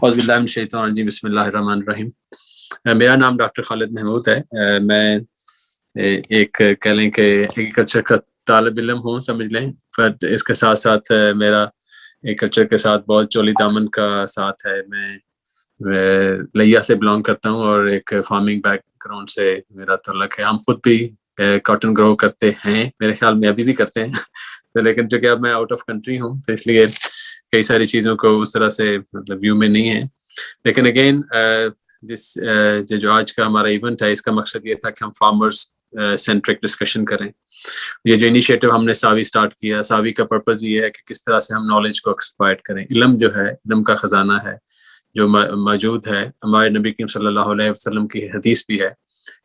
औज़ बिल्लाहि मिनश शैतानिर रजीम, बिस्मिल्लाहिर रहमानिर रहीम। मेरा नाम डॉक्टर खालिद महमूद है। मैं एक कह लें कि एग्रीकल्चर का तालिब इल्म हूँ, समझ लें। बट इसके साथ साथ मेरा एग्रीकल्चर के साथ बहुत चोली दामन का साथ है। मैं लिया से बिलोंग करता हूँ और एक फार्मिंग बैकग्राउंड से मेरा तल्लक है। हम खुद भी कॉटन ग्रो करते हैं, मेरे ख्याल में अभी भी करते हैं। तो लेकिन जो कि अब मैं आउट ऑफ कंट्री हूँ, तो इसलिए कई सारी चीज़ों को उस तरह से मतलब व्यू में नहीं है। लेकिन अगेन जो आज का हमारा इवेंट है, इसका मकसद ये था कि हम फार्मर्स सेंट्रिक डिस्कशन करें। ये जो इनिशिएटिव हमने सावी स्टार्ट किया, सावी का पर्पज़ ये है कि किस तरह से हम नॉलेज को एक्सप्लॉइट करें। इल्म जो है, इल्म का ख़जाना है जो मौजूद है। हमारे नबी करीम सल्लल्लाहु अलैहि वसल्लम की हदीस भी है,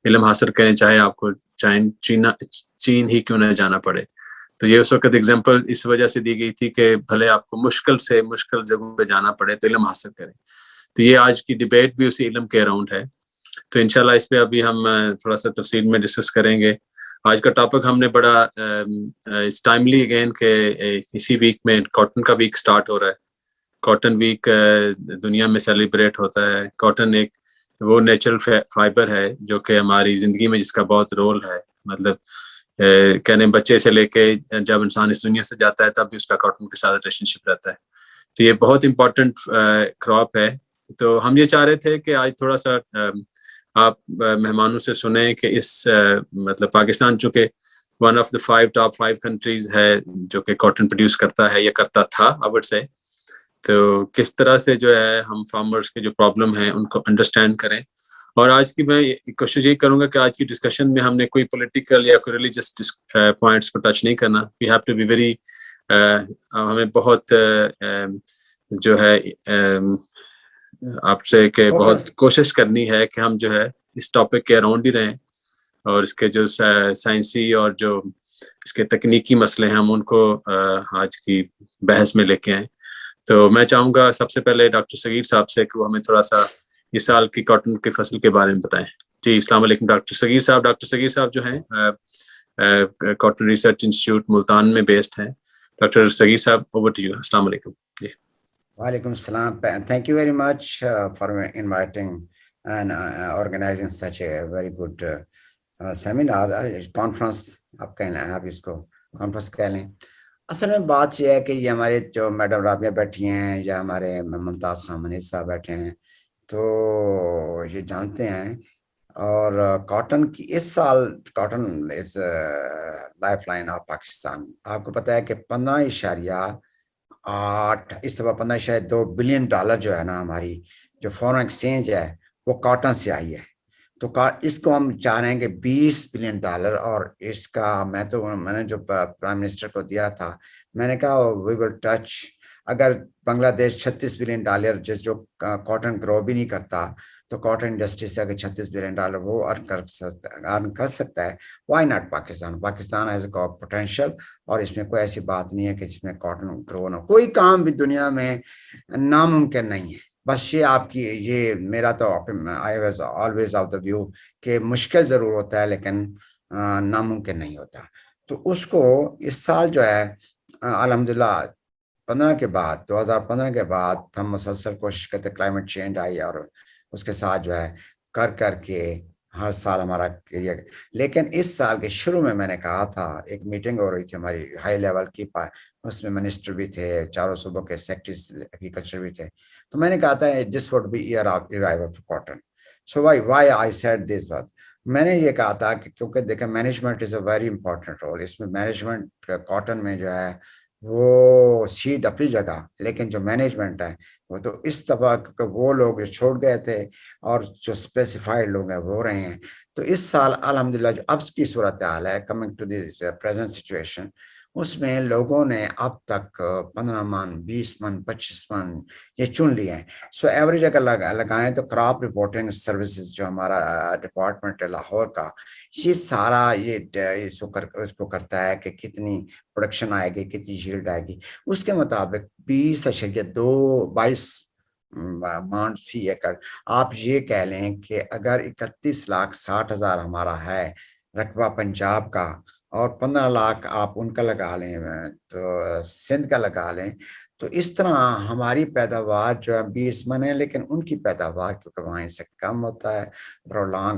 इल्म हासिल करें चाहे आपको चीन ही क्यों न जाना पड़े। तो ये उस वक्त एग्जांपल इस वजह से दी गई थी कि भले आपको मुश्किल से मुश्किल जगहों पे जाना पड़े तो इल्म हासिल करें। तो ये आज की डिबेट भी उसी इल्म के अराउंड है। तो इंशाल्लाह इस पे अभी हम थोड़ा सा तफसील में डिस्कस करेंगे। आज का टॉपिक हमने बड़ा इस टाइमली अगेन के इसी वीक में कॉटन का वीक स्टार्ट हो रहा है। कॉटन वीक दुनिया में सेलिब्रेट होता है। कॉटन एक वो नेचुरल फाइबर है जो कि हमारी ज़िंदगी में जिसका बहुत रोल है। मतलब कहने बच्चे से लेके जब इंसान इस दुनिया से जाता है तब भी उसका कॉटन के साथ रिलेशनशिप रहता है। तो ये बहुत इम्पोर्टेंट क्रॉप है। तो हम ये चाह रहे थे कि आज थोड़ा सा आप मेहमानों से सुने कि इस मतलब पाकिस्तान चूँकि one of the top 5 countries है जो कि कॉटन प्रोड्यूस करता है या करता था, आई वुड से। तो किस तरह से जो है हम फार्मर्स के जो प्रॉब्लम है उनको अंडरस्टैंड करें। और आज की मैं कोशिश यही करूंगा कि आज की डिस्कशन में हमने कोई पॉलिटिकल या कोई रिलीजियस पॉइंट्स को टच नहीं करना। We have to be very हमें बहुत जो है आपसे के बहुत कोशिश करनी है कि हम जो है इस टॉपिक के अराउंड ही रहें और इसके जो साइंसी और जो इसके तकनीकी मसले हैं हम उनको आज की बहस में लेके आएँ। तो मैं चाहूँगा सबसे पहले डॉक्टर सगीर साहब से कि वो हमें थोड़ा सा इस साल की कॉटन की फसल के बारे में बताएं। जी, अस्सलाम वालेकुम डॉक्टर सगीर साहब। डॉक्टर सगीर साहब जो हैं कॉटन रिसर्च इंस्टीट्यूट मुल्तान में बेस्ड हैं। डॉक्टर सगीर साहब, ओवर टू यू। अस्सलाम वालेकुम। जी। Walaikum salam. Thank you very much for inviting and organizing such a very good seminar, conference. आप कह लें, आप इसको कॉन्फ्रेंस कह लें। असल में बात यह है कि ये हमारे जो मैडम राबिया बैठी हैं या हमारे मुमताज़ खान मनीष साहब बैठे हैं, तो ये जानते हैं। और कॉटन की इस साल cotton is life line of Pakistan. आपको पता है कि 15.8 इस दफा 15.2 बिलियन डॉलर जो है ना, हमारी जो फॉरेन एक्सचेंज है वो कॉटन से आई है। तो इसको हम चाह रहे हैं कि 20 बिलियन डॉलर। और इसका मैंने जो प्राइम मिनिस्टर को दिया था, मैंने कहा वी विल टच। अगर बांग्लादेश 36 बिलियन डॉलर जो कॉटन ग्रो भी नहीं करता, तो कॉटन इंडस्ट्री से अगर 36 बिलियन डॉलर वो अर्न कर सकता है, why not Pakistan. Pakistan has potential और इसमें कोई ऐसी बात नहीं है कि जिसमें कॉटन ग्रो ना। कोई काम भी दुनिया में नामुमकिन नहीं है। बस ये आपकी ये मेरा तो I was always of the view कि मुश्किल ज़रूर होता है लेकिन नामुमकिन नहीं होता। तो उसको इस साल जो है अल्हम्दुलिल्लाह 2015 के बाद हम मुसलसल कोशिश करते, क्लाइमेट चेंज आई और उसके साथ जो है करके हर साल हमारा एरिया। लेकिन इस साल के शुरू में मैंने कहा था, एक मीटिंग हो रही थी हमारी हाई लेवल की, उसमें मिनिस्टर भी थे, चारों सूबों के सेक्रेटरीज एग्रीकल्चर भी थे। तो मैंने कहा था this would be year of revival for cotton. So why I said this बात, मैंने ये कहा था कि क्योंकि देखा management is a very important role. इसमें मैनेजमेंट कॉटन में जो है वो सीड अपनी जगह, लेकिन जो मैनेजमेंट है वो तो इस दफा वो लोग जो छोड़ गए थे और जो स्पेसिफाइड लोग हैं वो रहे हैं। तो इस साल अल्हम्दुलिल्लाह जो अब की सूरत हाल है, coming to this present situation, उसमें लोगों ने अब तक 15 मन, 20 मन, 25 मन ये चुन लिए हैं। सो एवरेज अगर लगाएं तो क्रॉप रिपोर्टिंग सर्विसेज जो हमारा डिपार्टमेंट है लाहौर का, ये सारा ये इसको करता है कि कितनी प्रोडक्शन आएगी, कितनी शील्ड आएगी। उसके मुताबिक 20.22 माउंट फी एकड़। आप ये कह लें कि अगर 31,60,000 हमारा है रकबा पंजाब का और 15 लाख आप उनका लगा लें तो सिंध का लगा लें, تو اس طرح ہماری پیداوار جو ہے 20 من ہے، لیکن ان کی پیداوار کیونکہ وہاں سے کم ہوتا ہے، پرولانگ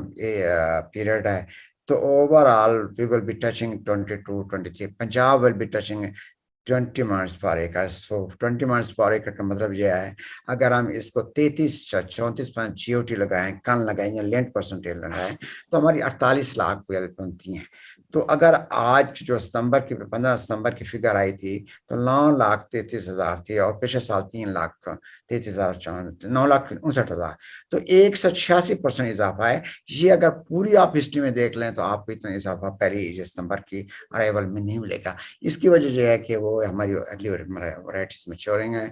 پیریڈ ہے، تو overall we will be touching 22 23. Punjab will be touching 20 minutes per acre. So 20 minutes per acre کا مطلب یہ ہے اگر ہم اس کو 34% جی او ٹی لگائیں، کن لگائیں یا لینڈ پرسنٹیج لگائیں تو ہماری 48 لاکھ بنتی ہیں. تو اگر آج جو 15 ستمبر کی فگر آئی تھی تو 9,33,000 تھی، اور پچھلے سال 3,33,000 9,59,000. تو 186% اضافہ ہے. یہ اگر پوری آپ ہسٹری میں دیکھ لیں تو آپ کو اتنا اضافہ پہلی ستمبر کی ارائیول میں نہیں ملے گا. اس کی وجہ یہ ہے کہ وہ ہماری اگلی ورائٹیز میچورنگ ہیں،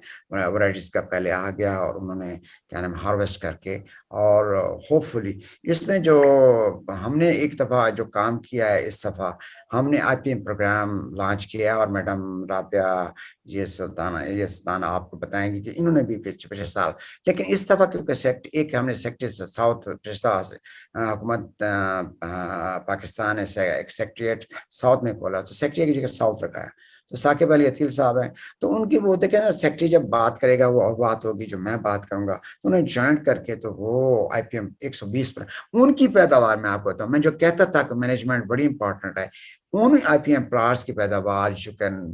ورائٹیز کا پہلے آ گیا اور انہوں نے کیا نام ہارویسٹ کر کے، اور ہوپ فلی اس میں جو ہم نے ایک دفعہ جو کام کیا ہے، اس دفعہ ہم نے آئی پی ایم پروگرام لانچ کیا، اور میڈم رابعہ یہ سلطانہ آپ کو بتائیں گی کہ انہوں نے بھی پچھلے سال، لیکن اس دفعہ کیونکہ ایک ہم نے سیکٹری ساؤتھ حکومت پاکستان ہے ایک سیکٹریٹ ساؤتھ میں کھولا، تو سیکٹری کی جگہ ساؤتھ رکھا ہے. تو ثاقب علی عتیل صاحب ہیں، تو ان کی وہ دیکھیں نا، سیکٹری جب بات کرے گا وہ اور بات ہوگی جو میں بات کروں گا، تو انہیں جوائنٹ کر کے تو وہ آئی پی ایم 120 پر ان کی پیداوار میں آپ کو بتاؤں، میں جو کہتا تھا کہ مینجمنٹ بڑی امپورٹنٹ ہے، ان آئی پی ایم پلانٹس کی پیداوار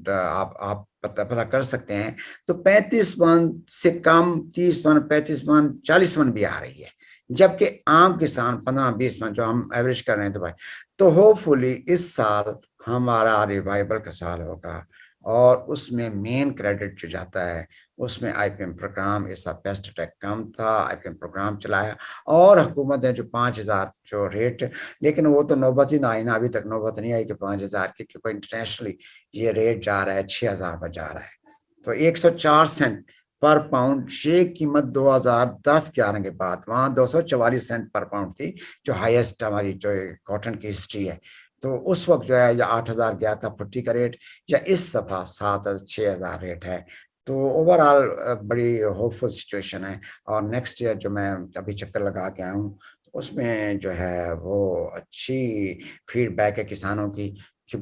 آپ پتہ کر سکتے ہیں تو 35 من سے کم، 30 من، 35 من، 40 من بھی آ رہی ہے، جبکہ عام کسان 15-20 من جو ہم ایوریج کر رہے ہیں. تو بھائی تو ہوپ فلی اس سال ہمارا ریوائول کا سال ہوگا، اور اس میں مین کریڈٹ جو جاتا ہے اس میں آئی پی ایم پروگرام. ایسا پیسٹ اٹیک کم تھا، آئی پی ایم پروگرام چلایا، اور حکومت نے جو 5,000 جو ریٹ، لیکن وہ تو نوبت ہی نہ آئی نا، ابھی تک نوبت نہیں آئی کہ 5,000 کی، کیونکہ انٹرنیشنلی یہ ریٹ جا رہا ہے 6,000 پر جا رہا ہے. تو 104 سینٹ پر پاؤنڈ، یہ قیمت 2010-11 کے بعد وہاں 244 سینٹ پر پاؤنڈ تھی، جو ہائیسٹ ہماری جو کاٹن کی ہسٹری ہے. تو اس وقت جو ہے یا 8,000 گیا تھا پٹی کا ریٹ، یا اس دفعہ 6,000 ریٹ ہے. تو اوور آل بڑی ہوپ فل سچویشن ہے. اور نیکسٹ ایئر جو میں ابھی چکر لگا کے آیا ہوں اس میں جو ہے وہ اچھی فیڈ بیک ہے کسانوں کی،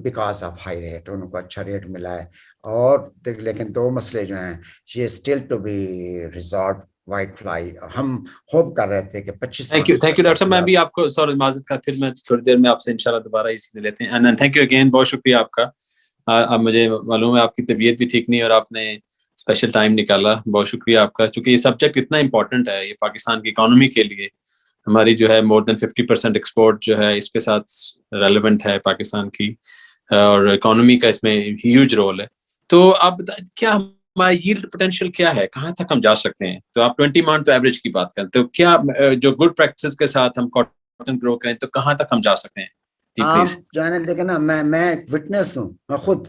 because of high rate in کو اچھا ریٹ ملا ہے. اور لیکن دو مسئلے جو ہیں یہ still to be resolved. Whitefly ہم ہوپ کر رہے تھے کہ 25 تھینک یو ڈاکٹر صاحب. میں بھی آپ کو سوری معذرت کا، پھر میں تھوڑی دیر میں آپ سے انشاءاللہ دوبارہ یہ چیزیں لیتے ہیں. اینڈ تھینک یو اگین، بہت شکریہ آپ کا. اب مجھے معلوم ہے آپ کی طبیعت بھی ٹھیک نہیں، اور آپ نے اسپیشل ٹائم نکالا، بہت شکریہ آپ کا، چونکہ یہ سبجیکٹ اتنا امپورٹنٹ ہے، یہ پاکستان کی اکانومی کے لیے، ہماری جو ہے مور دین 50% ایکسپورٹ جو ہے اس کے ساتھ ریلیونٹ ہے پاکستان کی، اور اکانومی کا اس میں ہیوج رول ہے. تو آپ کیا ہمارا ییلڈ پوٹینشیل کیا ہے، کہاں تک ہم جا سکتے ہیں؟ تو آپ 20 من تو ایوریج کی بات کریں، تو کیا جو گڈ پریکٹسز کے ساتھ ہم کاٹن گرو کریں تو کہاں تک ہم جا سکتے ہیں؟ جی آپ پلیز. جو ہے نا دیکھیں نا، میں وٹنس ہوں، میں خود،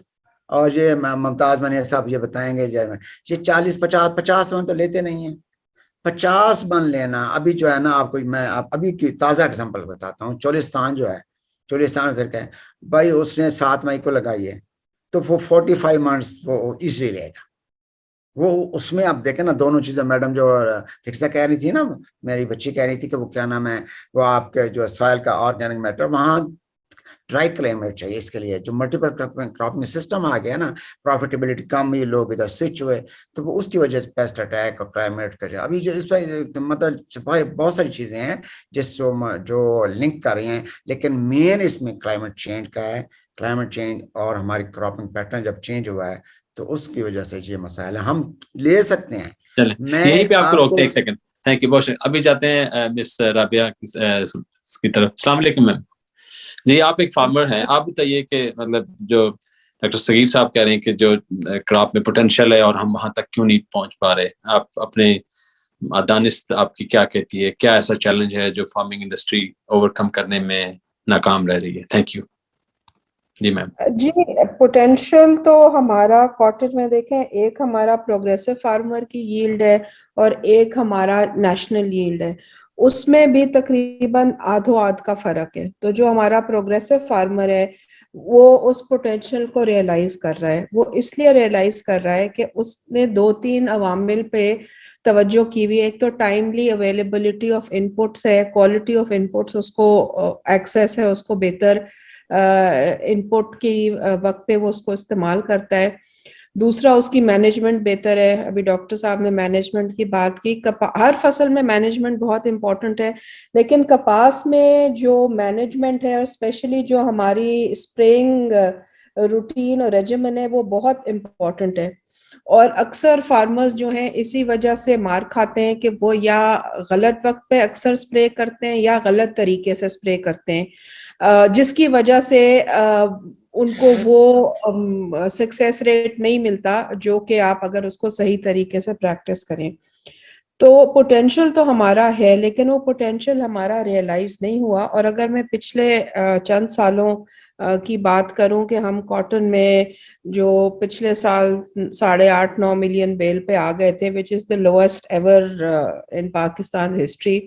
اور یہ ممتاز منیر صاحب یہ بتائیں گے، یہ 40-50 من تو لیتے نہیں ہیں. 50 من لینا ابھی جو ہے نا، آپ کو میں ابھی کی تازہ اگزامپل بتاتا ہوں. چولستان جو ہے، چولستان پھر کہ بھائی اس نے 7 مئی کو لگائی ہے، تو وہ 45 منٹس وہ ایزیلی لے گا. وہ اس میں آپ دیکھیں نا دونوں چیزیں، میڈم جو رکشا کہہ رہی تھی نا، میری بچی کہہ رہی تھی کہ وہ کیا نام ہے، وہ آپ کے جو سوائل کا آرگینک میٹر، وہاں ڈرائی کلائمیٹ چاہیے. اس کے لیے جو ملٹیپل کراپنگ سسٹم آ گیا نا، پروفیٹیبلٹی کم ہوئی، لوگ ادھر سوئچ ہوئے، تو وہ اس کی وجہ سے پیسٹ اٹیک اور کلائمیٹ کا ابھی جو اس پہ مطلب بہت ساری چیزیں ہیں جس جو لنک کر رہی ہیں، لیکن مین اس میں کلائمیٹ چینج کا ہے. کلائمیٹ چینج اور ہماری کراپنگ پیٹرن جب چینج ہوا ہے تو اس کی وجہ سے یہ مسائل ہیں، ہم لے سکتے ہیں. چلیں یہیں پہ آپ کو روکتے ہیں ایک سیکنڈ. تھینک یو، بہت شکریہ. ابھی جاتے ہیں مس رابعہ کی طرف. السلام علیکم میم. جی آپ ایک فارمر ہیں، آپ بتائیے کہ مطلب جو ڈاکٹر صغیر صاحب کہہ رہے ہیں کہ جو کراپ میں پوٹینشیل ہے اور ہم وہاں تک کیوں نہیں پہنچ پا رہے، آپ اپنے دانست آپ کی کیا کہتی ہے، کیا ایسا چیلنج ہے جو فارمنگ انڈسٹری اوور کم کرنے میں ناکام رہ رہی ہے؟ Thank you. جی میم. جی پوٹینشیل تو ہمارا کاٹن میں دیکھیں، ایک ہمارا پروگریسو فارمر کی ییلڈ ہے اور ایک ہمارا نیشنل ییلڈ ہے. اس میں بھی تقریباً آدھو آدھ کا فرق ہے. تو جو ہمارا پروگریسو فارمر ہے وہ اس پوٹینشیل کو ریئلائز کر رہا ہے. وہ اس لیے ریئلائز کر رہا ہے کہ اس نے 2-3 عوامل پہ توجہ کی ہوئی. ایک تو ٹائملی اویلیبلٹی آف انپٹس ہے، کوالٹی آف انپٹس اس کو ایکسیس ہے، اس کو بہتر انپٹ کی وقت پہ وہ اس کو استعمال کرتا ہے. دوسرا اس کی مینجمنٹ بہتر ہے. ابھی ڈاکٹر صاحب نے مینجمنٹ کی بات کی. ہر فصل میں مینجمنٹ بہت امپورٹنٹ ہے, لیکن کپاس میں جو مینجمنٹ ہے اور اسپیشلی جو ہماری اسپریئنگ روٹین اور ریجیمن ہے وہ بہت امپورٹنٹ ہے. اور اکثر فارمرز جو ہیں اسی وجہ سے مار کھاتے ہیں کہ وہ یا غلط وقت پہ اکثر سپرے کرتے ہیں یا غلط طریقے سے سپرے کرتے ہیں, جس کی وجہ سے ان کو وہ سکسیس ریٹ نہیں ملتا جو کہ آپ اگر اس کو صحیح طریقے سے پریکٹس کریں. تو پوٹینشل تو ہمارا ہے, لیکن وہ پوٹینشل ہمارا ریئلائز نہیں ہوا. اور اگر میں پچھلے چند سالوں کی بات کروں کہ ہم کاٹن میں جو پچھلے سال 8.5-9 ملین بیل پہ آ گئے تھے, which is the lowest ever in Pakistan history,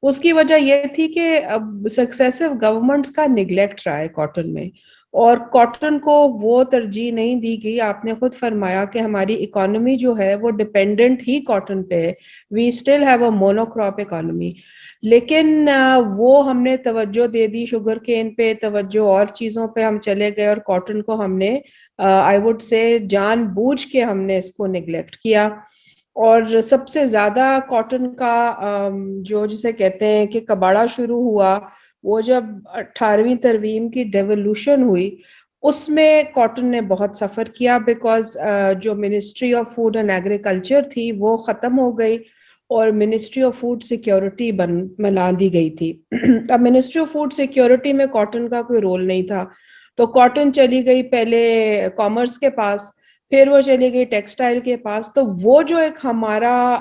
اس کی وجہ یہ تھی کہ اب سکسیسو گورنمنٹس کا نگلیکٹ رہا ہے کاٹن میں, اور کاٹن کو وہ ترجیح نہیں دی گئی. آپ نے خود فرمایا کہ ہماری اکانومی جو ہے وہ ڈپینڈنٹ ہی کاٹن پہ ہے. We still have a mono crop economy, لیکن وہ ہم نے توجہ دے دی شوگر کین پہ, توجہ اور چیزوں پہ ہم چلے گئے, اور کاٹن کو ہم نے آئی وڈ سے جان بوجھ کے ہم نے اس کو نگلیکٹ کیا. اور سب سے زیادہ کاٹن کا جو جسے کہتے ہیں کہ کباڑا شروع ہوا وہ جب 18ویں ترمیم کی ڈیولوشن ہوئی, اس میں کاٹن نے بہت سفر کیا, بیکاز جو ministry of food and agriculture تھی وہ ختم ہو گئی اور منسٹری آف فوڈ سیکیورٹی بنا دی گئی تھی. اب منسٹری آف فوڈ سیکیورٹی میں کاٹن کا کوئی رول نہیں تھا, تو کاٹن چلی گئی پہلے کامرس کے پاس, پھر وہ چلی گئی ٹیکسٹائل کے پاس. تو وہ جو ایک ہمارا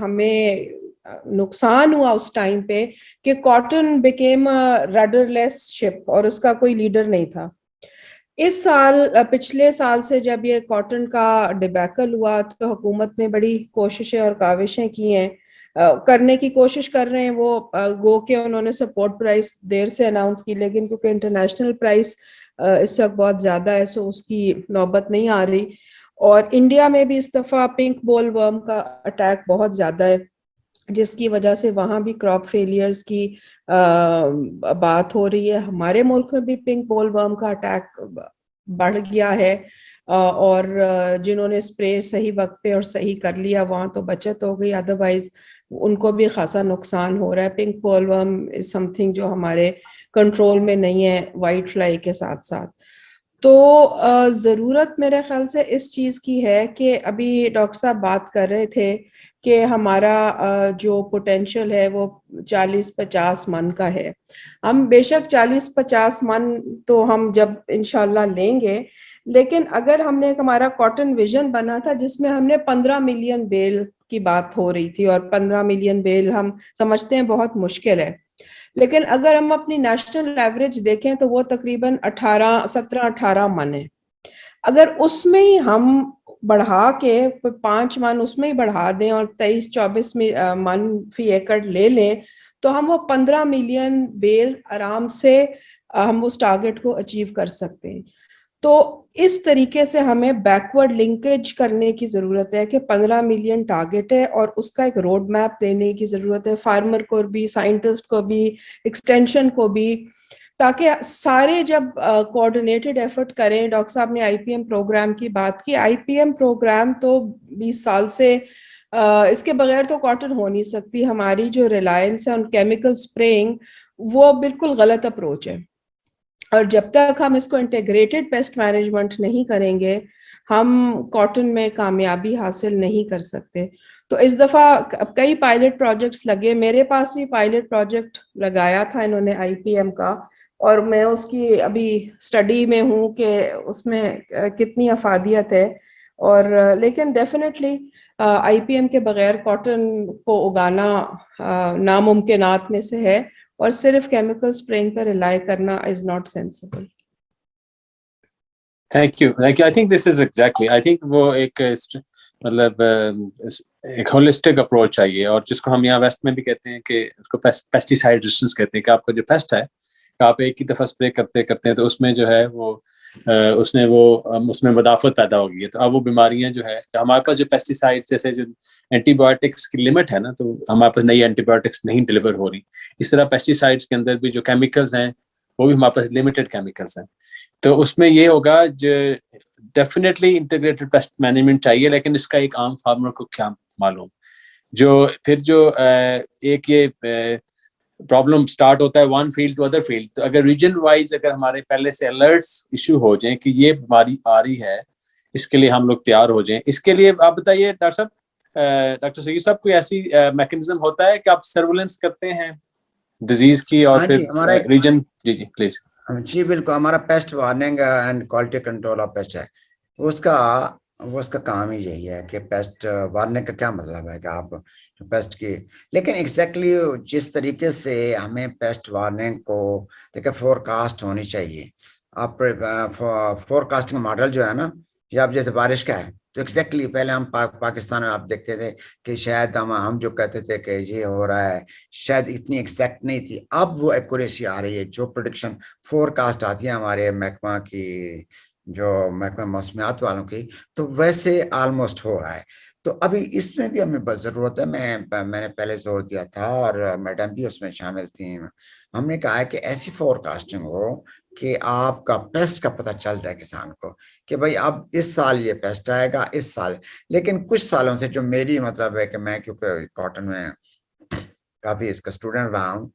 ہمیں نقصان ہوا اس ٹائم پہ کہ کاٹن بیکیم رڈر لیس شپ اور اس کا کوئی لیڈر نہیں تھا. اس سال پچھلے سال سے جب یہ کاٹن کا ڈیبیکل ہوا تو حکومت نے بڑی کوششیں اور کاوشیں کی ہیں, کرنے کی کوشش کر رہے ہیں. وہ گو کہ انہوں نے سپورٹ پرائس دیر سے اناؤنس کی, لیکن کیونکہ انٹرنیشنل پرائس اس وقت بہت زیادہ ہے سو اس کی نوبت نہیں آ رہی. اور انڈیا میں بھی اس دفعہ پنک بول ورم کا اٹیک بہت زیادہ ہے, جس کی وجہ سے وہاں بھی کراپ فیلیئرز کی بات ہو رہی ہے. ہمارے ملک میں بھی پنک بول ورم کا اٹیک بڑھ گیا ہے, اور جنہوں نے اسپرے صحیح وقت پہ اور صحیح کر لیا وہاں تو بچت ہو گئی, ادروائز ان کو بھی خاصا نقصان ہو رہا ہے. پنک بول ورم از سم تھنگ جو ہمارے کنٹرول میں نہیں ہے وائٹ فلائی کے ساتھ ساتھ. تو ضرورت میرے خیال سے اس چیز کی ہے کہ ابھی ڈاکٹر صاحب بات کر رہے تھے کہ ہمارا جو پوٹینشل ہے وہ 40-50 من کا ہے. ہم بے شک 40-50 من تو ہم جب انشاءاللہ لیں گے, لیکن اگر ہم نے ہمارا کاٹن ویژن بنا تھا جس میں ہم نے 15 ملین بیل کی بات ہو رہی تھی, اور 15 ملین بیل ہم سمجھتے ہیں بہت مشکل ہے, لیکن اگر ہم اپنی نیشنل ایوریج دیکھیں تو وہ تقریباً 17-18 من ہے. اگر اس میں ہی ہم بڑھا کے 5 من اس میں ہی بڑھا دیں اور 23-24 من فی ایکڑ لے لیں تو ہم وہ 15 ملین بیل آرام سے ہم اس ٹارگٹ کو اچیو کر سکتے ہیں. تو اس طریقے سے ہمیں بیکورڈ لنکیج کرنے کی ضرورت ہے کہ 15 ملین ٹارگٹ ہے اور اس کا ایک روڈ میپ دینے کی ضرورت ہے, فارمر کو بھی, سائنٹسٹ کو بھی, ایکسٹینشن کو بھی, تاکہ سارے جب کوآرڈینیٹڈ ایفرٹ کریں. ڈاکٹر صاحب نے آئی پی ایم پروگرام کی بات کی. آئی پی ایم پروگرام تو 20 سال سے اس کے بغیر تو کاٹن ہو نہیں سکتی. ہماری جو ریلائنس ہے آن کیمیکل سپریئنگ وہ بالکل غلط اپروچ ہے, اور جب تک ہم اس کو انٹیگریٹڈ پیسٹ مینجمنٹ نہیں کریں گے ہم کاٹن میں کامیابی حاصل نہیں کر سکتے. تو اس دفعہ کئی پائلٹ پروجیکٹس لگے, میرے پاس بھی پائلٹ پروجیکٹ لگایا تھا انہوں نے آئی پی ایم کا, اور میں اس کی ابھی اسٹڈی میں ہوں کہ اس میں کتنی افادیت ہے. اور لیکن ڈیفینیٹلی آئی پی ایم کے بغیر کاٹن کو اگانا ناممکنات میں سے ہے, اور صرف کیمیکل سپرینگ پر ریلائی کرنا is not sensible. Thank you. I think this is exactly, I think وہ ایک مطلب ایک ہولسٹک اپروچ چاہیے, اور جس کو ہم یہاں ویسٹ میں بھی کہتے ہیں کہ اس کو پیسٹی سائڈ ریزسٹنس کہتے ہیں, کہ آپ کا جو پیسٹ ہے آپ ایک ہی دفعہ اسپرے کرتے ہیں تو اس میں جو ہے وہ اس میں مدافعت پیدا ہوگی ہے. تو اب وہ بیماریاں جو ہے ہمارے پاس جو پیسٹی سائڈ جیسے جو اینٹی بایوٹکس کی لمٹ ہے نا, تو ہمارے پاس نئی اینٹی بایوٹکس نہیں ڈلیور ہو رہی. اس طرح پیسٹی سائڈس کے اندر بھی جو کیمیکلز ہیں وہ بھی ہمارے پاس لمیٹڈ کیمیکلز ہیں. تو اس میں یہ ہوگا جو ڈیفینیٹلی انٹیگریٹڈ پیسٹ مینجمنٹ چاہیے, لیکن اس کا ایک عام فارمر کو کیا معلوم. جو پھر جو ایک یہ پرابلم سٹارٹ ہوتا ہے one field to other field, تو اگر ریجن وائز اگر ہمارے پہلے سے الرٹس ایشو ہو جائیں کہ یہ بیماری آ رہی ہے, اس کے لیے ہم لوگ تیار ہو جائیں. اس کے لیے آپ بتائیے ڈاکٹر صاحب, ڈاکٹر سید صاحب, کوئی ایسی میکینزم ہوتا ہے کہ آپ سرویلنس کرتے ہیں ڈیزیز کی اور پھر ریجن؟ G please. جی بالکل, ہمارا paste warning and quality control of paste ہے, اس کا کام ہی یہی ہے کہ پیسٹ وارننگ کا کیا مطلب ہے کہ آپ پیسٹ کی, لیکن ایگزیکٹلی جس طریقے سے ہمیں پیسٹ وارننگ کو دیکھیں فور کاسٹ ہونی چاہیے. آپ فور کاسٹنگ ماڈل جو ہے نا, یہ آپ جیسے بارش کا ہے تو ایگزیکٹلی پہلے ہم پاکستان میں آپ دیکھتے تھے کہ شاید ہم جو کہتے تھے کہ یہ ہو رہا ہے شاید اتنی ایگزیکٹ نہیں تھی, اب وہ ایکوریسی آ رہی ہے. جو پروڈکشن فور کاسٹ آتی ہے ہمارے محکمہ کی, جو محکمہ موسمیات والوں کی, تو ویسے آلموسٹ ہو رہا ہے. تو ابھی اس میں بھی ہمیں بس ضرورت ہے, میں نے پہلے زور دیا تھا اور میڈم بھی اس میں شامل تھیں. ہم نے کہا ہے کہ ایسی فور کاسٹنگ ہو کہ آپ کا پیسٹ کا پتہ چل جائے کسان کو کہ بھائی اب اس سال یہ پیسٹ آئے گا اس سال. لیکن کچھ سالوں سے جو میری مطلب ہے کہ میں کیونکہ کاٹن میں کافی اس کا اسٹوڈنٹ رہا ہوں,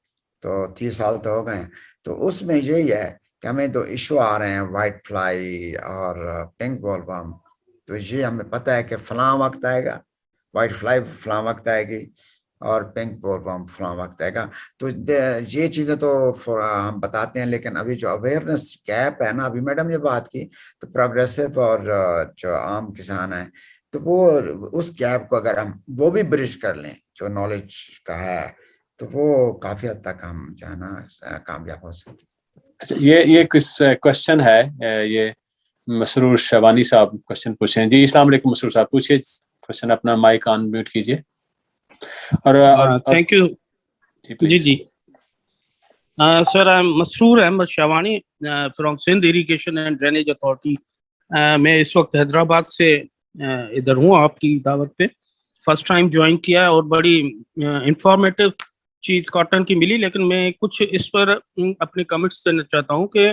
تو 30 سال تو ہو گئے, تو اس میں یہی ہے کہ ہمیں دو ایشو آ رہے ہیں, وائٹ فلائی اور پنک بال ورم. تو یہ ہمیں پتہ ہے کہ فلاں وقت آئے گا, وائٹ فلائی فلاں وقت آئے گی اور پنک بال ورم فلاں وقت آئے گا. تو یہ چیزیں تو ہم بتاتے ہیں, لیکن ابھی جو اویئرنیس گیپ ہے نا, ابھی میڈم نے بات کی تو پروگریسو اور جو عام کسان ہیں, تو وہ اس گیپ کو اگر ہم وہ بھی برج کر لیں جو نالج کا ہے, تو وہ کافی حد تک ہم جو ہے نا کامیاب ہو سکتے. اچھا, یہ کوشچن ہے, یہ مسرور شبانی صاحب کوشچن پوچھیں. جی السلام علیکم مسرور صاحب, پوچھیے کوشچن, اپنا مائک آن میوٹ کیجیے. اور تھینک یو. جی sir, I am Masroor Ahmed Shawani from Sindh irrigation and drainage authority. میں اس وقت حیدرآباد سے ادھر ہوں آپ کی دعوت پہ. فرسٹ ٹائم جوائن کیا اور بڑی انفارمیٹیو چیز کاٹن کی ملی, لیکن میں کچھ اس پر اپنے کمنٹس دینا چاہتا ہوں کہ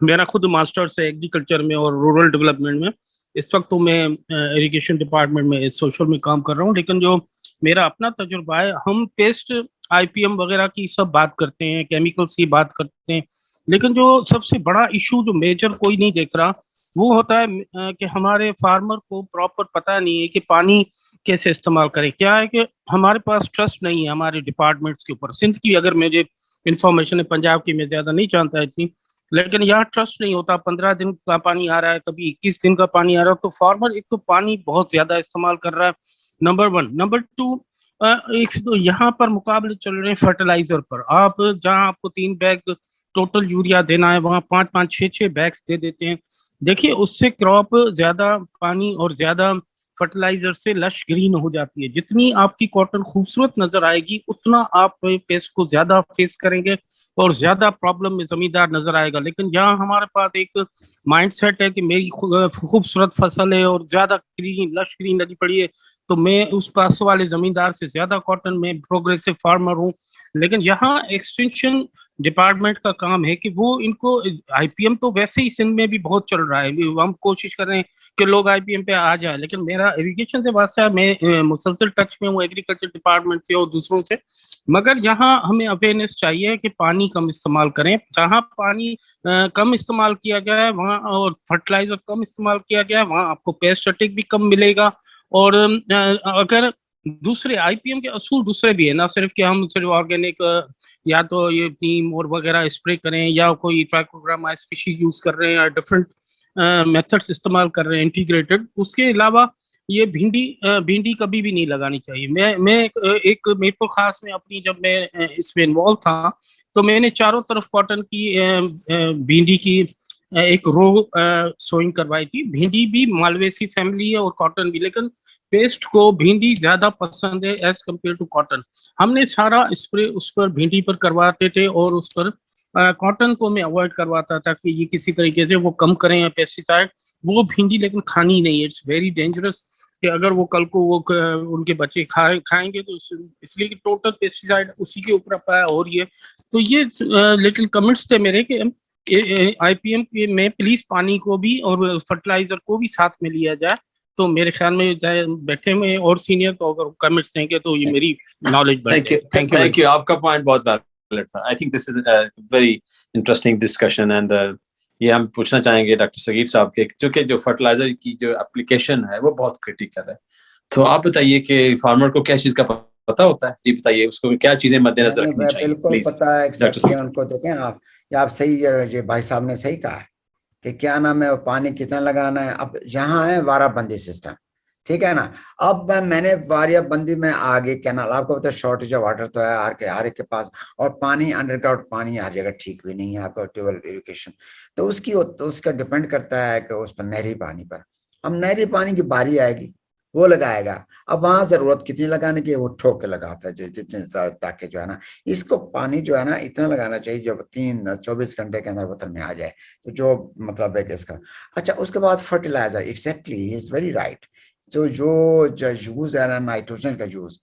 میرا خود ماسٹرس ہے ایگریکلچر میں اور رورل ڈیولپمنٹ میں. اس وقت تو میں اریگیشن ڈپارٹمنٹ میں سوشل میں کام کر رہا ہوں, لیکن جو میرا اپنا تجربہ ہے, ہم پیسٹ آئی پی ایم وغیرہ کی سب بات کرتے ہیں, کیمیکلز کی بات کرتے ہیں, لیکن جو سب سے بڑا ایشو جو میجر کوئی نہیں دیکھ رہا وہ ہوتا ہے کہ ہمارے فارمر کو پراپر پتہ نہیں ہے کہ پانی کیسے استعمال کریں. کیا ہے کہ ہمارے پاس ٹرسٹ نہیں ہے ہمارے ڈپارٹمنٹس کے اوپر. سندھ کی اگر مجھے انفارمیشن ہے, پنجاب کی میں زیادہ نہیں جانتا اتنی, لیکن یہاں ٹرسٹ نہیں ہوتا. 15 دن کا پانی آ رہا ہے, کبھی 21 دن کا پانی آ رہا ہے, تو فارمر ایک تو پانی بہت زیادہ استعمال کر رہا ہے, نمبر 1. نمبر 2, ایک تو یہاں پر مقابلے چل رہے ہیں فرٹیلائزر پر. آپ جہاں آپ کو 3 بیگ ٹوٹل یوریا دینا ہے, وہاں 5-5, 6-6 بیگس دے دیتے ہیں. دیکھیے اس سے کراپ زیادہ پانی اور زیادہ فرٹیلائزر سے لش گرین ہو جاتی ہے. جتنی آپ کی کاٹن خوبصورت نظر آئے گی اتنا آپ پیسٹ کو زیادہ فیس کریں گے اور زیادہ پرابلم میں زمیندار نظر آئے گا. لیکن یہاں ہمارے پاس ایک مائنڈ سیٹ ہے کہ میری خوبصورت فصل ہے اور زیادہ گرین لش گرین لگی پڑی ہے, تو میں اس پاس والے زمیندار سے زیادہ کاٹن میں پروگریسو فارمر ہوں. لیکن یہاں ایکسٹینشن ڈپارٹمنٹ کا کام ہے کہ وہ ان کو آئی پی ایم تو ویسے ہی سندھ میں بھی بہت چل رہا ہے, ہم کوشش کر رہے ہیں کہ لوگ آئی پی ایم پہ آ جائیں, لیکن میرا اریگیشن سے واسطہ ہے, میں مسلسل ٹچ میں ہوں ایگریکلچر ڈپارٹمنٹ سے اور دوسروں سے. مگر یہاں ہمیں اویئرنیس چاہیے کہ پانی کم استعمال کریں. جہاں پانی کم استعمال کیا گیا ہے وہاں اور فرٹیلائزر کم استعمال کیا گیا ہے وہاں آپ کو پیسٹ اٹیک بھی کم ملے گا. اور اگر دوسرے آئی پی ایم کے اصول دوسرے بھی ہیں, نہ صرف کہ ہم صرف آرگینک یا تو یہ نیم اور وغیرہ اسپرے کریں یا کوئی ٹرائکوگراما اسپیشیز یوز کر رہے ہیں یا ڈفرینٹ میتھڈس استعمال کر رہے ہیں انٹیگریٹڈ. اس کے علاوہ یہ بھینڈی کبھی بھی نہیں لگانی چاہیے. میں ایک میرے کو خاص میں اپنی جب میں اس میں انوالو تھا تو میں نے چاروں طرف کاٹن کی بھینڈی کی ایک رو سوئنگ کروائی تھی. بھینڈی بھی مالویسی فیملی ہے اور کاٹن بھی, لیکن پیسٹ کو بھینڈی زیادہ پسند ہے ایز کمپیئر ٹو کاٹن. ہم نے سارا اسپرے اس پر بھینڈی پر کرواتے تھے اور اس پر کاٹن کو میں اوائڈ کرواتا تھا کہ یہ کسی طریقے سے وہ کم کریں یا پیسٹیسائڈ وہ بھینڈی, لیکن کھانی نہیں ہے. اٹس ویری ڈینجرس کہ اگر وہ کل کو وہ ان کے بچے کھائیں گے تو اس لیے کہ ٹوٹل پیسٹیسائڈ اسی کے اوپر اپلائی ہو رہی ہے. تو یہ لٹل کمنٹس تھے میرے کہ IPM में प्लीज पानी को भी और फर्टिलाइजर को भी साथ में लिया जाए, तो मेरे ख्याल में बैठे हुए और सीनियर तो अगर कमेंट्स देंगे तो ये मेरी नॉलेज बढ़ जाएगी। थैंक यू, आपका पॉइंट बहुत वैलिड था। आई think this is a very interesting discussion and ये हम पूछना चाहेंगे डॉक्टर सगीर साहब के, क्योंकि जो फर्टिलाइजर की जो एप्लीकेशन है वो बहुत क्रिटिकल है। तो आप बताइए कि फार्मर को क्या चीज का पता होता है? जी बताइए, उसको क्या चीजें मद्देनजर रखनी चाहिए? बिल्कुल पता है एग्जैक्टली उनको। देखें आप, ये आप सही, ये भाई साहब ने सही कहा है कि क्या नाम है, पानी कितना लगाना है। अब यहाँ है वाराबंदी सिस्टम, ठीक है ना। अब मैंने वाराबंदी में आगे कैनाल, आपको पता है शॉर्टेज ऑफ वाटर तो है हर एक के पास, और पानी अंडरग्राउंड पानी हर जगह ठीक भी नहीं है, आपका ट्यूबवेल इरिगेशन तो उसका डिपेंड करता है कि उस पर नहरी पानी पर। अब नहरी पानी की बारी आएगी, वो लगाएगा। अब वहां जरूरत कितनी लगाने की, वो ठोक के लगाता है जितने, ताकि जो है ना इसको पानी जो है ना इतना लगाना चाहिए जो 24 घंटे के अंदर बोतल में आ जाए। तो जो मतलब है कि इसका अच्छा, उसके बाद fertiliser, exactly is very right. जो यूज है ना नाइट्रोजन का यूज,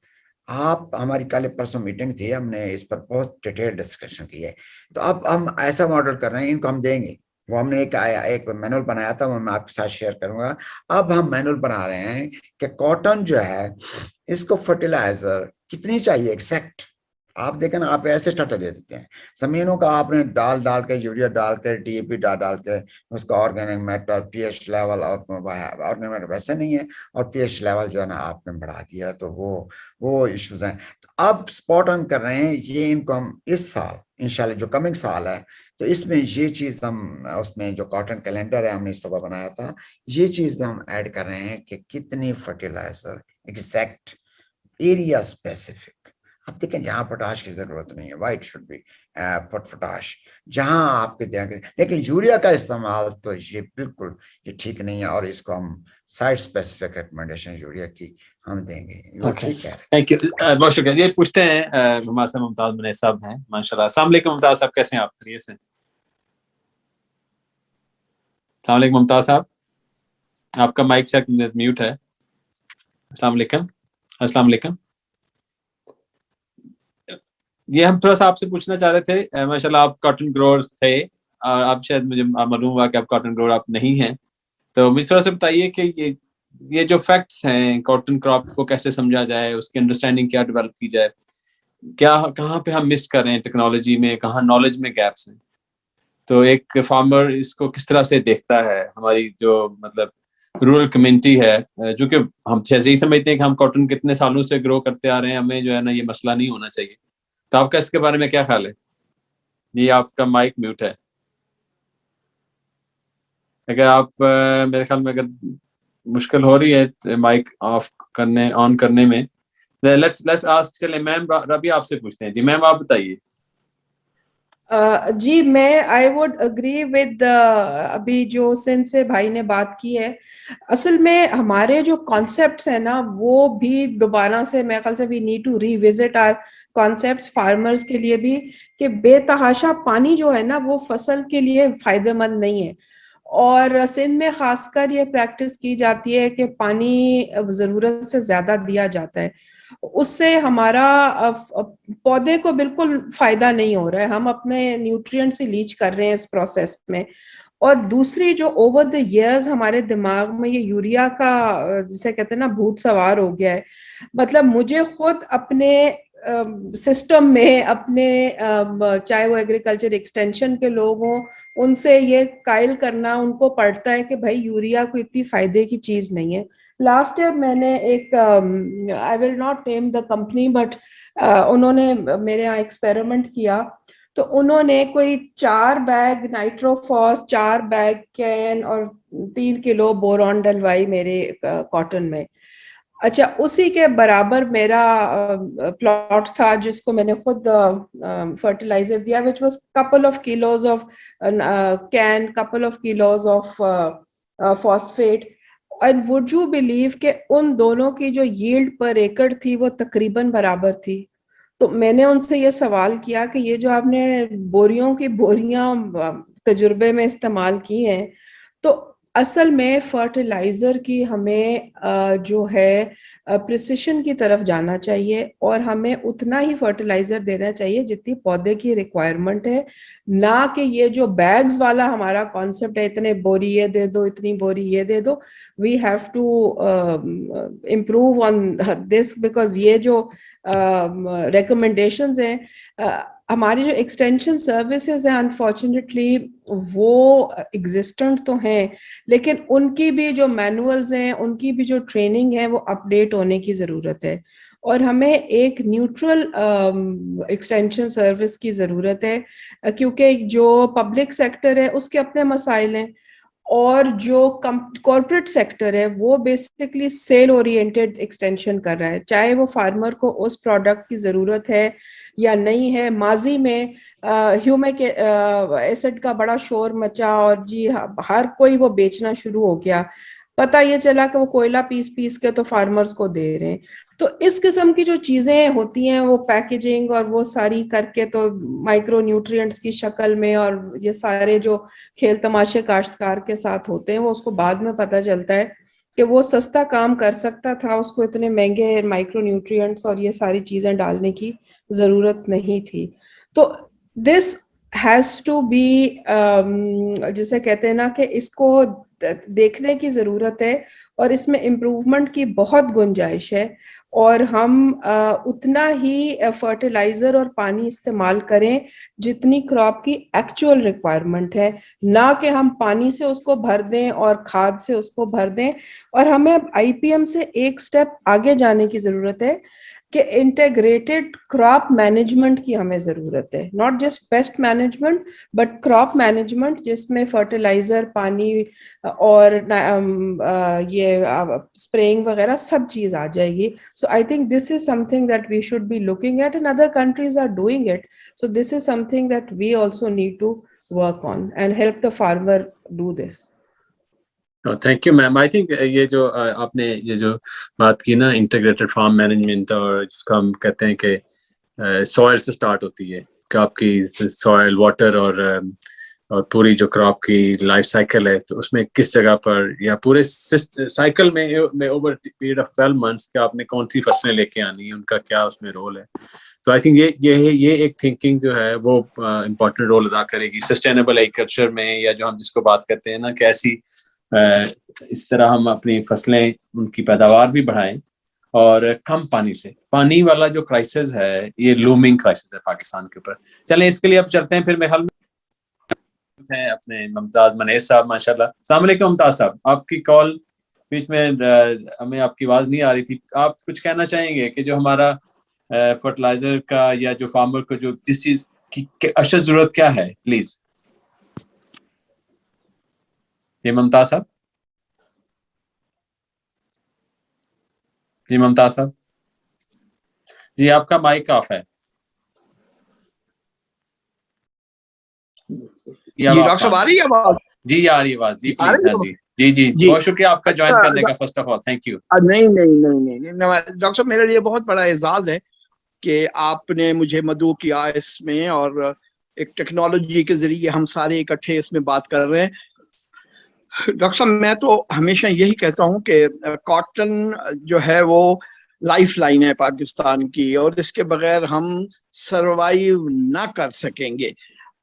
आप हमारी कल परसों मीटिंग थी, हमने इस पर बहुत डिटेल डिस्कशन की है। तो अब हम ऐसा मॉडल कर रहे हैं, इनको हम देंगे, वो हमने एक मैनुअल बनाया था, वो मैं आपके साथ शेयर करूंगा। अब हम मैनुअल बना रहे हैं कि कॉटन जो है इसको फर्टिलाइजर कितनी चाहिए एग्जैक्ट। आप देखें ना, आप ऐसे स्टार्टर दे देते हैं जमीनों का, आपने डाल के यूरिया डाल के DAP डाल के उसका ऑर्गेनिक मैटर pH लेवल, और ऑर्गेनिक मैटर वैसे नहीं है, और pH लेवल जो है ना आपने बढ़ा दिया, तो वो इश्यूज हैं। तो अब स्पॉट ऑन कर रहे हैं ये, इनको हम इस साल इंशाल्लाह जो कमिंग साल है, तो इसमें ये चीज हम उसमें जो कॉटन कैलेंडर है हमने इस दफा बनाया था, ये चीज में हम ऐड कर रहे हैं कि कितनी फर्टिलाइजर एग्जैक्ट एरिया स्पेसिफिक। आप देखें जहां पोटाश की जरूरत नहीं है, वाइट शुड बी पोटाश जहां आपके देंगे, लेकिन यूरिया का इस्तेमाल तो ये बिल्कुल ये ठीक नहीं है, और इसको हम साइट स्पेसिफिक रिकमेंडेशन यूरिया की हम देंगे, वो ठीक है। थैंक यू, बहुत शुक्रिया। ये पूछते हैं हमारे साथ मुमताज मने साहब हैं, माशाल्लाह। अस्सलाम वालेकुम मुमताज साहब, कैसे हैं आप? खैरियत से? अस्सलाम वालेकुम मुमताज साहब, आपका माइक शायद म्यूट है। अस्सलाम वालेकुम, अस्सलाम वालेकुम। ये हम थोड़ा सा आपसे पूछना चाह रहे थे, माशाल्लाह आप कॉटन ग्रोअर थे, और आप शायद मुझे मालूम हुआ कि आप कॉटन ग्रोअर आप नहीं हैं, तो मुझे थोड़ा सा बताइए कि ये जो फैक्ट्स हैं कॉटन क्रॉप को कैसे समझा जाए, उसकी अंडरस्टैंडिंग क्या डेवलप की जाए, क्या कहाँ पे हम मिस कर रहे हैं टेक्नोलॉजी में, कहाँ नॉलेज में गैप्स हैं। तो एक फार्मर इसको किस तरह से देखता है, हमारी जो मतलब रूरल कम्युनिटी है, जो कि हम जैसे ही समझते हैं कि हम कॉटन कितने सालों से ग्रो करते आ रहे हैं, हमें जो है ना ये मसला नहीं होना चाहिए। तो आपका इसके बारे में क्या ख्याल है? ये आपका माइक म्यूट है, अगर आप मेरे ख्याल में अगर मुश्किल हो रही है माइक ऑफ करने ऑन करने में, लेट्स आस्क, चले मैम रबी आपसे पूछते हैं। जी मैम आप बताइए। जी मैं आई वुड अग्री विद अभी जो सिंध से भाई ने बात की है। असल में हमारे जो कॉन्सेप्ट्स है ना वो भी दोबारा से मेरे ख्याल से we need to revisit our concepts farmers के लिए भी, कि बेतहाशा पानी जो है ना वो फसल के लिए फायदेमंद नहीं है। और सिंध में खासकर ये प्रैक्टिस की जाती है कि पानी जरूरत से ज्यादा दिया जाता है, उससे हमारा पौधे को बिल्कुल फायदा नहीं हो रहा है, हम अपने न्यूट्रिएंट्स ही लीच कर रहे हैं इस प्रोसेस में। और दूसरी जो ओवर द इयर्स हमारे दिमाग में ये यूरिया का जिसे कहते हैं ना भूत सवार हो गया है। मतलब मुझे खुद अपने सिस्टम में अपने चाहे वो एग्रीकल्चर एक्सटेंशन के लोग हों, उनसे ये कायल करना उनको पड़ता है कि भाई यूरिया कोई इतनी फायदे की चीज नहीं है। लास्ट ईयर मैंने एक I will not name the company but उन्होंने मेरे यहाँ एक्सपेरिमेंट किया, तो उन्होंने कोई 4 बैग नाइट्रोफॉस, 4 बैग कैन और 3 किलो बोरॉन डलवाई मेरे कॉटन में। अच्छा, उसी के बराबर मेरा प्लॉट था जिसको मैंने खुद फर्टिलाइजर दिया, which was couple of kilos of can, couple of kilos of phosphate. And would you believe के उन दोनों की जो यील्ड पर एकड़ थी वो तकरीबन बराबर थी। तो मैंने उनसे ये सवाल किया कि ये जो आपने बोरियों की बोरियां तजुर्बे में इस्तेमाल की हैं, तो असल में फर्टिलाइजर की हमें जो है प्रिसिशन की तरफ जाना चाहिए और हमें उतना ही फर्टिलाइजर देना चाहिए जितनी पौधे की रिक्वायरमेंट है, ना कि ये जो बैग्स वाला हमारा कॉन्सेप्ट है, इतने बोरी ये दे दो, इतनी बोरी ये दे दो. We have to improve on this, because ये जो रिकमेंडेशंस हैं, हमारी जो एक्सटेंशन सर्विसेज हैं अनफॉर्चुनेटली वो एग्जिस्टेंट तो हैं, लेकिन उनकी भी जो मैनुअल्स हैं, उनकी भी जो ट्रेनिंग है वो अपडेट होने की ज़रूरत है. और हमें एक न्यूट्रल एक्सटेंशन सर्विस की ज़रूरत है, क्योंकि जो पब्लिक सेक्टर है उसके अपने मसाइल हैं और जो कॉर्पोरेट सेक्टर है वो बेसिकली सेल ओरिएंटेड एक्सटेंशन कर रहा है, चाहे वो फार्मर को उस प्रोडक्ट की ज़रूरत है या नहीं है. माजी में ह्यूमिक एसिड का बड़ा शोर मचा और जी हर कोई वो बेचना शुरू हो गया. पता ये चला कि वो कोयला पीस पीस के तो फार्मर्स को दे रहे हैं. तो इस किस्म की जो चीजें होती हैं वो पैकेजिंग और वो सारी करके तो माइक्रो न्यूट्रिएंट्स की शक्ल में, और ये सारे जो खेल तमाशे काश्तकार के साथ होते हैं वो उसको बाद में पता चलता है कि वो सस्ता काम कर सकता था, उसको इतने महंगे माइक्रो न्यूट्रिएंट्स और ये सारी चीजें डालने की जरूरत नहीं थी. तो दिस हैज टू बी, जिसे कहते हैं ना कि इसको देखने की जरूरत है और इसमें इम्प्रूवमेंट की बहुत गुंजाइश है. और हम उतना ही फर्टिलाइजर और पानी इस्तेमाल करें जितनी क्रॉप की एक्चुअल रिक्वायरमेंट है, ना कि हम पानी से उसको भर दें और खाद से उसको भर दें. और हमें अब IPM से एक स्टेप आगे जाने की जरूरत है कि इंटीग्रेटेड क्रॉप मैनेजमेंट की हमें जरूरत है, not just pest management but crop management, जिसमें फर्टिलाइजर, पानी और ये स्प्रेइंग वगैरह सब चीज आ जाएगी. So I think this is something that we should be looking at, and other countries are doing it. So this is something that we also need to work on and help the farmer do this. Thank you ma'am. I think ये जो आपने ये जो बात की ना integrated farm management, और जिसको हम कहते हैं कि सॉइल से स्टार्ट होती है कि आपकी सॉइल, वाटर और पूरी जो क्रॉप की लाइफ साइकिल है, तो उसमें किस जगह पर या पूरे साइकिल में ओवर पीरियड ऑफ 12 मंथ्स कि आपने कौन सी फसलें लेके आनी है, उनका क्या उसमें रोल है. तो आई थिंक ये एक थिंकिंग जो है वो इम्पोर्टेंट रोल अदा करेगी सस्टेनेबल एग्रीकल्चर में, या जो हम जिसको बात करते हैं ना कि ऐसी इस तरह हम अपनी फसलें, उनकी पैदावार भी बढ़ाएं और कम पानी से. पानी वाला जो क्राइसिस है ये लूमिंग क्राइसिस है पाकिस्तान के ऊपर. चलें इसके लिए अब चलते हैं. फिर मेरे ख्याल में हैं अपने मुमताज मनेस साहब. माशाल्लाह. अस्सलाम वालेकुम मुमताज साहब, आपकी कॉल बीच में हमें आपकी आवाज नहीं आ रही थी. आप कुछ कहना चाहेंगे कि जो हमारा फर्टिलाइजर का या जो फार्मर को जो जिस चीज की अशद जरूरत क्या है, प्लीज. ये मुमताज साहब. जी मुमताज साहब, जी आपका माइक ऑफ है. जी डॉक्टर साहब, आ रही है आवाज? जी आ रही है आवाज. जी प्लीज. हाँ जी जी जी. बहुत शुक्रिया आपका ज्वाइन करने का. First of all thank you. नहीं डॉक्टर साहब, मेरे लिए बहुत बड़ा एजाज है कि आपने मुझे मदऊ किया इसमें, और एक टेक्नोलॉजी के जरिए हम सारे इकट्ठे इसमें बात कर रहे हैं. डॉक्टर साहब, मैं तो हमेशा यही कहता हूं कि कॉटन जो है वो लाइफ लाइन है पाकिस्तान की, और इसके बगैर हम सरवाइव ना कर सकेंगे.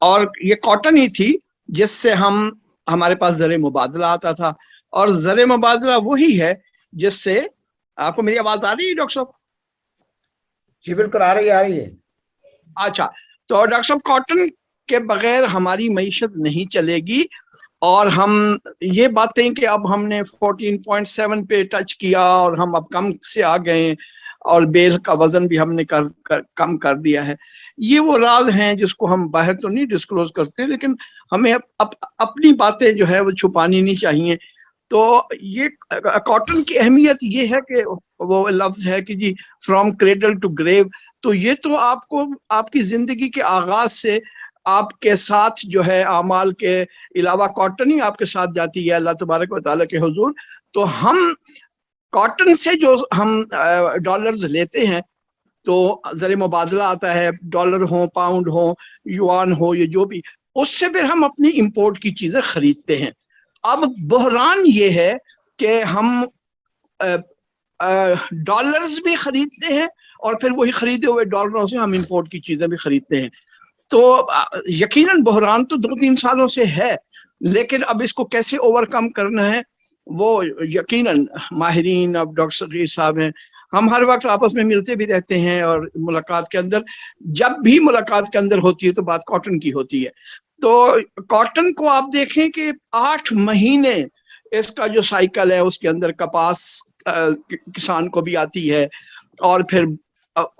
और ये कॉटन ही थी जिससे हमारे पास ज़र मुबादला आता था, और ज़र मुबादला वही है जिससे, आपको मेरी आवाज आ रही है डॉक्टर साहब? जी बिल्कुल आ रही है. अच्छा, तो डॉक्टर साहब, कॉटन के बगैर हमारी मईशत नहीं चलेगी. और हम ये बातें कि अब हमने 14.7 पे टच किया और हम अब कम से आ गए, और बेल का वजन भी हमने कम कर दिया है, ये वो राज हैं जिसको हम बाहर तो नहीं डिस्क्लोज करते, लेकिन हमें अपनी बातें जो है वो छुपानी नहीं चाहिए. तो ये कॉटन की अहमियत ये है कि वो लफ्ज है कि जी फ्रॉम क्रेडल टू ग्रेव. तो ये तो आपको आपकी जिंदगी के आगाज से आपके साथ जो है आमाल के अलावा कॉटन ही आपके साथ जाती है अल्लाह तबारक व तआला के हुजूर. तो हम कॉटन से जो हम डॉलर्स लेते हैं, तो ज़र मुबादला आता है, डॉलर हो, पाउंड हो, युआन हो, ये जो भी, उससे फिर हम अपनी इंपोर्ट की चीजें खरीदते हैं. अब बहरान ये है कि हम डॉलर्स भी खरीदते हैं और फिर वही खरीदे हुए डॉलरों से हम इंपोर्ट की चीजें भी खरीदते हैं। तो यकीनन बहरान तो 2-3 सालों से है, लेकिन अब इसको कैसे ओवरकम करना है वो यकीनन माहिरीन, अब डॉक्टर सगीर साहब हैं, हम हर वक्त आपस में मिलते भी रहते हैं और मुलाकात के अंदर, जब भी मुलाकात के अंदर होती है तो बात कॉटन की होती है। तो कॉटन को आप देखें कि 8 महीने इसका जो साइकिल है उसके अंदर कपास किसान को भी आती है और फिर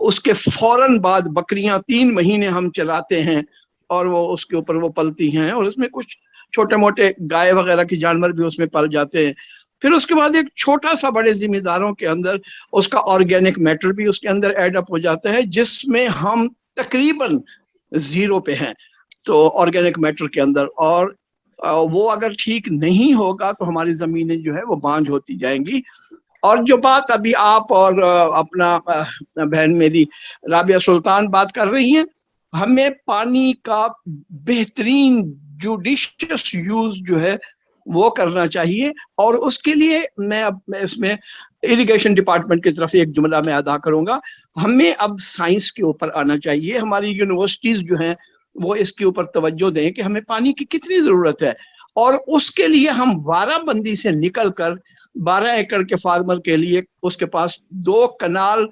उसके फौरन बाद बकरियां 3 महीने हम चलाते हैं और वो उसके ऊपर वो पलती हैं और उसमें कुछ छोटे मोटे गाय वगैरह के जानवर भी उसमें पल जाते हैं। फिर उसके बाद एक छोटा सा बड़े जिम्मेदारों के अंदर उसका ऑर्गेनिक मैटर भी उसके अंदर एड अप हो जाता है, जिसमें हम तकरीबन 0 पे हैं तो ऑर्गेनिक मैटर के अंदर, और वो अगर ठीक नहीं होगा तो हमारी जमीनें जो है वो बांझ होती जाएंगी। और जो बात अभी आप और अपना बहन मेरी राबिया सुल्तान बात कर रही हैं, हमें पानी का बेहतरीन जुडिशियस यूज जो है वो करना चाहिए। और उसके लिए मैं इसमें इरिगेशन डिपार्टमेंट की तरफ एक जुमला मैं अदा करूंगा, हमें अब साइंस के ऊपर आना चाहिए। हमारी यूनिवर्सिटीज जो हैं वो इसके ऊपर तवज्जो दें कि हमें पानी की कितनी जरूरत है, और उसके लिए हम वाराबंदी से निकल कर 12 एकड़ के फार्मर के लिए उसके पास 2 कनाल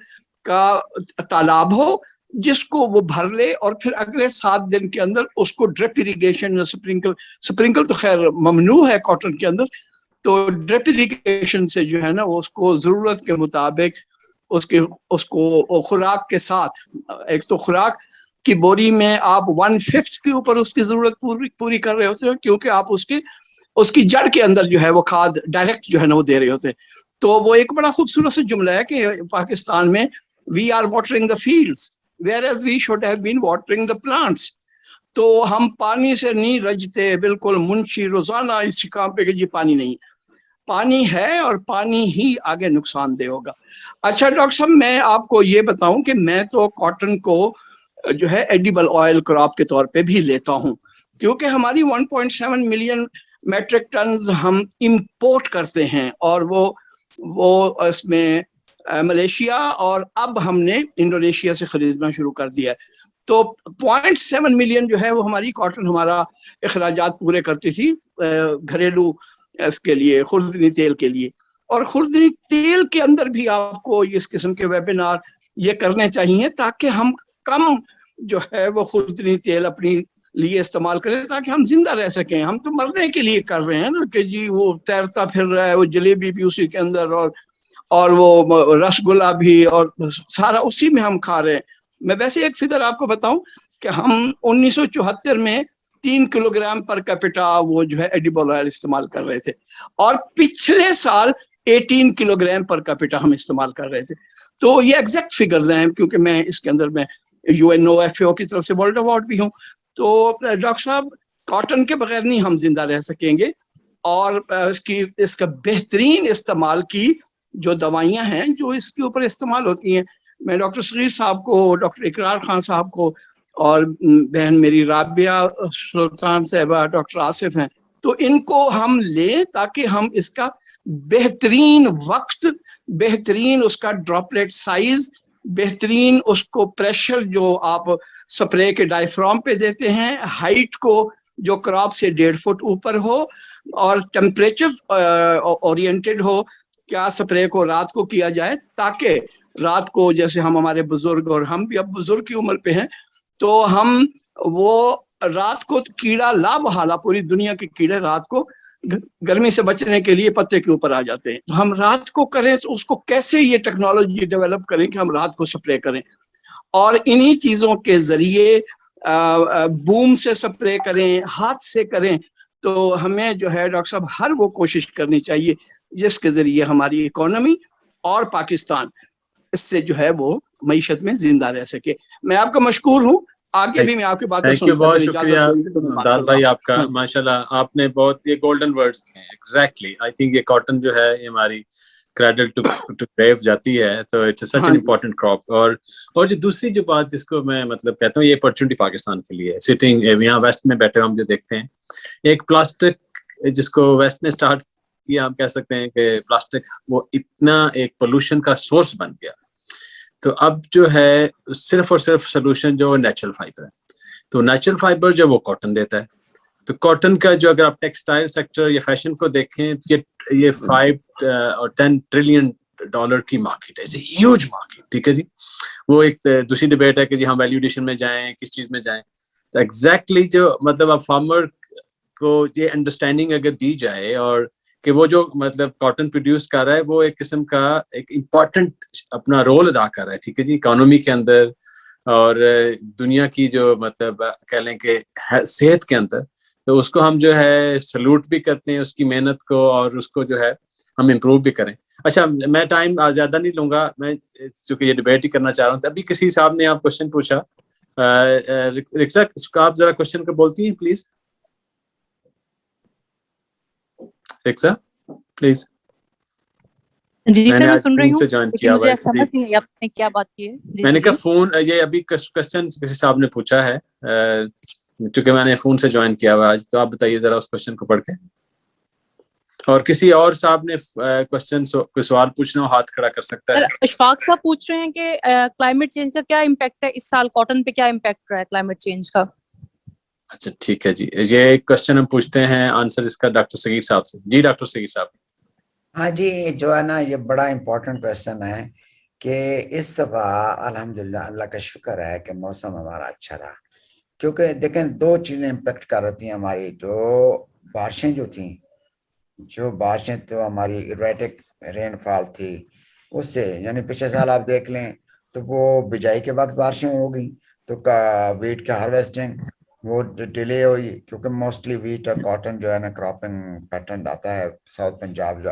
का तालाब हो जिसको वो भर ले और फिर अगले 7 दिन के अंदर उसको ड्रिप इरिगेशन या स्प्रिंकल तो खैर ममनू है कॉटन के अंदर, तो ड्रिप इरिगेशन से जो है ना वो उसको जरूरत के मुताबिक उसको खुराक के साथ, एक तो खुराक की बोरी में आप 1/5 के ऊपर उसकी जरूरत पूरी कर रहे होते हो, क्योंकि आप उसकी जड़ के अंदर जो है वो खाद डायरेक्ट जो है ना वो दे रहे होते हैं। तो वो एक बड़ा खूबसूरत सा जुमला है कि पाकिस्तान में we are watering the fields whereas we should have been watering the plants। तो हम पानी से नहीं रजते, बिल्कुल मुंशी रोजाना इस काम पे कि जी पानी नहीं, पानी है और पानी ही आगे नुकसानदेह होगा। अच्छा डॉक्टर साहब, मैं आपको ये बताऊं कि मैं तो कॉटन को जो है एडिबल ऑयल क्रॉप के तौर पे भी लेता हूं, क्योंकि हमारी 1.7 मिलियन मेट्रिक टन हम इंपोर्ट करते हैं और वो इसमें मलेशिया और अब हमने इंडोनेशिया से खरीदना शुरू कर दिया है। तो 0.7 मिलियन जो है वो हमारी कॉटन हमारा अखराजात पूरे करती थी घरेलू इसके लिए, खुर्दनी तेल के लिए। और खुर्दनी तेल के अंदर भी आपको इस किस्म के वेबिनार ये करने चाहिए ताकि हम कम जो है वो खुर्दनी तेल अपनी लिए इस्तेमाल करें, ताकि हम जिंदा रह सकें। हम तो मरने के लिए कर रहे हैं ना कि जी वो तैरता फिर रहा है, वो जलेबी भी उसी के अंदर और वो रसगुल्ला भी और सारा उसी में हम खा रहे हैं। मैं वैसे एक फिगर आपको बताऊं कि हम 1974 में 3 किलोग्राम पर कैपिटा वो जो है एडिबल ऑयल इस्तेमाल कर रहे थे और पिछले साल 18 किलोग्राम पर कैपिटा हम इस्तेमाल कर रहे थे। तो ये एग्जैक्ट फिगर्स हैं, क्योंकि मैं इसके अंदर मैं UNOFAO की तरफ से वर्ल्ड अवार्ड भी हूँ। तो डॉक्टर साहब, कॉटन के बगैर नहीं हम जिंदा रह सकेंगे, और इसका बेहतरीन इस्तेमाल की जो दवाइयां हैं जो इसके ऊपर इस्तेमाल होती हैं, मैं डॉक्टर सगीर साहब को, डॉक्टर इकरार खान साहब को और बहन मेरी राबिया सुल्तान साहबा, डॉक्टर आसिफ हैं, तो इनको हम लें ताकि हम इसका बेहतरीन वक्त, बेहतरीन उसका ड्रॉपलेट साइज, बेहतरीन उसको प्रेशर जो आप स्प्रे के डायफ्राम पे देते हैं, हाइट को जो क्रॉप से 1.5 फुट ऊपर हो और टेम्परेचर ओरिएंटेड हो, क्या स्प्रे को रात को किया जाए ताकि रात को, जैसे हम हमारे बुजुर्ग और हम भी अब बुजुर्ग की उम्र पे हैं, तो हम वो रात को कीड़ा ला बहाला, पूरी दुनिया के कीड़े रात को गर्मी से बचने के लिए पत्ते के ऊपर आ जाते हैं, तो हम रात को करें। तो उसको कैसे ये टेक्नोलॉजी डेवलप करें कि हम रात को स्प्रे करें, और इन्हीं चीजों के जरिए बूम से स्प्रे करें, हाथ से करें। तो हमें जो है डॉक्टर साहब हर वो कोशिश करनी चाहिए जिसके जरिए हमारी इकोनॉमी और पाकिस्तान इससे जो है वो मईशत में जिंदा रह सके। मैं आपका मशकूर हूँ, आगे भी मैं आपकी बातें सुनूंगा। बहुत शुक्रिया दाल भाई आपका, माशाल्लाह आपने बहुत ये गोल्डन वर्ड्स हैं। एग्जैक्टली, आई थिंक ये कॉटन जो है ये हमारी क्रैडल टू ग्रेव जाती है, तो it's such an important crop. और जो दूसरी जो बात जिसको मैं मतलब कहता हूँ, ये अपॉर्चुनिटी पाकिस्तान के लिए सिटिंग यहाँ वेस्ट में बैठे हम जो देखते हैं, एक प्लास्टिक जिसको वेस्ट ने स्टार्ट کیا, ہم کہہ سکتے ہیں کہ پلاسٹک وہ اتنا ایک پولوشن کا سورس بن گیا. تو اب جو ہے صرف اور صرف سولوشن جو نیچرل فائبر ہے. تو نیچرل فائبر جو وہ کاٹن دیتا ہے. تو کاٹن کا جو اگر آپ ٹیکسٹائل سیکٹر یا فیشن کو دیکھیں تو یہ 5 اور 10 ٹریلین ڈالر کی مارکیٹ ہے, ہیوج مارکیٹ. ٹھیک ہے جی, وہ ایک دوسری ڈبیٹ ہے کہ جی ہم ویلیو ایڈیشن میں جائیں, کس چیز میں جائیں. تو ایگزیکٹلی جو مطلب اب فارمر کو یہ انڈرسٹینڈنگ اگر دی جائے اور کہ وہ جو مطلب کاٹن پروڈیوس کر رہا ہے وہ ایک قسم کا ایک امپورٹنٹ اپنا رول ادا کر رہا ہے. ٹھیک ہے جی, اکانومی کے اندر اور دنیا کی جو مطلب کہہ لیں کہ صحت کے اندر. تو اس کو ہم جو ہے سلوٹ بھی کرتے ہیں اس کی محنت کو, اور اس کو جو ہے ہم امپروو بھی کریں. اچھا, میں ٹائم زیادہ نہیں لوں گا, میں چونکہ یہ ڈبیٹ ہی کرنا چاہ رہا ہوں. ابھی کسی صاحب نے آپ کوشچن پوچھا, رکشا آپ ذرا کوشچن کو بولتی ہیں پلیز. Rickshaw please. جی سر, میں سن رہی ہوں, لیکن مجھے سمجھ نہیں آئی آپ نے کیا بات کی ہے. میں نے کہا فون, یہ ابھی کوشچن کسی صاحب نے پوچھا ہے, چونکہ میں نے فون سے جوائن کیا ہوا آج. تو آپ بتائیے ذرا اس کوشچن کو پڑھ کے. اور کسی اور صاحب نے کوشچن کوئی سوال پوچھنا ہو ہاتھ کھڑا کر سکتا ہے. اشفاق صاحب پوچھ رہے ہیں کہ کلائمیٹ چینج کا کیا امپیکٹ ہے اس سال, کاٹن پہ کیا امپیکٹ رہا ہے کلائمیٹ چینج کا. اچھا ٹھیک ہے جی, یہ ایک کوشچن ہم پوچھتے ہیں, آنسر اس کا ڈاکٹر صغیر صاحب سے. جی ڈاکٹر صغیر صاحب. ہاں جی, جو ہے نا یہ بڑا امپورٹنٹ کوشچن ہے کہ اس دفعہ الحمدللہ اللہ کا شکر ہے کہ موسم ہمارا اچھا رہا. کیونکہ دیکھیں 2 چیزیں امپیکٹ کر رہی تھیں ہماری, جو بارشیں جو بارشیں تو ہماری ایرویٹک رین فال تھی اس سے, یعنی پچھلے سال آپ دیکھ لیں تو وہ بجائی کے وقت بارشیں ہو گئی تو ویٹ کا ہارویسٹنگ وہ ڈیلے ہوئی, کیونکہ موسٹلی ویٹ اور کاٹن جو ہے نا کراپنگ پیٹرن آتا ہے ساؤتھ پنجاب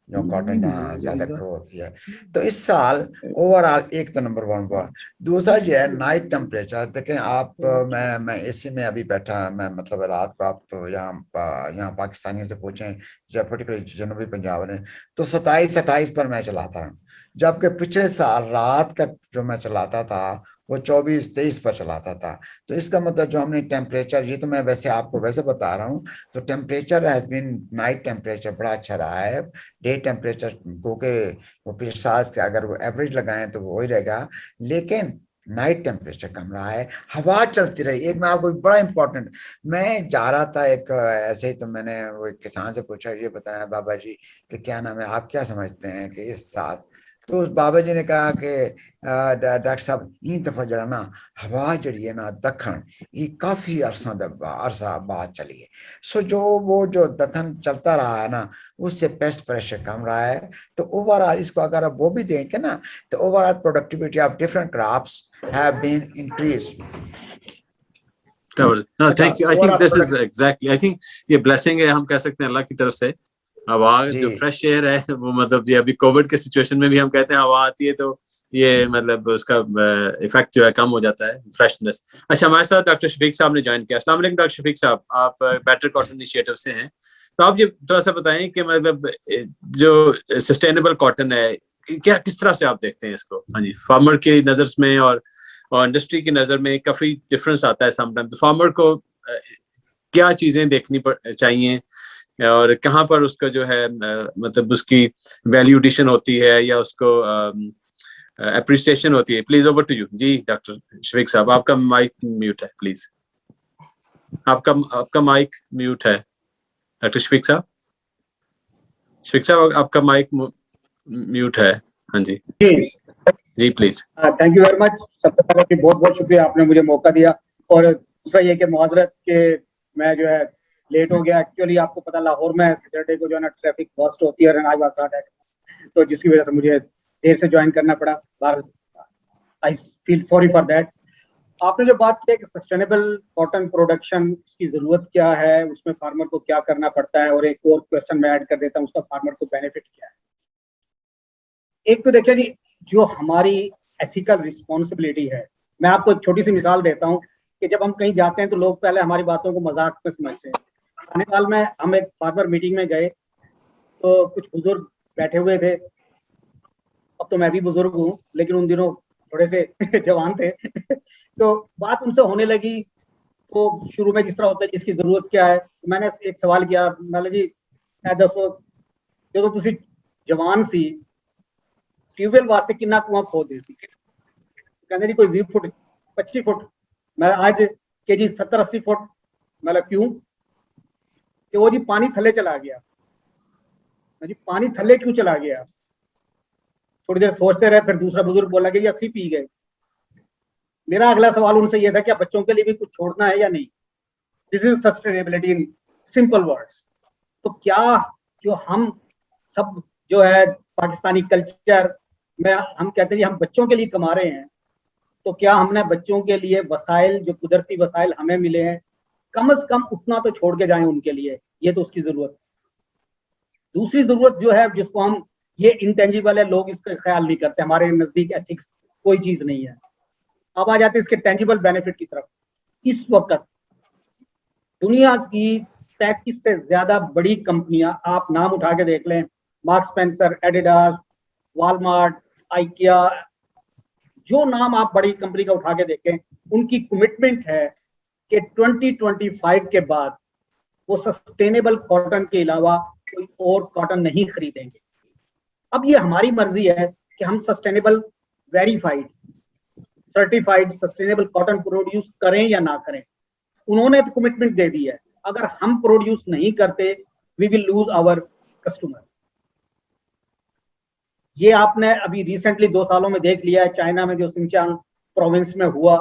جو کاٹن زیادہ گرو ہوتی ہے. تو اس سال اوور آل ایک تو نمبر 1 ہوا. دوسرا جو ہے نائٹ ٹیمپریچر دیکھیں آپ, میں اے سی میں ابھی بیٹھا, میں مطلب رات کو آپ یہاں پاکستانیوں سے پوچھیں جب پرٹیکولر جنوبی پنجاب میں تو 27-28 پر میں چلاتا ہوں, جبکہ پچھلے سال رات کا جو میں چلاتا تھا وہ 24-23 پر چلاتا تھا. تو اس کا مطلب جو ہم نے ٹیمپریچر, یہ تو میں ویسے آپ کو ویسے بتا رہا ہوں, تو temperature has been, night temperature بڑا اچھا رہا ہے. ڈے ٹیمپریچر کیونکہ وہ پچھلے سال سے اگر وہ ایوریج لگائیں تو وہ وہی رہے گا, لیکن نائٹ ٹیمپریچر کم رہا ہے, ہوا چلتی رہی. ایک میں آپ کو بڑا امپورٹنٹ, میں جا رہا تھا ایک ایسے ہی, تو میں نے وہ ایک کسان سے پوچھا, یہ بتایا بابا جی کہ کیا نام ہے, آپ کیا سمجھتے ہیں کہ اس سال. تو اس بابا جی نے کہا کہ ڈاکٹر صاحب یہ دفعہ جڑا نا ہوا جڑی ہے نا دکھن, یہ کافی عرصہ بعد چلی ہے. سو جو دکھن چلتا رہا ہے نا اس سے پیسٹ پریشر کم رہا ہے. تو اوور آل اس کو اگر آپ وہ بھی دیکھیں نا تو over all productivity of different crops have been increased. Thank you. I think this is exactly, I think یہ بلیسنگ ہے, ہم کہہ سکتے ہیں اللہ کی طرف سے. ہوا جو فریش ایئر ہے وہ مطلب یہ ابھی کووڈ کے سچویشن میں بھی ہم کہتے ہیں ہوا آتی ہے تو یہ مطلب اس کا افیکٹ جو ہے کم ہو جاتا ہے, فریشنس. اچھا, ہمارے ساتھ ڈاکٹر شفیق صاحب نے جوائن کیا. السلام علیکم ڈاکٹر شفیق صاحب, آپ بیٹر کاٹن انیشیٹو سے ہیں. تو آپ یہ تھوڑا سا بتائیں کہ مطلب جو سسٹینیبل کاٹن ہے کیا, کس طرح سے آپ دیکھتے ہیں اس کو. ہاں جی, فارمر کی نظر میں اور انڈسٹری کی نظر میں کافی ڈفرینس آتا ہے سم ٹائم. تو فارمر کو کیا چیزیں دیکھنی چاہیے اور کہاں پر اس کا جو ہے مطلب اس کی ویلیو ایڈیشن ہوتی ہے یا اس کو اپریسیشن ہوتی ہے. Please over to you. جی ڈاکٹر شفیق صاحب, آپ کا مائک میوٹ ہے پلیز. آپ کا مائک میوٹ ہے ڈاکٹر شفیق صاحب. شفیق صاحب آپ کا مائک میوٹ ہے. ہاں جی جی please. Thank you very much. سب سے پہلے بہت بہت شکریہ, آپ نے مجھے موقع دیا. اور دوسرا یہ کہ معذرت کہ میں جو ہے لیٹ ہو گیا. ایکچولی آپ کو پتا لاہور میں سیٹرڈے کو جو ہے نا ٹریفک بسٹ ہوتی ہے, تو جس کی وجہ سے مجھے دیر سے جوائن کرنا پڑا. آئی فیل سوری فار دیٹ. آپ نے جو بات کی ہے کہ سسٹینیبل کاٹن پروڈکشن اس کی ضرورت کیا ہے, اس میں فارمر کو کیا کرنا پڑتا ہے, اور ایک اور کوشچن میں ایڈ کر دیتا ہوں, اس کا فارمر کو بینیفٹ کیا ہے. ایک تو دیکھیں جی, جو ہماری ایتھیکل رسپانسبلٹی ہے, میں آپ کو ایک چھوٹی سی مثال دیتا ہوں کہ جب ہم کہیں جاتے ہیں تو لوگ پہلے ہماری باتوں کو مذاق میں سمجھتے ہیں. آنے سال میں ہم ایک فارمر میٹنگ میں گئے تو کچھ بزرگ بیٹھے ہوئے تھے. اب تو میں بھی بزرگ ہوں لیکن ان دنوں تھوڑے سے جوان تھے. تو بات ان سے ہونے لگی تو شروع میں جس طرح ہوتا ہے جس کی ضرورت کیا ہے, میں نے ایک سوال کیا, میں نے جی دسو ਜਦੋਂ ਤੁਸੀਂ ਜਵਾਨ ਸੀ ਟਿਊਬਵੈਲ ਵਾਸਤੇ ਕਿੰਨਾ ਕੁआं ਖੋਦਦੇ ਸੀ, ਕਹਿੰਦੇ ਜੀ ਕੋਈ 20 ਫੁੱਟ 25 ਫੁੱਟ, ਮੈਂ ਅੱਜ ਕਿ ਜੀ 70-80 ਫੁੱਟ, ਮਤਲਬ ਕਿਉਂ ਕਿ वो जी पानी थले चला गया, जी पानी थले क्यों चला गया, थोड़ी देर सोचते रहे, फिर दूसरा बुजुर्ग बोला कि 80 पी गए। मेरा अगला सवाल उनसे यह था क्या बच्चों के लिए भी कुछ छोड़ना है या नहीं, this is sustainability in simple words. तो क्या जो हम सब जो है पाकिस्तानी कल्चर में हम कहते हैं हम बच्चों के लिए कमा रहे हैं, तो क्या हमने बच्चों के लिए वसाइल जो कुदरती वसाइल हमें मिले हैं कम से कम उतना तो छोड़ के जाएं उनके लिए, ये तो उसकी जरूरत। दूसरी जरूरत जो है जिसको हम ये इंटेंजिबल है, लोग इसका ख्याल नहीं करते, हमारे नजदीक एथिक्स कोई चीज नहीं है। अब आ जाते हैं इसके टेंजिबल बेनिफिट की तरफ। इस वक्त दुनिया की 35 से ज्यादा बड़ी कंपनियां, आप नाम उठा के देख लें, marks Spencer, Adidas, Walmart, IKEA, जो नाम आप बड़ी कंपनी का उठा के देखें, उनकी कमिटमेंट है कि 2025 के बाद वो सस्टेनेबल कॉटन के अलावा कोई और कॉटन नहीं खरीदेंगे। अब ये हमारी मर्जी है कि हम sustainable verified certified sustainable cotton produce करें या ना करें। उन्होंने तो कमिटमेंट दे दी है, अगर हम प्रोड्यूस नहीं करते we will lose our customer. ये आपने अभी रिसेंटली 2 सालों में देख लिया है, चाइना में जो सिंचांग प्रोविंस में हुआ,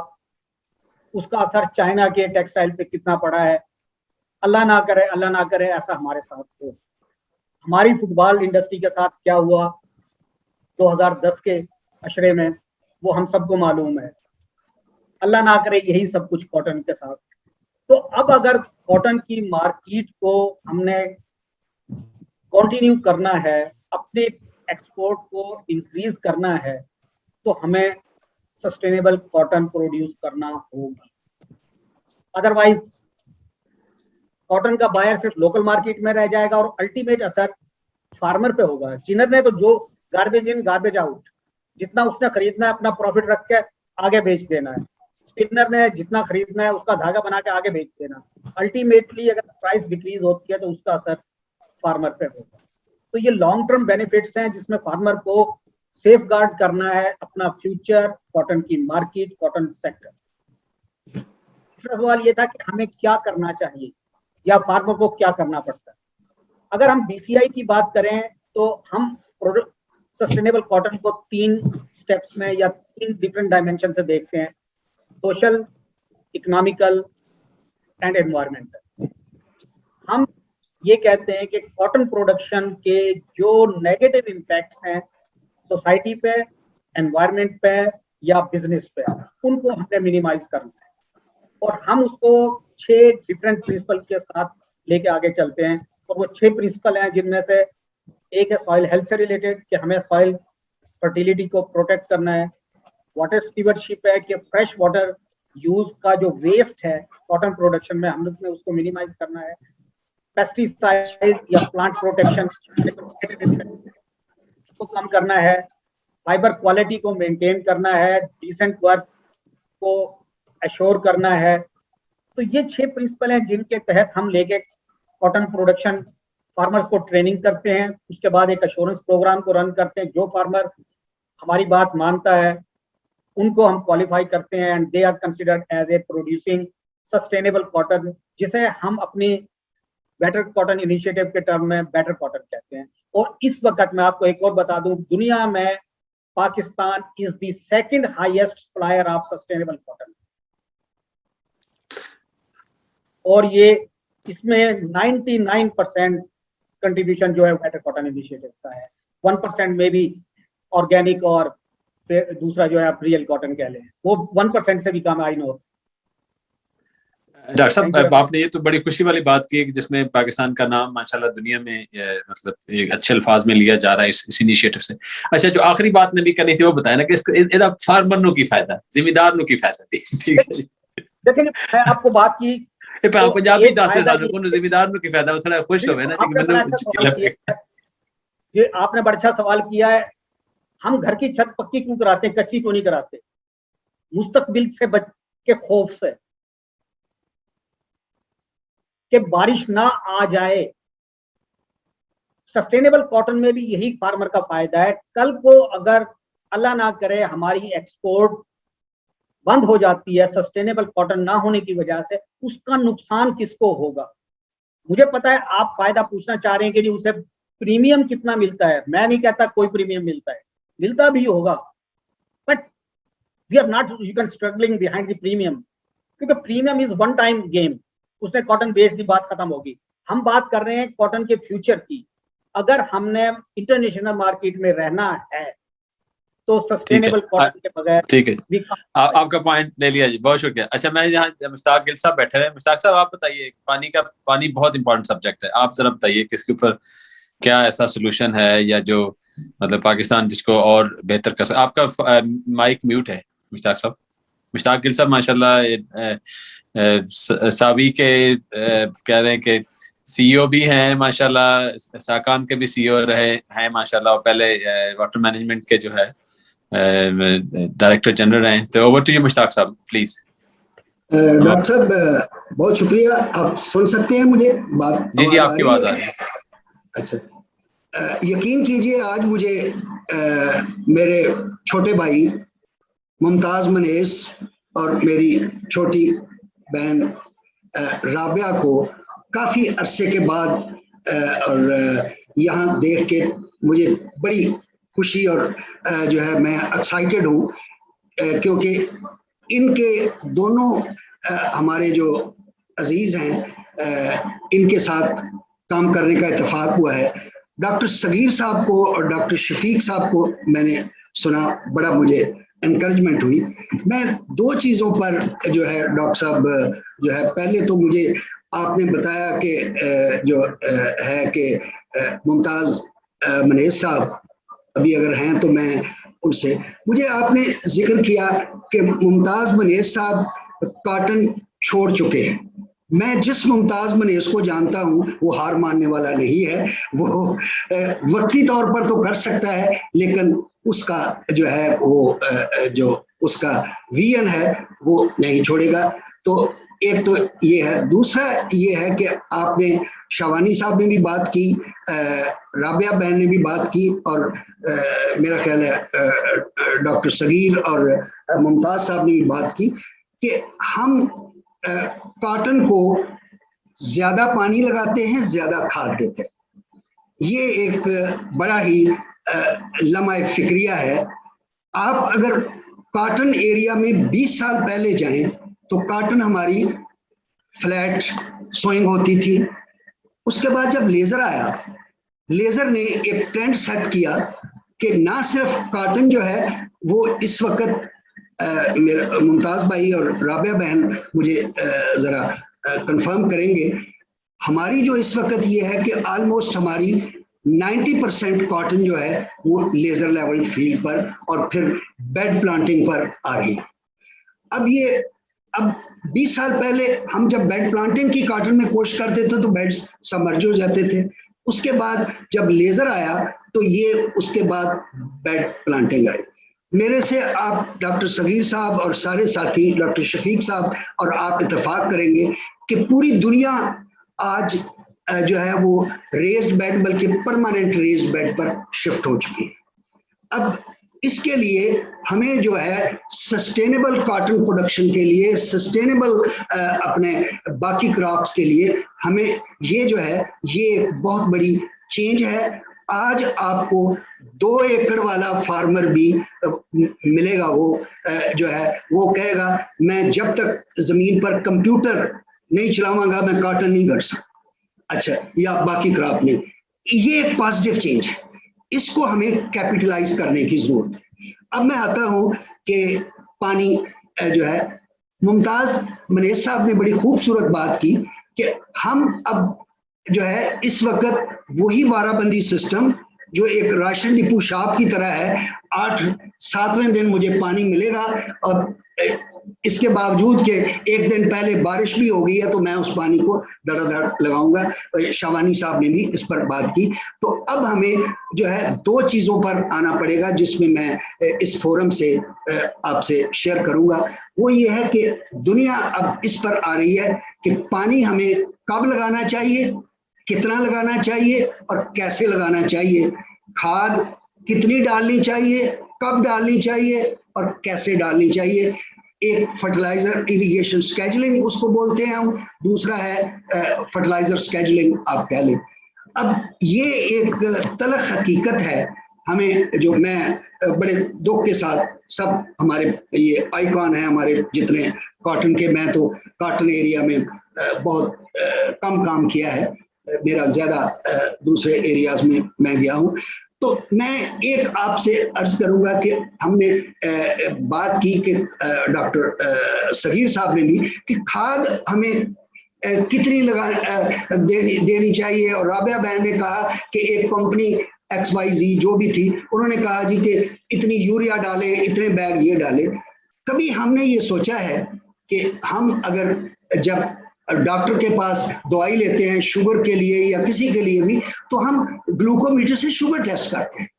उसका असर चाइना के टेक्सटाइल पे कितना पड़ा है। अल्लाह ना करे ऐसा हमारे साथ हो। हमारी फुटबॉल इंडस्ट्री के साथ क्या हुआ 2010 के अशरे में, वो हम सबको मालूम है। अल्लाह ना करे यही सब कुछ कॉटन के साथ। तो अब अगर कॉटन की मार्केट को हमने कंटिन्यू करना है, अपने एक्सपोर्ट को इंक्रीज करना है, तो हमें सस्टेनेबल कॉटन प्रोड्यूस करना होगा। अदरवाइज कॉटन का बायर सिर्फ लोकल मार्केट में रह जाएगा और अल्टीमेट असर फार्मर पे होगा। जिनर ने तो जो गार्बेज इन गार्बेज आउट, जितना उसने खरीदना है अपना प्रॉफिट रख के आगे बेच देना है। स्पिनर ने जितना खरीदना है उसका धागा बना के आगे बेच देना। अल्टीमेटली अगर प्राइस डिक्रीज होती है तो उसका असर फार्मर पे होगा। तो ये लॉन्ग टर्म बेनिफिट्स हैं जिसमें फार्मर को सेफ गार्ड करना है अपना फ्यूचर, कॉटन की मार्केट, कॉटन सेक्टर। दूसरा सवाल ये था कि हमें क्या करना चाहिए या फार्मर को क्या करना पड़ता है। अगर हम BCI की बात करें तो हम सस्टेनेबल कॉटन को 3 स्टेप्स में या 3 डिफरेंट डायमेंशन से देखते हैं, सोशल, इकोनॉमिकल एंड एनवायरमेंटल। हम ये कहते हैं कि कॉटन प्रोडक्शन के जो नेगेटिव इम्पैक्ट्स हैं सोसाइटी पे, एनवायरमेंट पे या बिजनेस पे, उनको हमने मिनिमाइज करना है और हम उसको 6 डिफरेंट प्रिंसिपल के साथ लेके आगे चलते हैं। और वो 6 प्रिंसिपल हैं जिनमें से एक है सॉइल हेल्थ से रिलेटेड कि हमें सॉइल फर्टिलिटी को प्रोटेक्ट करना है। वाटर स्टीवर्डशिप है कि फ्रेश वाटर यूज का जो वेस्ट है कॉटन प्रोडक्शन में हमने उसको मिनिमाइज करना है। पेस्टिसाइड या प्लांट प्रोटेक्शन को कम करना है। फाइबर क्वालिटी को मेंटेन करना है, डिसेंट वर्क को एश्योर करना है। तो ये 6 प्रिंसिपल हैं जिनके तहत हम लेके कॉटन प्रोडक्शन फार्मर्स को ट्रेनिंग करते हैं। उसके बाद एक एश्योरेंस प्रोग्राम को रन करते हैं। जो फार्मर हमारी बात मानता है उनको हम क्वालिफाई करते हैं and they are considered as a producing sustainable cotton, जिसे हम अपनी बेटर कॉटन इनिशिएटिव के टर्म में बेटर कॉटन कहते हैं। और इस वक्त मैं आपको एक और बता दूं, दुनिया में Pakistan is the second highest supplier of sustainable cotton और ये इसमें 99% कंट्रीब्यूशन जो है बेटर कॉटन इनिशिएटिव का है। 1% में भी ऑर्गेनिक और फिर दूसरा जो है आप रियल कॉटन कह लें, वो 1% से भी कम। आई नो डॉक्टर साहब, आपने ये तो बड़ी खुशी वाली बात की कि जिसमें पाकिस्तान का नाम माशाल्लाह दुनिया में मतलब एक अच्छे अल्फाज में लिया जा रहा है इस इनिशिएटिव से। अच्छा, जो आखिरी बात नबी करनी थी वो बताया ना कि इसका फार्मर नो की फायदा, जिम्मेदार नो की फायदा थी। ठीक है जी, देखिए मैं आपको बात की तो पंजाबी दास्ते को जिम्मेदार नो की फायदा, वो थोड़ा खुश हो गए ना जी। ये आपने बड़ा अच्छा सवाल किया है। हम घर की छत पक्की क्यों कराते हैं, कच्ची क्यों नहीं कराते? मुस्तकबिल से बच के खौफ से कि बारिश ना आ जाए। सस्टेनेबल कॉटन में भी यही फार्मर का फायदा है। कल को अगर अल्लाह ना करे हमारी एक्सपोर्ट बंद हो जाती है सस्टेनेबल कॉटन ना होने की वजह से, उसका नुकसान किसको होगा? मुझे पता है आप फायदा पूछना चाह रहे हैं कि जी उसे प्रीमियम कितना मिलता है। मैं नहीं कहता कोई प्रीमियम मिलता है, मिलता भी होगा, but we are not you can struggling behind the premium, क्योंकि premium is one time game, उसने कॉटन बेच दी, बात खत्म होगी। हम बात कर रहे हैं कॉटन के फ्यूचर की। अगर हमने इंटरनेशनल मार्केट में रहना है तो सस्टेनेबल कॉटन के बगैर ठीक है, आपका पॉइंट ले लिया जी, बहुत शुक्रिया। अच्छा, मैं यहाँ मुश्ताक गिल साहब बैठे हैं। मुश्ताक साहब आप बताइए, पानी बहुत इंपॉर्टेंट सब्जेक्ट है, आप जरा बताइए कि इसके ऊपर क्या ऐसा सोल्यूशन है या जो मतलब पाकिस्तान जिसको और बेहतर कर सकता। आपका माइक म्यूट है मुश्ताक साहब। मुश्ताक गिल साहब माशाल्लाह सावी के कह रहे हैं कि सीईओ भी हैं माशाल्लाह, साकान के भी सीईओ रहे हैं माशाल्लाह, और पहले वाटर मैनेजमेंट के जो है डायरेक्टर जनरल हैं। तो ओवर टू यू मुश्ताक साहब प्लीज। डॉक्टर साहब बहुत शुक्रिया। आप सुन सकते हैं मुझे बात? जी जी, आपकी आवाज आ रही है। अच्छा, यकीन कीजिए आज मुझे मेरे छोटे भाई मुमताज मनेस और मेरी छोटी बहन राबिया को काफी अरसे के बाद और यहाँ देख के मुझे बड़ी खुशी और जो है मैं एक्साइटेड हूँ, क्योंकि इनके दोनों हमारे जो अजीज हैं इनके साथ काम करने का इत्तेफाक हुआ है। डॉक्टर सगीर साहब को और डॉक्टर शफीक साहब को मैंने सुना, बड़ा मुझे एनकरेजमेंट हुई। मैं दो चीज़ों पर जो है डॉक्टर साहब जो है, पहले तो मुझे आपने बताया कि जो है कि मुमताज़ मनेस साहब अभी अगर हैं तो मैं उनसे, मुझे आपने जिक्र किया कि मुमताज़ मनेस साहब कॉटन छोड़ चुके हैं। मैं जिस मुमताज़ मनेस को जानता हूँ वो हार मानने वाला नहीं है। वो वक्ती तौर पर तो कर सकता है, लेकिन उसका जो है वो जो उसका विजन है वो नहीं छोड़ेगा। तो एक तो ये है। दूसरा ये है कि आपने शावानी साहब ने भी बात की, राबिया बहन ने भी बात की, और मेरा ख्याल है डॉक्टर सगीर और मुमताज़ साहब ने भी बात की कि हम कॉटन को ज्यादा पानी लगाते हैं, ज्यादा खाद देते हैं। ये एक बड़ा ही लम्हा फिक्रिया है। आप अगर कॉटन एरिया में 20 साल पहले जाएं तो कॉटन हमारी फ्लैट सोइंग होती थी। उसके बाद जब लेजर आया, लेजर ने एक ट्रेंड सेट किया कि ना सिर्फ कॉटन जो है वो इस वक्त मेरे मुमताज़ भाई और राबिया बहन मुझे ज़रा कंफर्म करेंगे, हमारी जो इस वक्त ये है कि ऑलमोस्ट हमारी 90% कॉटन जो है वो लेज़र लेवल फील्ड पर और फिर बेड प्लांटिंग पर आ रही है। अब 20 साल पहले हम जब बेड प्लांटिंग की कॉटन में कोशिश करते थे तो बेड्स सबमर्ज हो जाते थे। उसके बाद जब लेज़र आया तो ये उसके बाद बेड प्लांटिंग आई। मेरे से आप डॉक्टर सगीर साहब और सारे साथी डॉक्टर शफीक साहब और आप इत्तेफाक करेंगे कि पूरी दुनिया आज जो है वो रेज्ड बेड बल्कि परमानेंट रेज्ड बेड पर शिफ्ट हो चुकी है। अब इसके लिए हमें जो है सस्टेनेबल कॉटन प्रोडक्शन के लिए, सस्टेनेबल अपने बाकी क्रॉप्स के लिए हमें ये जो है ये बहुत बड़ी चेंज है। आज आपको 2 एकड़ वाला फार्मर भी मिलेगा, वो जो है वो कहेगा मैं जब तक जमीन पर कंप्यूटर नहीं चलाऊंगा मैं कॉटन नहीं कर सकता, अच्छा, या बाकी क्रॉप नहीं। ये एक पॉजिटिव चेंज है, इसको हमें कैपिटलाइज करने की जरूरत है। अब मैं आता हूं कि पानी जो है, मुमताज मनेस साहब ने बड़ी खूबसूरत बात की कि हम अब जो है इस वक्त वही वाराबंदी सिस्टम जो एक राशन डिपो शॉप की तरह है, 8-7वें दिन मुझे पानी मिलेगा और इसके बावजूद कि एक दिन पहले बारिश भी हो गई है तो मैं उस पानी को धड़ाधड़ लगाऊंगा। शावानी साहब ने भी इस पर बात की। तो अब हमें जो है 2 चीज़ों पर आना पड़ेगा जिसमें मैं इस फोरम से आपसे शेयर करूंगा। वो ये है कि दुनिया अब इस पर आ रही है कि पानी हमें कब लगाना चाहिए कितना लगाना चाहिए और कैसे लगाना चाहिए, खाद कितनी डालनी चाहिए, कब डालनी चाहिए और कैसे डालनी चाहिए। एक फर्टिलाइजर इरिगेशन स्केजुलिंग उसको बोलते हैं हम, दूसरा है फर्टिलाइजर स्केजुलिंग आप कह लें। अब ये एक तलख हकीकत है हमें, जो मैं बड़े दुख के साथ, सब हमारे ये आइकॉन है हमारे जितने कॉटन के, मैं तो कॉटन एरिया में बहुत कम काम किया है, मेरा ज्यादा दूसरे एरियाज में मैं गया हूँ। तो मैं एक आपसे अर्ज करूंगा कि हमने बात की कि डॉक्टर सगीर साहब ने भी कि खाद हमें कितनी देनी चाहिए, और राबिया बहन ने कहा कि एक कंपनी XYZ जो भी थी उन्होंने कहा जी कि इतनी यूरिया डालें, इतने बैग ये डालें। कभी हमने ये सोचा है कि हम अगर जब डॉक्टर के पास दवाई लेते हैं शुगर के लिए या किसी के लिए भी, तो हम ग्लूकोमीटर से शुगर टेस्ट करते हैं।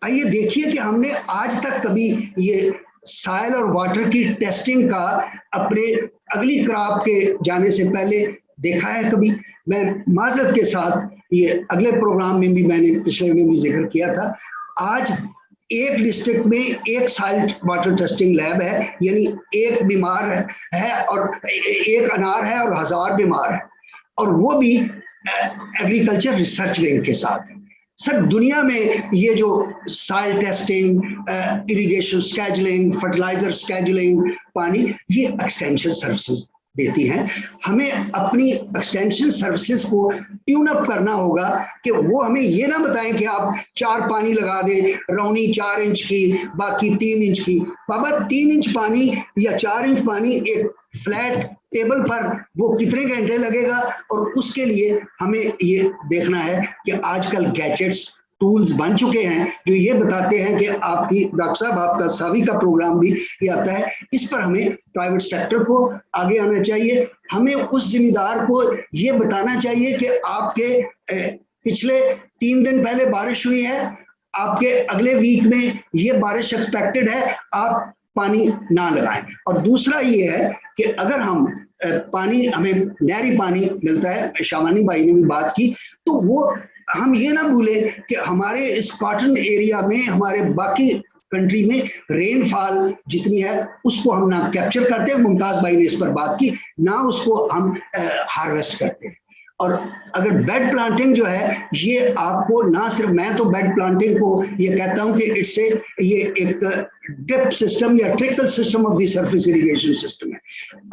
आइए देखिए कि हमने आज तक कभी ये सॉइल और वाटर की टेस्टिंग का अपने अगली क्रॉप के जाने से पहले देखा है कभी? मैं माजरत के साथ ये अगले प्रोग्राम में भी मैंने पिछले में भी जिक्र किया था, आज एक डिस्ट्रिक्ट में एक सॉइल वाटर टेस्टिंग लैब है, यानी एक बीमार है और एक अनार है और 1000 बीमार है, और वो भी एग्रीकल्चर रिसर्च विंग के साथ है। सर दुनिया में ये जो soil testing, irrigation scheduling, fertiliser scheduling, पानी, ये एक्सटेंशन सर्विसेज देती हैं। हमें अपनी एक्सटेंशन सर्विसेज को ट्यून अप करना होगा कि वो हमें ये ना बताएं कि आप 4 पानी लगा दें, रौनी 4 इंच की, बाकी 3 इंच की। बाबा 3 इंच पानी या 4 इंच पानी एक फ्लैट टेबल पर वो कितने घंटे लगेगा, और उसके लिए हमें ये देखना है कि आजकल गैजेट्स टूल्स बन चुके हैं जो ये बताते हैं कि आपकी, डॉक्टर साहब आपका सावी का प्रोग्राम भी ये आता है, इस पर हमें प्राइवेट सेक्टर को आगे आना चाहिए। हमें उस जिम्मेदार को ये बताना चाहिए कि आपके पिछले 3 दिन पहले बारिश हुई है, आपके अगले वीक में ये बारिश एक्सपेक्टेड है, आप पानी ना लगाएं। और दूसरा ये है कि अगर हम पानी, हमें नहरी पानी मिलता है, शावानी भाई ने भी बात की, तो वो हम ये ना भूलें कि हमारे इस कॉटन एरिया में, हमारे बाकी कंट्री में रेनफॉल जितनी है उसको हम ना कैप्चर करते हैं, मुमताज भाई ने इस पर बात की, ना उसको हम हार्वेस्ट करते हैं। और अगर बेड प्लांटिंग जो है, ये आपको ना सिर्फ, मैं तो बेड प्लांटिंग को ये कहता हूं कि इससे ये एक ड्रिप सिस्टम या trickle system of the surface irrigation system है।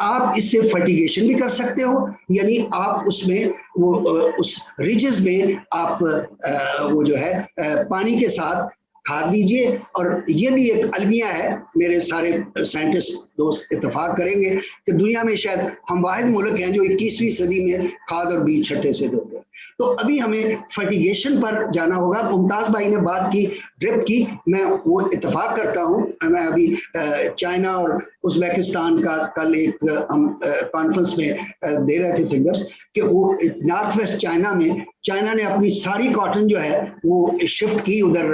आप इससे फर्टिगेशन भी कर सकते हो, यानी आप उसमें वो उस रिजेस में आप वो जो है पानी के साथ खाद दीजिए। और ये भी एक अलमिया है, मेरे सारे साइंटिस्ट दोस्त इत्तेफाक करेंगे कि दुनिया में शायद हम वाहिद मुल्क हैं जो 21वीं सदी में खाद और बीज छट्टे से देते हैं। तो अभी हमें फर्टिगेशन पर जाना होगा। मुमताज भाई ने बात की ड्रिप की, मैं वो इत्तेफाक करता हूँ। मैं अभी चाइना और उज़्बेकिस्तान का कल एक हम कॉन्फ्रेंस में दे रहे थे फिगर्स कि वो नॉर्थ वेस्ट चाइना में, चाइना ने अपनी सारी कॉटन जो है वो शिफ्ट की उधर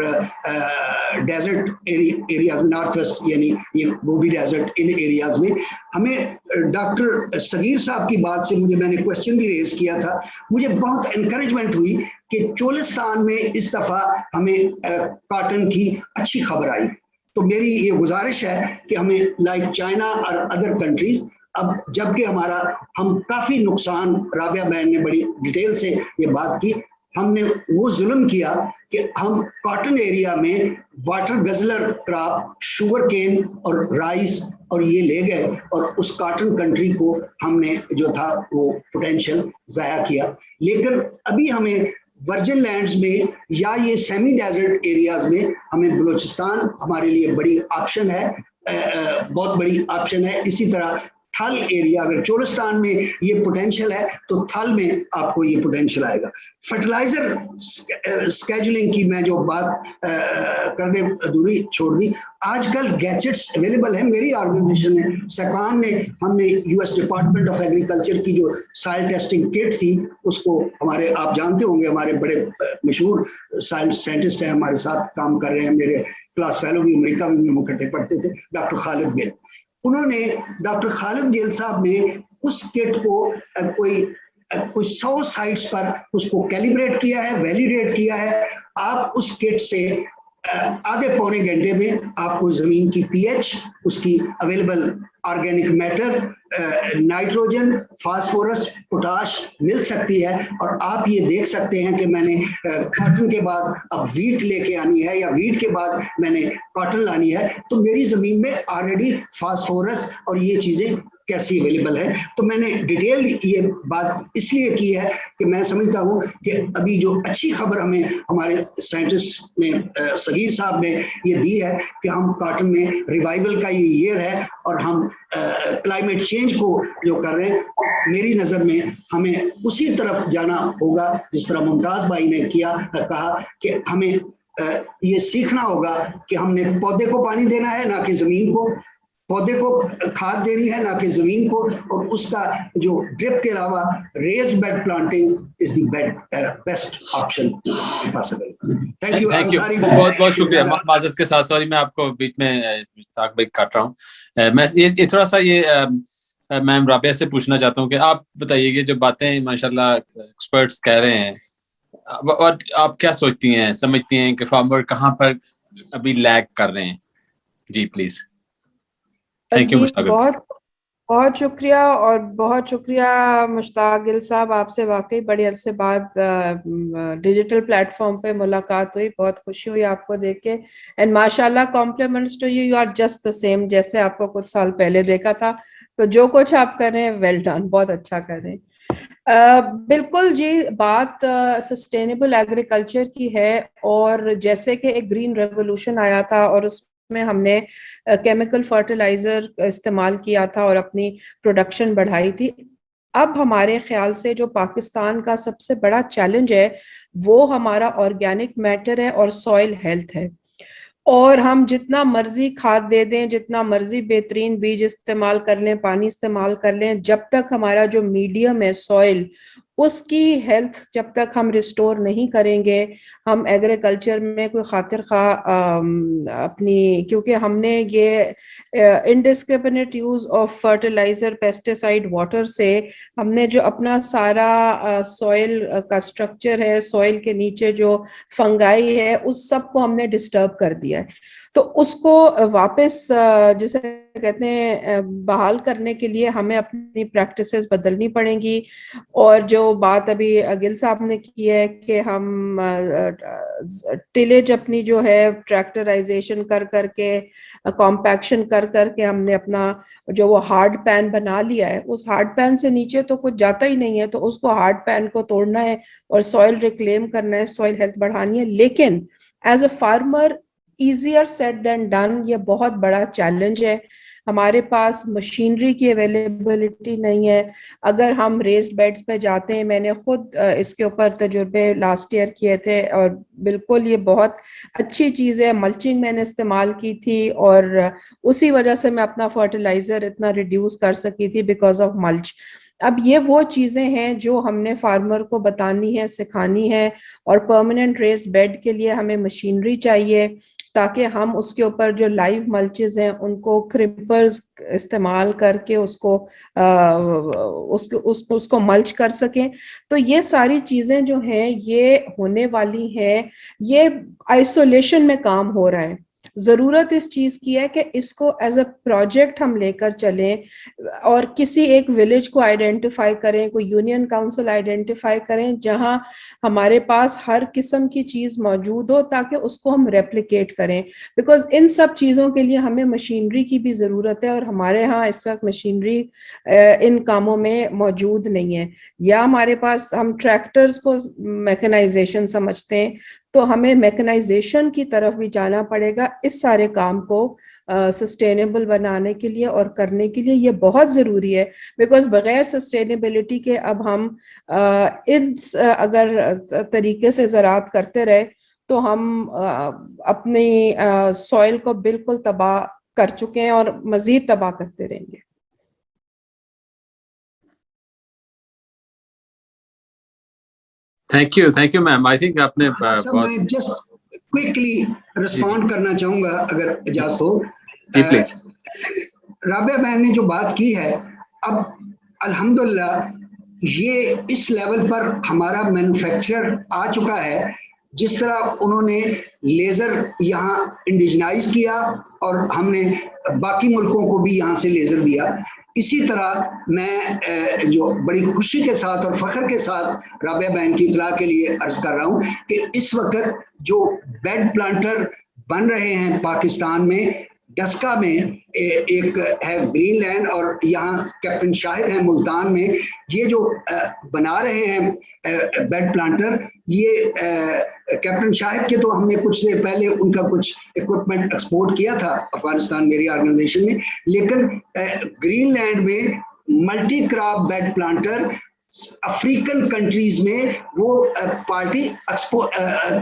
डेजर्ट एरिया, नॉर्थ वेस्ट यानी ये गोबी डेजर्ट, इन एरियाज में। हमें डॉक्टर सगीर साहब की बात से मैंने क्वेश्चन भी रेज किया था, मुझे बहुत एनकरेजमेंट हुई कि चोलिस्तान में इस दफा हमें कॉटन की अच्छी खबर आई। तो मेरी ये गुजारिश है कि हमें लाइक चाइना और अदर कंट्रीज, अब जबकि हम काफी नुकसान, राबिया बहन ने बड़ी डिटेल से ये बात की, हमने वो जुल्म किया कि हम कॉटन एरिया में वाटर गजलर क्रॉप, शुगर केन और राइस और ये ले गए, और उस कॉटन कंट्री को हमने जो था वो पोटेंशियल जाया किया। लेकिन अभी हमें वर्जिन लैंड्स में या ये सेमी डेजर्ट एरियाज में, हमें बलूचिस्तान हमारे लिए बड़ी ऑप्शन है, बहुत बड़ी ऑप्शन है। इसी तरह थल एरिया, अगर चोलिस्तान में ये पोटेंशियल है तो थल में आपको ये पोटेंशियल आएगा। फर्टिलाइजर स्केजुलिंग की मैं जो बात करने दूरी छोड़ दी, आजकल गैजेट्स अवेलेबल है। मेरी ऑर्गेनाइजेशन ने, सकान ने, हमने यूएस डिपार्टमेंट ऑफ एग्रीकल्चर की जो सॉइल टेस्टिंग किट थी उसको, हमारे आप जानते होंगे हमारे बड़े मशहूर सॉइल साइंटिस्ट हैं, हमारे साथ काम कर रहे हैं, मेरे क्लास फेलो भी अमेरिका में हम इकट्ठे पढ़ते थे, डॉक्टर खालिद गिल। उन्होंने, डॉक्टर खालिद गिल साहब ने उस किट को कोई कुछ 100 साइट्स पर उसको कैलिब्रेट किया है, वैलिडेट किया है। आप उस किट से आधे पौने घंटे में आपको जमीन की पीएच, उसकी available organic matter, nitrogen, phosphorus, potash मिल सकती है। और आप ये देख सकते हैं कि मैंने कॉटन के बाद अब वीट लेके आनी है या वीट के बाद मैंने कॉटन लानी है, तो मेरी जमीन में ऑलरेडी फास्फोरस और ये चीजें कैसी अवेलेबल है। तो मैंने डिटेल ये बात इसलिए की है कि मैं समझता हूँ कि अभी जो अच्छी खबर हमें हमारे साइंटिस्ट ने, सगीर साहब ने ये दी है कि हम कॉटन में रिवाइवल का ये ईयर है और हम क्लाइमेट चेंज को जो कर रहे हैं, मेरी नज़र में हमें उसी तरफ जाना होगा जिस तरह मुमताज़ भाई ने कहा कि हमें ये सीखना होगा कि हमने पौधे को पानी देना है ना कि ज़मीन को, पौधे को खाद देनी है ना कि जमीन को, और उसका जो ड्रिप के अलावा raised bed planting is the best option possible. Thank you. बहुत बहुत शुक्रिया। माजरत के साथ सॉरी मैं आपको बीच में साक भाई काट रहा हूँ। मैं ये थोड़ा सा ये मैम राबिया से पूछना चाहता हूँ कि आप बताइए कि जो बातें माशाल्लाह एक्सपर्ट्स कह रहे हैं, और आप क्या सोचती हैं, समझती हैं कि फार्मर कहाँ पर अभी लैग कर रहे हैं? जी प्लीज। Thank you Mushtaq. बहुत शुक्रिया, और बहुत शुक्रिया मुश्ताक गिल साहब, आपसे वाकई बड़े अरसे बाद डिजिटल प्लेटफॉर्म पे मुलाकात हुई, बहुत खुशी हुई आपको देख के। एंड माशाल्लाह compliments to you, you are just the same जैसे आपको कुछ साल पहले देखा था। तो जो कुछ आप कर रहे हैं वेल डन, बहुत अच्छा कर रहे हैं। बिल्कुल जी, बात सस्टेनेबल एग्रीकल्चर की है, और जैसे कि एक ग्रीन रेवोल्यूशन आया था और उस में हमने केमिकल फर्टिलाइजर इस्तेमाल किया था और अपनी प्रोडक्शन बढ़ाई थी। अब हमारे ख्याल से जो पाकिस्तान का सबसे बड़ा चैलेंज है वो हमारा ऑर्गेनिक मैटर है और सॉइल हेल्थ है। और हम जितना मर्जी खाद दे दें, जितना मर्जी बेहतरीन बीज इस्तेमाल कर लें, पानी इस्तेमाल कर लें, जब तक हमारा जो मीडियम है सॉइल, उसकी हेल्थ जब तक हम रिस्टोर नहीं करेंगे, हम एग्रीकल्चर में कोई खातिर खा अपनी, क्योंकि हमने ये indiscriminate use of fertiliser, pesticide, water से हमने जो अपना सारा सॉइल का स्ट्रक्चर है, सॉइल के नीचे जो फंगाई है, उस सब को हमने डिस्टर्ब कर दिया है। तो उसको वापस जिसे कहते हैं बहाल करने के लिए हमें अपनी प्रैक्टिसेस बदलनी पड़ेंगी। और जो बात अभी गिल साहब ने की है कि हम टिलेज अपनी जो है ट्रैक्टराइजेशन कर करके, कॉम्पैक्शन कर करके हमने अपना जो वो हार्ड पैन बना लिया है, उस हार्ड पैन से नीचे तो कुछ जाता ही नहीं है, तो उसको हार्ड पैन को तोड़ना है और सॉइल रिक्लेम करना है, सॉइल हेल्थ बढ़ानी है। लेकिन as a farmer easier said than done, ये बहुत बड़ा चैलेंज है। हमारे पास मशीनरी की अवेलेबिलिटी नहीं है। अगर हम रेस्ड बेड्स पे जाते हैं, मैंने खुद इसके ऊपर तजुर्बे लास्ट ईयर किए थे और बिल्कुल ये बहुत अच्छी चीज़ है। मल्चिंग मैंने इस्तेमाल की थी और उसी वजह से मैं अपना फर्टिलाइजर इतना रिड्यूस कर सकी थी बिकॉज ऑफ मल्च। अब ये वो चीज़ें हैं जो हमने फार्मर को बतानी है, सिखानी है। और परमानेंट रेस्ड बेड के लिए हमें मशीनरी चाहिए ताकि हम उसके ऊपर जो लाइव मल्चेस हैं उनको क्रिपर्स इस्तेमाल करके उसको मल्च कर सकें। तो ये सारी चीज़ें जो हैं ये होने वाली हैं। ये आइसोलेशन में काम हो रहा है। ज़रूरत इस चीज़ की है कि इसको एज अ प्रोजेक्ट हम लेकर चलें और किसी एक विलेज को आइडेंटिफाई करें, कोई यूनियन काउंसिल आइडेंटिफाई करें जहां हमारे पास हर किस्म की चीज़ मौजूद हो ताकि उसको हम रेप्लिकेट करें। बिकॉज इन सब चीज़ों के लिए हमें मशीनरी की भी ज़रूरत है और हमारे यहाँ इस वक्त मशीनरी इन कामों में मौजूद नहीं है। या हमारे पास, हम ट्रैक्टर्स को मैकेनाइजेशन समझते हैं, तो हमें मैकेनाइजेशन की तरफ भी जाना पड़ेगा इस सारे काम को सस्टेनेबल बनाने के लिए और करने के लिए। ये बहुत ज़रूरी है बिकॉज बगैर सस्टेनेबिलिटी के अब हम अगर तरीके से ज़राअत करते रहे तो हम अपनी सॉइल को बिल्कुल तबाह कर चुके हैं और मज़ीद तबाह करते रहेंगे। Thank you ma'am. I think आपने मैं जस्ट क्विकली रिस्पॉन्ड करना चाहूंगा अगर इजाजत हो। जी प्लीज। राबिया बहन ने जो बात की है, अब अल्हम्दुलिल्लाह یہ اس لیول پر ہمارا مینوفیکچر آ چکا ہے جس طرح انہوں نے لیزر یہاں انڈیجنائز کیا اور ہم نے باقی ملکوں کو بھی یہاں سے لیزر دیا. اسی طرح میں جو بڑی خوشی کے ساتھ اور فخر کے ساتھ رابعہ بہن کی اطلاع کے لیے عرض کر رہا ہوں کہ اس وقت جو بیڈ پلانٹر بن رہے ہیں پاکستان میں، ڈسکا میں ایک ہے گرین لینڈ اور یہاں کیپٹن شاہد ہے ملتان میں، یہ جو بنا رہے ہیں بیڈ پلانٹر، یہ کیپٹن شاہد کے تو ہم نے کچھ سے پہلے ان کا کچھ اکوپمنٹ ایکسپورٹ کیا تھا افغانستان میری آرگنائزیشن نے، لیکن گرین لینڈ میں multi crop bed planter African countries میں وہ پارٹی ایکسپورٹ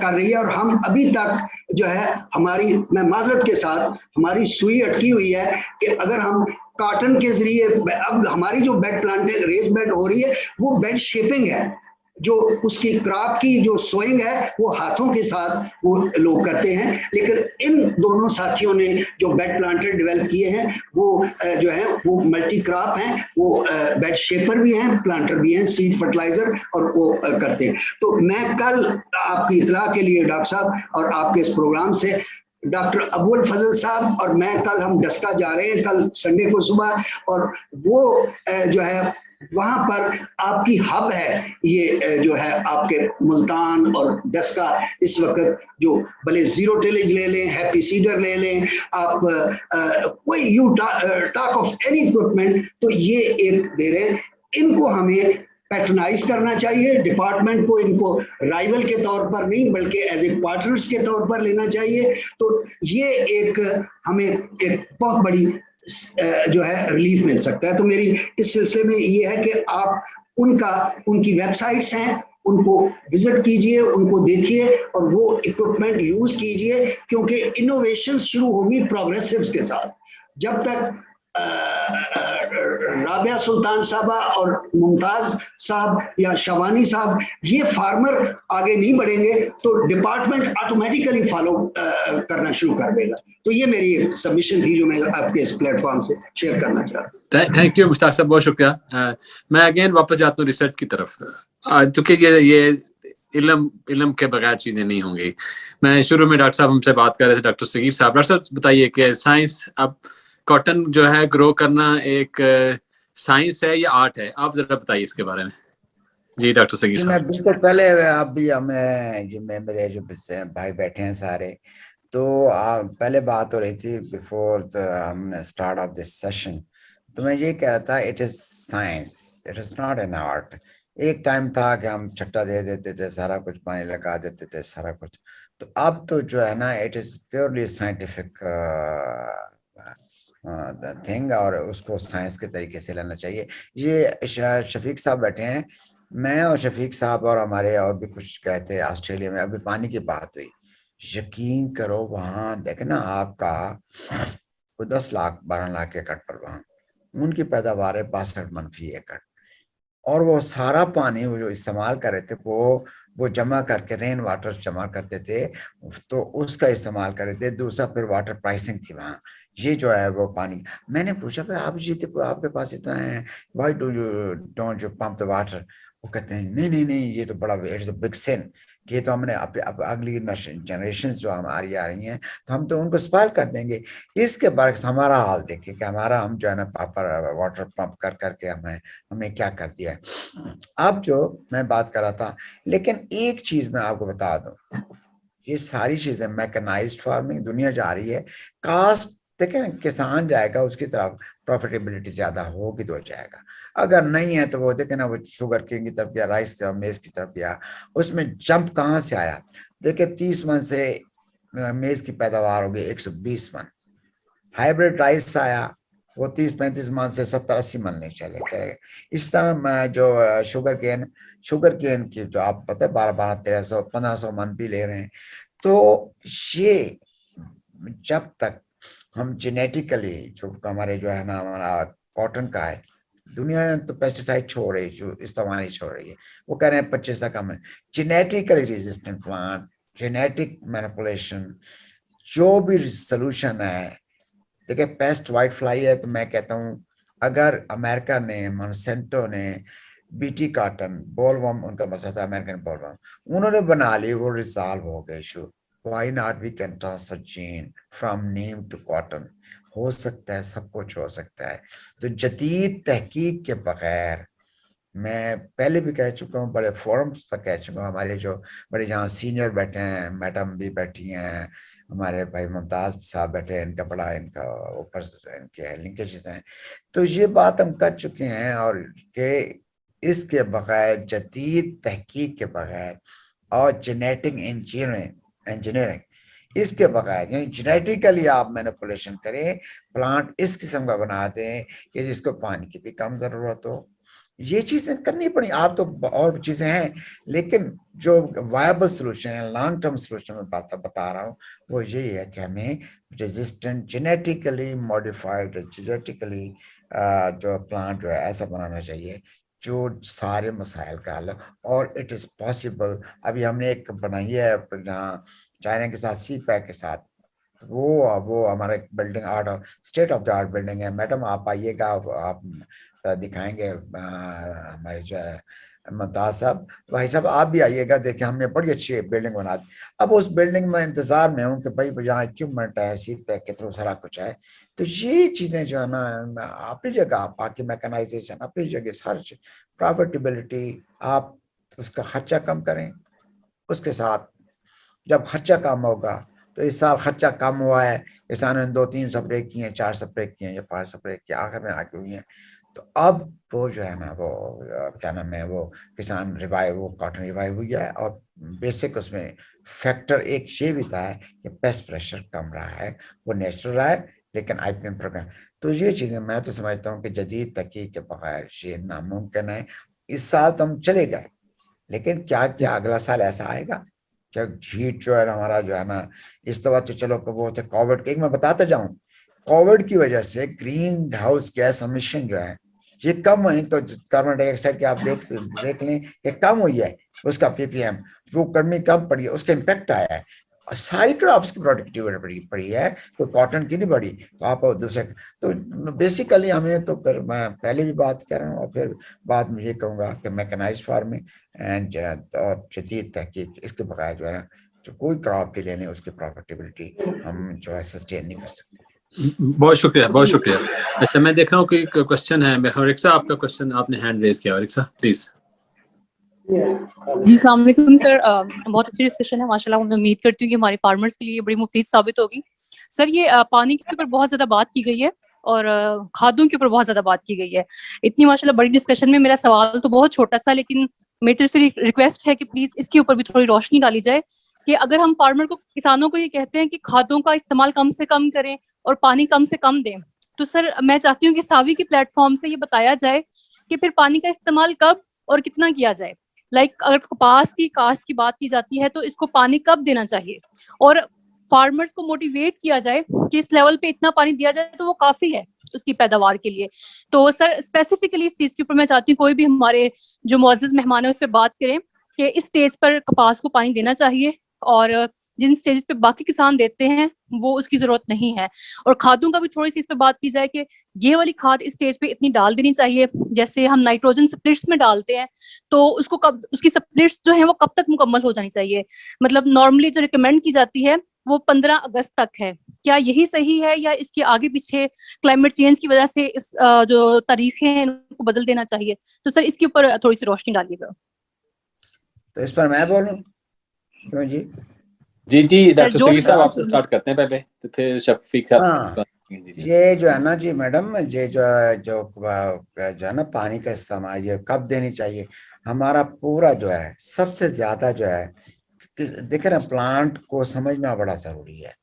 کر رہی ہے. اور ہم ابھی تک جو ہے ہماری، میں معذرت کے ساتھ ہماری سوئی اٹکی ہوئی ہے کہ اگر ہم کاٹن کے ذریعے، اب ہماری جو بیڈ پلانٹ ریز بیڈ ہو رہی ہے وہ بیڈ شیپنگ ہے، جو اس کی کراپ کی جو سوئنگ ہے وہ ہاتھوں کے ساتھ وہ لوگ کرتے ہیں. لیکن ان دونوں ساتھیوں نے جو بیڈ پلانٹر ڈیولپ کیے ہیں وہ جو ہے وہ ملٹی کراپ ہیں، وہ بیڈ شیپر بھی ہیں، پلانٹر بھی ہیں، سیڈ فرٹیلائزر اور وہ کرتے ہیں. تو میں کل آپ کی اطلاع کے لیے ڈاکٹر صاحب اور آپ کے اس پروگرام سے ڈاکٹر ابو الفضل صاحب اور میں کل ہم ڈسکا جا رہے ہیں کل سنڈے کو صبح، اور وہ جو ہے وہاں پر آپ کی ہب ہے، یہ جو ہے آپ کے ملتان اور ڈسکا اس وقت جو بھلے زیرو ٹیلیج لے لیں، ہیپی سیڈر لے لیں، آپ کوئی you talk of any equipment, تو یہ ایک دے رہے ہیں. ان کو ہمیں پیٹرنائز کرنا چاہیے، ڈپارٹمنٹ کو ان کو رائیول کے طور پر نہیں بلکہ ایز اے پارٹنرز کے طور پر لینا چاہیے. تو یہ ایک ہمیں ایک بہت بڑی جو ہے ریلیف مل سکتا ہے. تو میری اس سلسلے میں یہ ہے کہ آپ ان کی ویب سائٹس ہیں، ان کو وزٹ کیجئے، ان کو دیکھیے اور وہ اکوپمنٹ یوز کیجئے، کیونکہ انوویشن شروع ہوگی پروگریسوز کے ساتھ. جب تک رابعہ سلطان صاحبہ اور ممتاز صاحب یا شوانی صاحب یہ فارمر آگے نہیں بڑھیں گے تو ڈپارٹمنٹ آٹومیٹیکلی فالو کرنا شروع کر دے گا. تو یہ میری ایک سبمیشن تھی جو میں آپ کے اس پلیٹ فارم سے شیئر کرنا چاہتا ہوں. تھینک یو مشتاق صاحب، بہت شکریہ. میں اگین واپس جاتا ہوں ریسرچ کی طرف، کیونکہ یہ علم کے بغیر چیزیں نہیں ہوں گی. میں شروع میں ڈاکٹر صاحب ہم سے بات کر رہے تھے، ڈاکٹر صغیر صاحب. ڈاکٹر صاحب بتائیے کہ سائنس، اب کاٹن جو ہے گرو کرنا ایک سائنس ہے یا آرٹ ہے؟ آپ ذرا بتائیے اس کے بارے میں. جی ڈاکٹر صغیر میں صاحب. بالکل پہلے اب بھی میرے جو بھائی بیٹھے ہیں سارے، تو پہلے بات ہو رہی تھی بیفور ہم نے اسٹارٹ آف دس سیشن، تو میں یہ کہہ رہا تھا it is science, it is not an art. ایک ٹائم تھا کہ ہم چھٹا دے دیتے تھے، سارا کچھ پانی لگا دیتے تھے، سارا کچھ. تو اب تو جو ہے نا it is purely scientific thing, اور اس کو سائنس کے طریقے سے لینا چاہیے. یہ شفیق صاحب بیٹھے ہیں، میں اور شفیق صاحب اور ہمارے اور بھی کچھ کہتے ہیں آسٹریلیا میں ابھی پانی کی بات ہوئی. یقین کرو وہاں دیکھیں نا آپ کا 10 لاکھ 12 لاکھ ایکڑ پر وہاں ان کی پیداوار ہے 62 منفی ایکڑ، اور وہ سارا پانی وہ جو استعمال کر رہے تھے وہ جمع کر کے رین واٹر جمع کرتے تھے، تو اس کا استعمال کر رہے تھے. دوسرا پھر واٹر پرائسنگ تھی وہاں. یہ جو ہے وہ پانی، میں نے پوچھا بھائی آپ کے پاس اتنا ہے، why don't you pump the water? وہ کہتے ہیں نہیں یہ تو بڑا اٹس اے بگ سن، کہ یہ تو ہم نے اگلی جنریشن جو ہماری آ رہی ہیں تو ہم تو ان کو سپائل کر دیں گے. اس کے برعکس ہمارا حال دیکھیں کہ ہم جو ہے نا پراپر واٹر پمپ کر کے ہم نے کیا کر دیا ہے. اب جو میں بات کر رہا تھا، لیکن ایک چیز میں آپ کو بتا دوں، یہ ساری چیزیں میکنائزڈ فارمنگ دنیا جا رہی ہے. کاسٹ دیکھیں، کسان جائے گا اس کی طرف پروفیٹیبلٹی زیادہ ہوگی تو جائے گا، اگر نہیں ہے تو وہ دیکھیں نا وہ شوگر کین کی طرف گیا، رائس میز کی طرف گیا. اس میں جمپ کہاں سے آیا؟ دیکھیں 30 من سے میز کی پیداوار ہوگی 120 من. ہائیبریڈ رائس آیا، وہ 30-35 من سے 70-80 من نہیں چلے گئے. اس طرح جو شوگر کین کی جو آپ پتہ 1200-1300-1500 من بھی لے رہے ہیں. تو یہ جب تک ہم جینیٹیکلی جو ہمارے جو ہے نا ہمارا کاٹن کا ہے، دنیا تو پیسٹیسائڈ چھوڑ رہی، جو استعمال چھوڑ رہی ہے، وہ کہہ رہے ہیں 25 تک ہم genetically resistant plant, genetic manipulation, جو بھی سولوشن ہے. دیکھیں پیسٹ وائٹ فلائی ہے، تو میں کہتا ہوں اگر امریکہ نے، مونسینٹو نے BT cotton, bollworm उनका मसला था, अमेरिकन bollworm, उन्होंने बना ली, वो रिजॉल्व हो गए issue. Why not we can transfer gene from neem to cotton? हो सकता है, सब कुछ हो सकता है. तो जदीद तहकीक के बगैर, मैं पहले भी कह चुका हूँ, बड़े फोरम्स पर कह चुका हूँ, हमारे जो बड़े जहाँ सीनियर बैठे हैं, मैडम भी बैठी हैं, हमारे भाई मुमताज साहब बैठे हैं, इनका बड़ा इनका ऊपर इनके लिंकेजेस हैं, तो ये बात हम कर चुके हैं. और कि इसके बगैर, जदीद तहकीक के बगैर और जेनेटिक इंजीनियरिंग इसके बगैर, यानी जेनेटिकली आप मैनिपुलेशन करें, प्लांट इस किस्म का बना दें कि जिसको पानी की भी कम जरूरत हो, ये चीजें करनी पड़ी. आप तो और चीजें हैं, लेकिन जो वायबल सोल्यूशन है, लॉन्ग टर्म सोल्यूशन में बता रहा हूँ, वो यही है कि हमें रेजिस्टेंट, जेनेटिकली मॉडिफाइड, जेनेटिकली जो प्लांट जो है ऐसा बनाना चाहिए जो सारे मसाइल का हल है. और इट इज पॉसिबल. अभी हमने एक बनाई है यहाँ चाइना के साथ, सी पैक के साथ, वो हमारा building art, state of the art building है. मैडम आप आइएगा, आप दिखाएंगे, हमारे जो है मुमताज साहब, भाई साहब आप भी आइएगा, देखें हमने बड़ी अच्छी बिल्डिंग बना दी. अब उस बिल्डिंग में इंतजार में हूँ कि भाई यहाँ इक्विपमेंट है, सी पैक के थ्रू सारा कुछ है. तो ये चीजें जो है ना अपनी जगह, बाकी मैकेनाइजेशन अपनी जगह, सर्च प्रॉफिटेबिलिटी, आप उसका खर्चा कम करें, उसके साथ जब खर्चा कम होगा, तो इस साल खर्चा कम हुआ है, किसानों ने 2-3 स्प्रे किए हैं, 4 स्प्रे किए हैं या 5 स्प्रे किए, आखिर में आगे हुई हैं, तो अब वो जो है ना, वो क्या नाम है, वो किसान रिवाइव, वो कॉटन रिवाइव हुई है. और बेसिक उसमें फैक्टर एक ये भी था कि पेस्ट प्रेशर कम रहा है, वो नेचुरल रहा है, लेकिन IPM प्रोग्राम. तो ये चीजें मैं तो समझता हूँ कि जदीद तहकीक के बगैर ये नामुमकिन है. इस साल तो हम चले गए, लेकिन क्या अगला साल ऐसा आएगा? जब हीट जो है हमारा जो है ना, इस तरह तो चलो वो थे कोविड के, मैं बताता जाऊं, कोविड की वजह से ग्रीन हाउस गैस एमिशन जो है ये कम हुई. तो कार्बन डाइऑक्साइड की आप देख लें कि कम हुई है, उसका PPM, वो गर्मी कम पड़ी है, उसका इम्पैक्ट आया है. और सारी क्रॉप्स की प्रोडक्टिविटी पड़ी है, कोई कॉटन की नहीं बढ़ी. तो आप दूसरे, तो बेसिकली हमें, तो फिर मैं पहले भी बात कर रहा हूँ और फिर बाद में ये कहूँगा कि मैकेनाइज्ड फार्मिंग एंड और जदीद तहकीक, इसके बगैर जो है ना, जो कोई क्रॉप भी लेने उसकी प्रॉफिटेबिलिटी हम जो है सस्टेन नहीं कर सकते. बहुत शुक्रिया, बहुत शुक्रिया. अच्छा, मैं देख रहा हूँ कि क्वेश्चन है. रिक्शा, आपका क्वेश्चन, आपने हैंड रेज किया. रिक्शा प्लीज. जी अस्सलाम वालेकुम सर. बहुत अच्छी डिस्कशन है माशाल्लाह. मैं उम्मीद करती हूँ कि हमारे फार्मर्स के लिए बड़ी मुफीद साबित होगी. सर ये पानी के ऊपर बहुत ज्यादा बात की गई है और खादों के ऊपर बहुत ज्यादा बात की गई है. इतनी माशाल्लाह बड़ी डिस्कशन में मेरा सवाल तो बहुत छोटा सा, लेकिन मेरी तरफ से रिक्वेस्ट है कि प्लीज इसके ऊपर भी थोड़ी रोशनी डाली जाए कि अगर हम फार्मर को, किसानों को ये कहते हैं कि खादों का इस्तेमाल कम से कम करें और पानी कम से कम दें, तो सर मैं चाहती हूँ कि सावी के प्लेटफॉर्म से ये बताया जाए कि फिर पानी का इस्तेमाल कब और कितना किया जाए. अगर कपास की काश्त की बात की जाती है तो इसको पानी कब देना चाहिए, और फार्मर्स को मोटिवेट किया जाए कि इस लेवल पे इतना पानी दिया जाए तो वो काफी है उसकी पैदावार के लिए. तो सर स्पेसिफिकली इस चीज के ऊपर मैं चाहती हूँ कोई भी हमारे जो मुअज़्ज़ज़ मेहमान है उस पर बात करें कि इस स्टेज पर कपास को पानी देना चाहिए और जिन स्टेज पे बाकी किसान देते हैं वो उसकी जरूरत नहीं है. और खादों का भी थोड़ी सी इस पे बात की जाए कि ये वाली खाद इस स्टेज पे इतनी डाल देनी चाहिए. जैसे हम नाइट्रोजन स्प्लिट्स में डालते हैं तो उसको कब, उसकी स्प्लिट्स जो है वो कब तक मुकम्मल हो जानी चाहिए. मतलब नॉर्मली जो रिकमेंड की जाती है वो 15 अगस्त तक है. क्या यही सही है या इसके आगे पीछे क्लाइमेट चेंज की वजह से इस जो तारीखें हैं उनको बदल देना चाहिए? तो सर इसके ऊपर थोड़ी सी रोशनी डालिएगा. तो इस पर मैं बोलूं क्यों जी? जी डॉक्टर सगीर साहब आपसे स्टार्ट करते हैं पहले, तो फिर शफीक साहब. ये जो है ना जी मैडम, ये जो है ना पानी का इस्तेमाल ये कब देनी चाहिए, हमारा पूरा जो है सबसे ज्यादा जो है देखे ना, प्लांट को समझना बड़ा जरूरी है.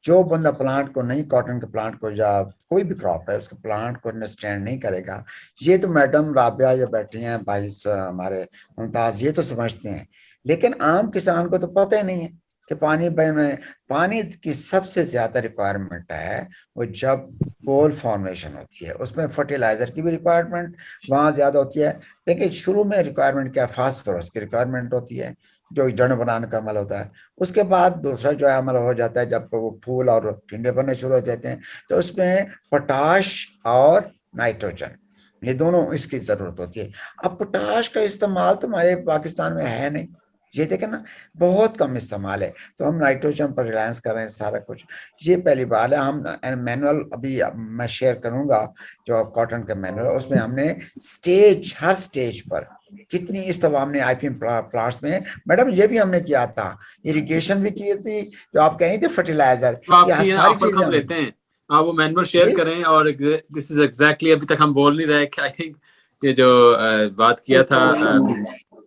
जो बंदा प्लांट को नहीं, कॉटन के प्लांट को या कोई भी क्रॉप है उसके प्लांट को अंडरस्टैंड नहीं करेगा. ये तो मैडम राबिया जो बैठी हैं, भाई हमारे मुमताज, ये तो समझते हैं, लेकिन आम किसान को तो पता ही नहीं है कि पानी की सबसे ज्यादा रिक्वायरमेंट है वो जब बोल फॉर्मेशन होती है, उसमें फर्टिलाइजर की भी रिक्वायरमेंट वहाँ ज्यादा होती है. लेकिन शुरू में रिक्वायरमेंट क्या, फास्फोरस की रिक्वायरमेंट होती है जो जड़ बनाने का अमल होता है. उसके बाद दूसरा जो है अमल हो जाता है जब वो फूल और टिंडे बनने शुरू हो जाते हैं, तो उसमें पोटाश और नाइट्रोजन یہ دونوں اس کی ضرورت ہوتی ہے. اب پوٹاش کا استعمال تو ہمارے پاکستان میں ہے نہیں, یہ دیکھیں نا بہت کم استعمال ہے, تو ہم نائٹروجن پر ریلائنس کر رہے ہیں سارا کچھ. یہ پہلی بات ہے. ہم مینول ابھی میں شیئر کروں گا جو کاٹن کا مینول, اس میں ہم نے سٹیج, ہر سٹیج پر کتنی استوا ہم نے آئی پی ایم پلانٹس میں, میڈم یہ بھی ہم نے کیا تھا, اریگیشن بھی کی تھی, جو آپ کہیں تھے فرٹیلائزر, یہ ساری چیزیں ہم لیتے ہیں. آپ وہ مینول شیئر کریں. اور دس از ایگزیکٹلی ابھی تک ہم بول نہیں رہے کہ آئی تھنک یہ جو بات کیا تھا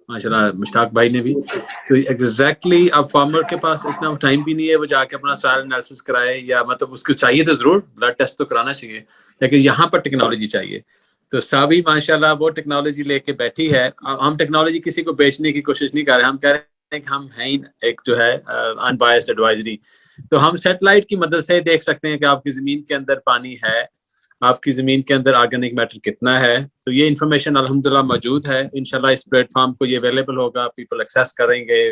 ماشاءاللہ مشتاق بھائی نے بھی, تو ایگزیکٹلی اب فارمر کے پاس اتنا ٹائم بھی نہیں ہے وہ جا کے اپنا سوائل انالیسس کرائے, یا مطلب اس کو چاہیے تو ضرور بلڈ ٹیسٹ تو کرانا چاہیے, لیکن یہاں پر ٹیکنالوجی چاہیے. تو ساوی ماشاءاللہ وہ ٹیکنالوجی لے کے بیٹھی ہے. ہم ٹیکنالوجی کسی کو بیچنے کی کوشش نہیں کر رہے, ہم کہہ رہے ہیں کہ ہم ہیں ایک جو ہے ان بائسڈ ایڈوائزری. تو ہم سیٹلائٹ کی مدد سے دیکھ سکتے ہیں کہ آپ کی زمین کے اندر پانی ہے, آپ کی زمین کے اندر آرگینک میٹر کتنا ہے. تو یہ انفارمیشن الحمدللہ موجود ہے. انشاءاللہ اس پلیٹ فارم کو یہ اویلیبل ہوگا, پیپل ایکسیس کریں گے,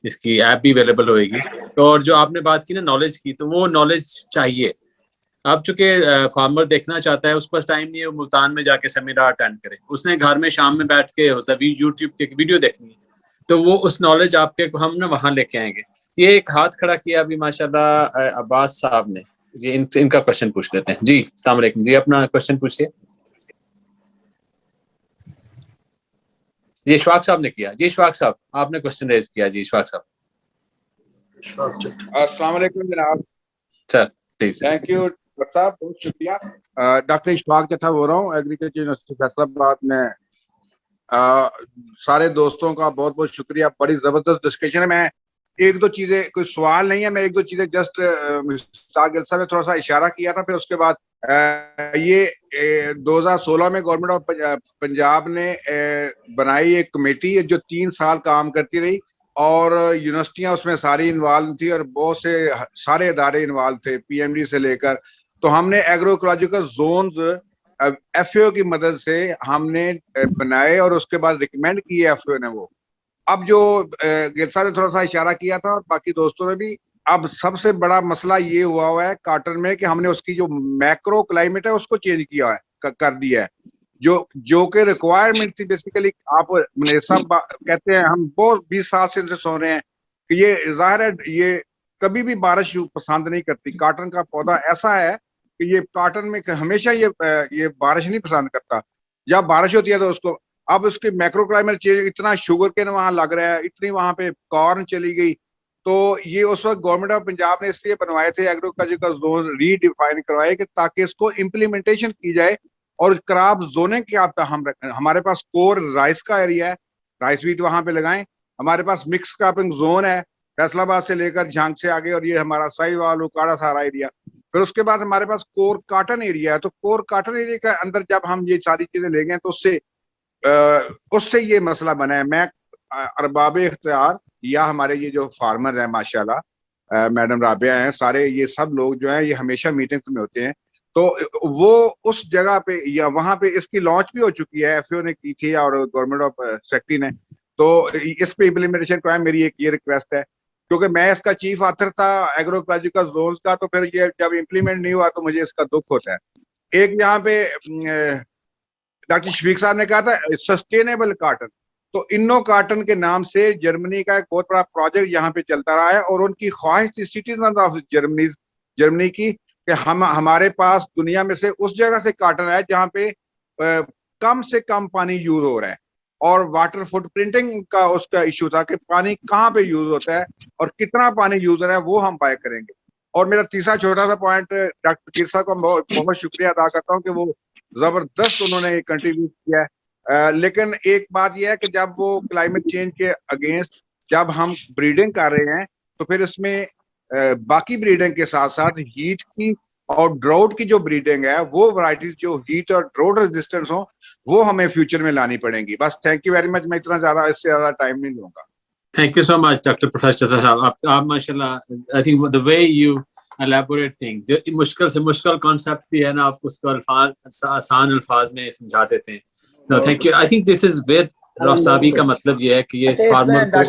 اس کی ایپ بھی اویلیبل ہوئے گی. اور جو آپ نے بات کی نا نالج کی, تو وہ نالج چاہیے. اب چونکہ فارمر دیکھنا چاہتا ہے, اس کے پاس ٹائم نہیں ہے ملتان میں جا کے سیمینار اٹینڈ کرے, اس نے گھر میں شام میں بیٹھ کے یوٹیوب کی ویڈیو دیکھنی ہے, تو وہ اس نالج آپ کے ہم نے وہاں لے کے آئیں گے. یہ ایک ہاتھ کھڑا کیا ابھی ماشاءاللہ عباس صاحب نے, یہ ان کا کوشچن پوچھ لیتے ہیں. جی السلام علیکم, جی اپنا کوشچن پوچھیے. جی اشفاق صاحب نے کیا. جی اشفاق صاحب آپ نے کوشچن ریز کیا. جی اشفاق صاحب. السلام علیکم جناب. Sir please. تھینک یو صاحب, بہت شکریہ. ڈاکٹر اشفاق جتھا بول رہا ہوں, ایگریکلچر یونیورسٹی فیصل آباد میں. سارے دوستوں کا بہت بہت شکریہ, بڑی زبردست ڈسکشن ہے. میں ایک دو چیزیں, کوئی سوال نہیں ہے, میں ایک دو چیزیں جسٹ مشتاق گل صاحب نے تھوڑا سا اشارہ کیا تھا, پھر اس کے بعد یہ 2016 میں گورنمنٹ آف پنجاب نے بنائی ایک کمیٹی جو 3 سال کام کرتی رہی, اور یونیورسٹیاں اس میں ساری انوالو تھی, اور بہت سے سارے ادارے انوالو تھے, پی ایم ڈی سے لے کر. تو ہم نے agro ecological zones F A O کی مدد سے ہم نے بنائے, اور اس کے بعد ریکمینڈ کیے ایف اے او نے. وہ اب جو گل صاحب نے تھوڑا سا اشارہ کیا تھا, اور باقی دوستوں نے بھی, اب سب سے بڑا مسئلہ یہ ہوا ہے کاٹن میں کہ ہم نے اس کی جو میکرو کلائمیٹ ہے اس کو چینج کیا ہے, کر دیا ہے, جو کہ ریکوائرمنٹ تھی بیسیکلی. آپ سب کہتے ہیں ہم بہت 20 سال سے سن رہے ہیں کہ یہ ظاہر ہے یہ کبھی بھی بارش پسند نہیں کرتی. کاٹن کا پودا ایسا ہے کہ یہ کاٹن میں ہمیشہ یہ بارش نہیں پسند کرتا. جب بارش ہوتی ہے تو اس کو, اب اس کی میکرو کلائمیٹ چینج, اتنا شوگر کین وہاں لگ رہا ہے, اتنی وہاں پہ کارن چلی گئی. تو یہ اس وقت گورنمنٹ آف پنجاب نے اس لیے بنوائے تھے ایگریکلچر زون, ری ڈیفائن کروائے کہ تاکہ اس کو امپلیمنٹیشن کی جائے. اور کراپ زوننگ کیا ہم رکھیں, ہمارے پاس کور رائس کا ایریا ہے, رائس ویٹ وہاں پہ لگائیں. ہمارے پاس مکس کراپنگ زون ہے فیصل آباد سے لے کر جھانگ سے آگے, اور یہ ہمارا ساہیوال اکاڑا سارا ایریا. پھر اس کے بعد ہمارے پاس کور کاٹن ایریا ہے. تو کور کاٹن ایریا کے اندر جب ہم یہ ساری چیزیں لے گئے تو اس سے یہ مسئلہ بنا ہے. میں ارباب اختیار یا ہمارے یہ جو فارمر ہیں ماشاءاللہ, میڈم رابعہ ہیں, سارے یہ سب لوگ جو ہیں یہ ہمیشہ میٹنگ میں ہوتے ہیں. تو وہ اس جگہ پہ یا وہاں پہ اس کی لانچ بھی ہو چکی ہے, ایف اے او نے کی تھی اور گورنمنٹ آف سیکٹری نے. تو اس پہ امپلیمنٹیشن کو ہے. میری ایک یہ ریکویسٹ ہے, کیونکہ میں اس کا چیف آتھر تھا ایگرو ایکولوجیکل زونز کا, تو پھر یہ جب امپلیمنٹ نہیں ہوا تو مجھے اس کا دکھ ہوتا ہے. ایک یہاں پہ ڈاکٹر شفیق صاحب نے کہا تھا سسٹینیبل کاٹن, تو انو کاٹن کے نام سے جرمنی کا ایک بہت بڑا پروجیکٹ یہاں پہ چلتا رہا ہے, اور ان کی خواہش تھی سٹیزن آف جرمنی کی کہ ہمارے پاس دنیا میں سے اس جگہ سے کاٹن ہے جہاں پہ کم سے کم پانی یوز ہو رہا ہے, اور واٹر فٹ پرنٹنگ کا اس کا ایشو تھا کہ پانی کہاں پہ یوز ہوتا ہے اور کتنا پانی یوز ہو رہا ہے, وہ ہم بائی کریں گے. اور میرا تیسرا چھوٹا سا پوائنٹ, ڈاکٹر کیر صاحب کا بہت شکریہ ادا کرتا ہوں کہ وہ زبردست انہوں نے کنٹریبیوٹ کیا ہے. لیکن ایک بات یہ ہے کہ جب وہ کلائمیٹ چینج کے اگینسٹ جب ہم بریڈنگ کر رہے ہیں تو پھر اس میں باقی بریڈنگ کے ساتھ ساتھ ہیٹ کی اور ڈراؤٹ کی جو بریڈنگ ہے, وہ ورائٹیز جو ہیٹ اور ڈراؤٹ ریزسٹنس ہوں وہ ہمیں فیوچر میں لانی پڑیں گی. بس تھینک یو ویری مچ, میں اتنا زیادہ اس سے زیادہ ٹائم نہیں لوں گا. Thank you so much doctor professor Chitra صاحب. آپ ماشاءاللہ I think the way you elaborate thing, جو مشکل سے مشکل کانسیپٹ بھی ہے نا, آپ اس کو آسان الفاظ میں سمجھا دیتے ہیں. Thank you. I think this is where راسابی کا مطلب یہ ہے کہ یہ فارمر کو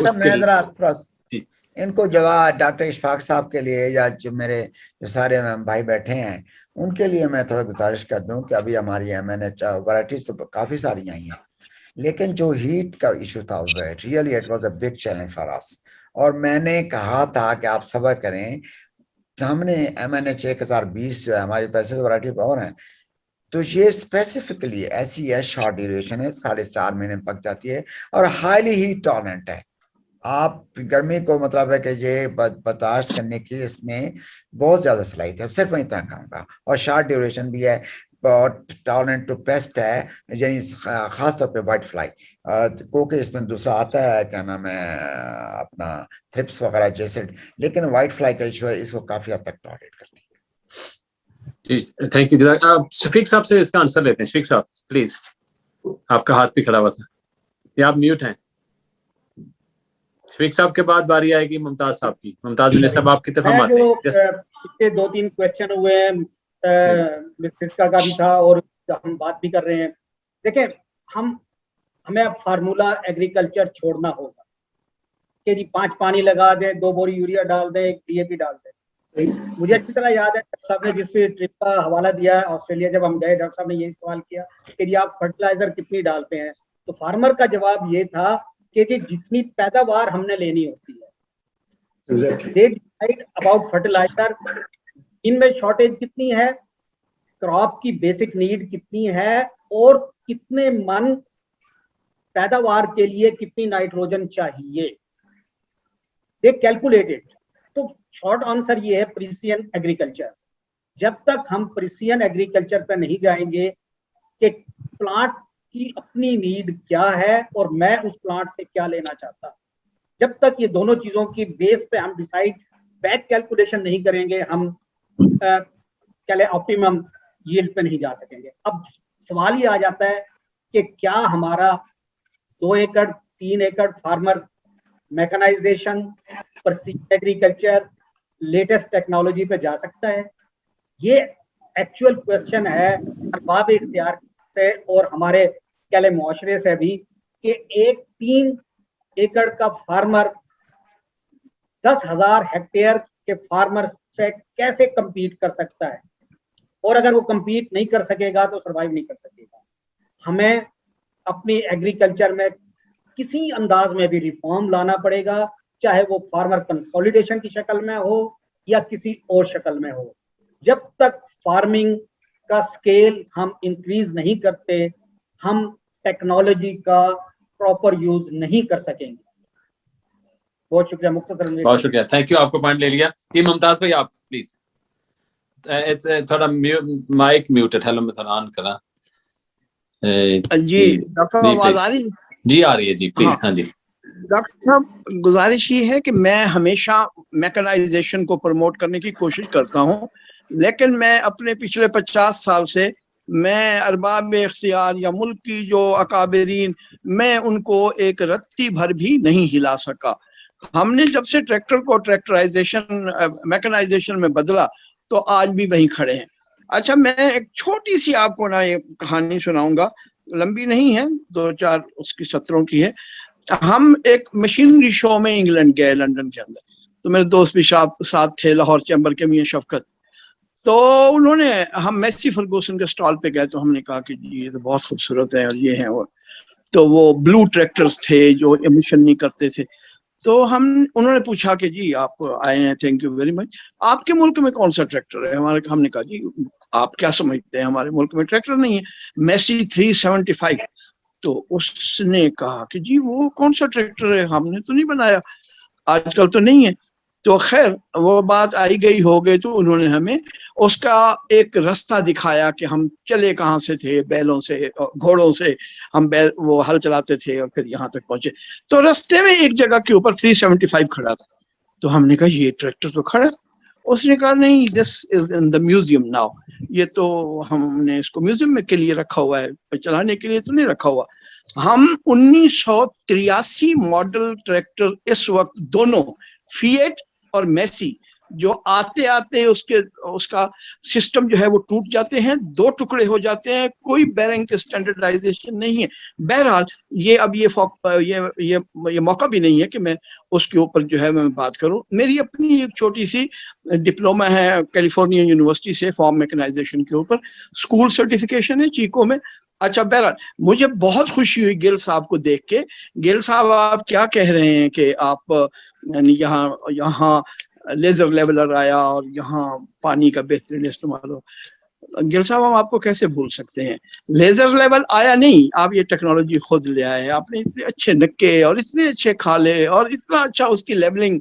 ان کو جواب ڈاکٹر اشفاق صاحب کے لیے یا جو میرے جو سارے بھائی بیٹھے ہیں ان کے لیے میں تھوڑا گزارش کر دوں کہ ابھی ہماری MNH ورائٹیز تو کافی ساری آئی ہیں، لیکن جو ہیٹ کا ایشو تھا really it was a big challenge for us, اور میں نے کہا تھا کہ آپ صبر کریں، ہم نے MNH 1020 جو ہے ہماری پیسے ورائٹی اور ہیں، تو یہ اسپیسیفکلی ایسی ہے، شارٹ ڈیوریشن ہے، 4.5 مہینے میں پک جاتی ہے اور ہائیلی ہیٹ ٹالرنٹ ہے. آپ گرمی کو مطلب ہے کہ یہ برداشت کرنے کی اس میں بہت زیادہ صلاحیت ہے، صرف میں اتنا کہوں گا، اور شارٹ ڈیوریشن بھی ہے اور ٹالرنٹ ٹو پیسٹ ہے، یعنی خاص طور پہ وائٹ فلائی، کیونکہ اس میں دوسرا آتا ہے کیا نام ہے اپنا تھرپس وغیرہ جیسے، لیکن وائٹ فلائی کا ایشو ہے، اس کو کافی حد تک ٹالریٹ کرتی ہے. جی تھینک یو. شفیق صاحب سے اس کا آنسر لیتے ہیں. شفیق صاحب پلیز، آپ کا ہاتھ بھی کھڑا ہوا تھا یا آپ میوٹ ہیں؟ شفیق صاحب کے بعد باری آئے گی ممتاز صاحب کی. ممتاز منیر صاحب آپ کی طرف ہم آتے ہیں. پچھلے 2-3 کوشچن ہوئے ہیں، مسکا کا بھی تھا اور ہم بات بھی کر رہے ہیں. دیکھیں ہمیں اب فارمولا ایگریکلچر چھوڑنا ہوگا کہ جی 5 پانی لگا دیں، 2 بوری یوریا ڈال دیں، 1 DAP ڈال دیں. مجھے اچھی طرح یاد ہے ڈاکٹر صاحب نے جس ٹرپ کا حوالہ دیا ہے آسٹریلیا، جب ہم گئے ڈاکٹر صاحب نے یہی سوال کیا کہ جی آپ فرٹیلائزر کتنی ڈالتے ہیں، تو فارمر کا جواب یہ تھا کہ جی جتنی پیداوار ہم نے لینی ہوتی ہے. They decide about fertilizer، ان میں شارٹیج کتنی ہے، کراپ کی بیسک نیڈ کتنی ہے، اور کتنے من پیداوار کے لیے کتنی نائٹروجن چاہیے. They calculated. تو شارٹ آنسر یہ ہے پریسین ایگریکلچر. جب تک ہم پریسین ایگریکلچر پہ نہیں جائیں گے کہ پلانٹ کی اپنی نیڈ کیا ہے اور میں اس پلانٹ سے کیا لینا چاہتا، جب تک یہ دونوں چیزوں کی بیس پہ ہم ڈیسائیڈ بیک کیلکولیشن نہیں کریں گے، ہم آپٹیمم ییلڈ پہ نہیں جا سکیں گے. اب سوال یہ آ جاتا ہے کہ کیا ہمارا 2 ایکڑ 3 ایکڑ farmer mechanization precision agriculture latest technology پہ جا سکتا ہے؟ یہ ایکچوئل کوشچن ہے ارباب اختیار سے اور ہمارے کہلے معاشرے سے بھی، کہ ایک 3 ایکڑ کا فارمر 10,000 ہیکٹیئر کے فارمر سے کیسے کمپیٹ کر سکتا ہے، اور اگر وہ کمپیٹ نہیں کر سکے گا تو سروائیو نہیں کر سکے گا. ہمیں اپنی ایگریکلچر میں کسی انداز میں بھی ریفارم لانا پڑے گا، چاہے وہ فارمر کنسولیڈیشن کی شکل میں ہو یا کسی اور شکل میں ہو. جب تک فارمنگ کا سکیل ہم انکریز نہیں کرتے، ہم ٹیکنالوجی کا پراپر یوز نہیں کر سکیں گے. بہت شکریہ. مختصر بہت شکریہ. Thank you. آپ کو پوائنٹ لے لیا. جی ممتاز بھائی آپ پلیز. تھوڑا مائک میوٹڈ. ہیلو میں تھوڑا آن کرا. جی ڈاکٹر صاحب آواز آ رہی ہے؟ جی آ رہی ہے. جی پلیز. ہاں جی ڈاکٹر صاحب گزارش یہ ہے کہ میں ہمیشہ میکنائزیشن کو پروموٹ کرنے کی کوشش کرتا ہوں، لیکن میں اپنے پچھلے 50 سال سے میں ارباب اختیار یا ملک کی جو اکابرین، میں ان کو ایک رتی بھر بھی نہیں ہلا سکا. ہم نے جب سے ٹریکٹر کو ٹریکٹرائزیشن میکنائزیشن میں بدلا تو آج بھی وہیں کھڑے ہیں. اچھا میں ایک چھوٹی سی آپ کو نا یہ کہانی سناؤں گا، لمبی نہیں ہے، 2-4 اس کی سطروں کی ہے. ہم ایک مشینری شو میں انگلینڈ گئے، لندن کے اندر، تو میرے دوست بھی ساتھ تھے، لاہور چیمبر کے میاں شفقت. تو انہوں نے، ہم میسی فرگوسن کے سٹال پہ گئے تو ہم نے کہا کہ جی یہ تو بہت خوبصورت ہے اور یہ ہے، اور تو وہ بلو ٹریکٹرز تھے جو ایمیشن نہیں کرتے تھے. تو انہوں نے پوچھا کہ جی آپ آئے ہیں، تھینک یو ویری مچ، آپ کے ملک میں کون سا ٹریکٹر ہے؟ ہم نے کہا جی آپ کیا سمجھتے ہیں، ہمارے ملک میں ٹریکٹر نہیں ہے، میسی 375. تو اس نے کہا کہ جی وہ کون سا ٹریکٹر ہے، ہم نے تو نہیں بنایا، آج کل تو نہیں ہے. تو خیر وہ بات آئی گئی ہو گئی، تو انہوں نے ہمیں اس کا ایک رستہ دکھایا کہ ہم چلے کہاں سے تھے، بیلوں سے، گھوڑوں سے ہم وہ ہل چلاتے تھے اور پھر یہاں تک پہنچے. تو رستے میں ایک جگہ کے اوپر 375 کھڑا تھا. تو ہم نے کہا یہ ٹریکٹر تو کھڑا. اس نے کہا نہیں، دس از ان دا میوزیم ناؤ، یہ تو ہم نے اس کو میوزیم میں کے لیے رکھا ہوا ہے، چلانے کے لیے تو نہیں رکھا ہوا. ہم 1983 ماڈل ٹریکٹر اس وقت دونوں فیٹ اور میسی जो आते आते उसका सिस्टम जो है वो टूट जाते हैं, 2 टुकड़े हो जाते हैं, कोई बेरिंग के स्टैंडर्डाइजेशन नहीं है। बहरहाल ये अब ये मौका भी नहीं है कि मैं उसके ऊपर जो है मैं बात करूं। मेरी अपनी एक छोटी सी डिप्लोमा है कैलिफोर्निया यूनिवर्सिटी से फार्म मैकेनाइजेशन के ऊपर, स्कूल सर्टिफिकेशन है चीको में। अच्छा, बहरहाल मुझे बहुत खुशी हुई गिल साहब को देख के। गिल साहब आप क्या कह रहे हैं कि आप यहाँ लेजर लेवलर आया और यहाँ पानी का बेहतरीन इस्तेमाल हो। गिल साहब हम आपको कैसे भूल सकते हैं, लेजर लेवल आया नहीं, आप ये टेक्नोलॉजी खुद ले आए। आपने इतने अच्छे नक्के और इतने अच्छे खाले और इतना अच्छा उसकी लेवलिंग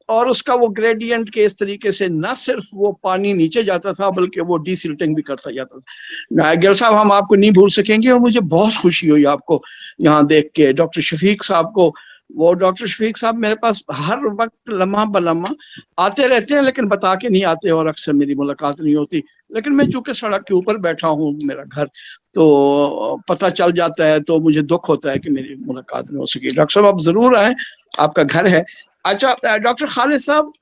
और उसका वो ग्रेडियंट के इस तरीके से न सिर्फ वो पानी नीचे जाता था बल्कि वो डीसिल्टिंग भी करता जाता था। गिल साहब हम आपको नहीं भूल सकेंगे और मुझे बहुत खुशी हुई आपको यहाँ देख के। डॉक्टर शफीक साहब को, वो डॉक्टर शफीक साहब मेरे पास हर वक्त लम्हा बलम्हा आते रहते हैं लेकिन बता के नहीं आते और अक्सर मेरी मुलाकात नहीं होती, लेकिन मैं चूंकि सड़क के ऊपर बैठा हूँ, मेरा घर तो पता चल जाता है, तो मुझे दुख होता है कि मेरी मुलाकात नहीं हो सकी। डॉक्टर साहब आप जरूर आए, आपका घर है। अच्छा डॉक्टर खालिद साहब,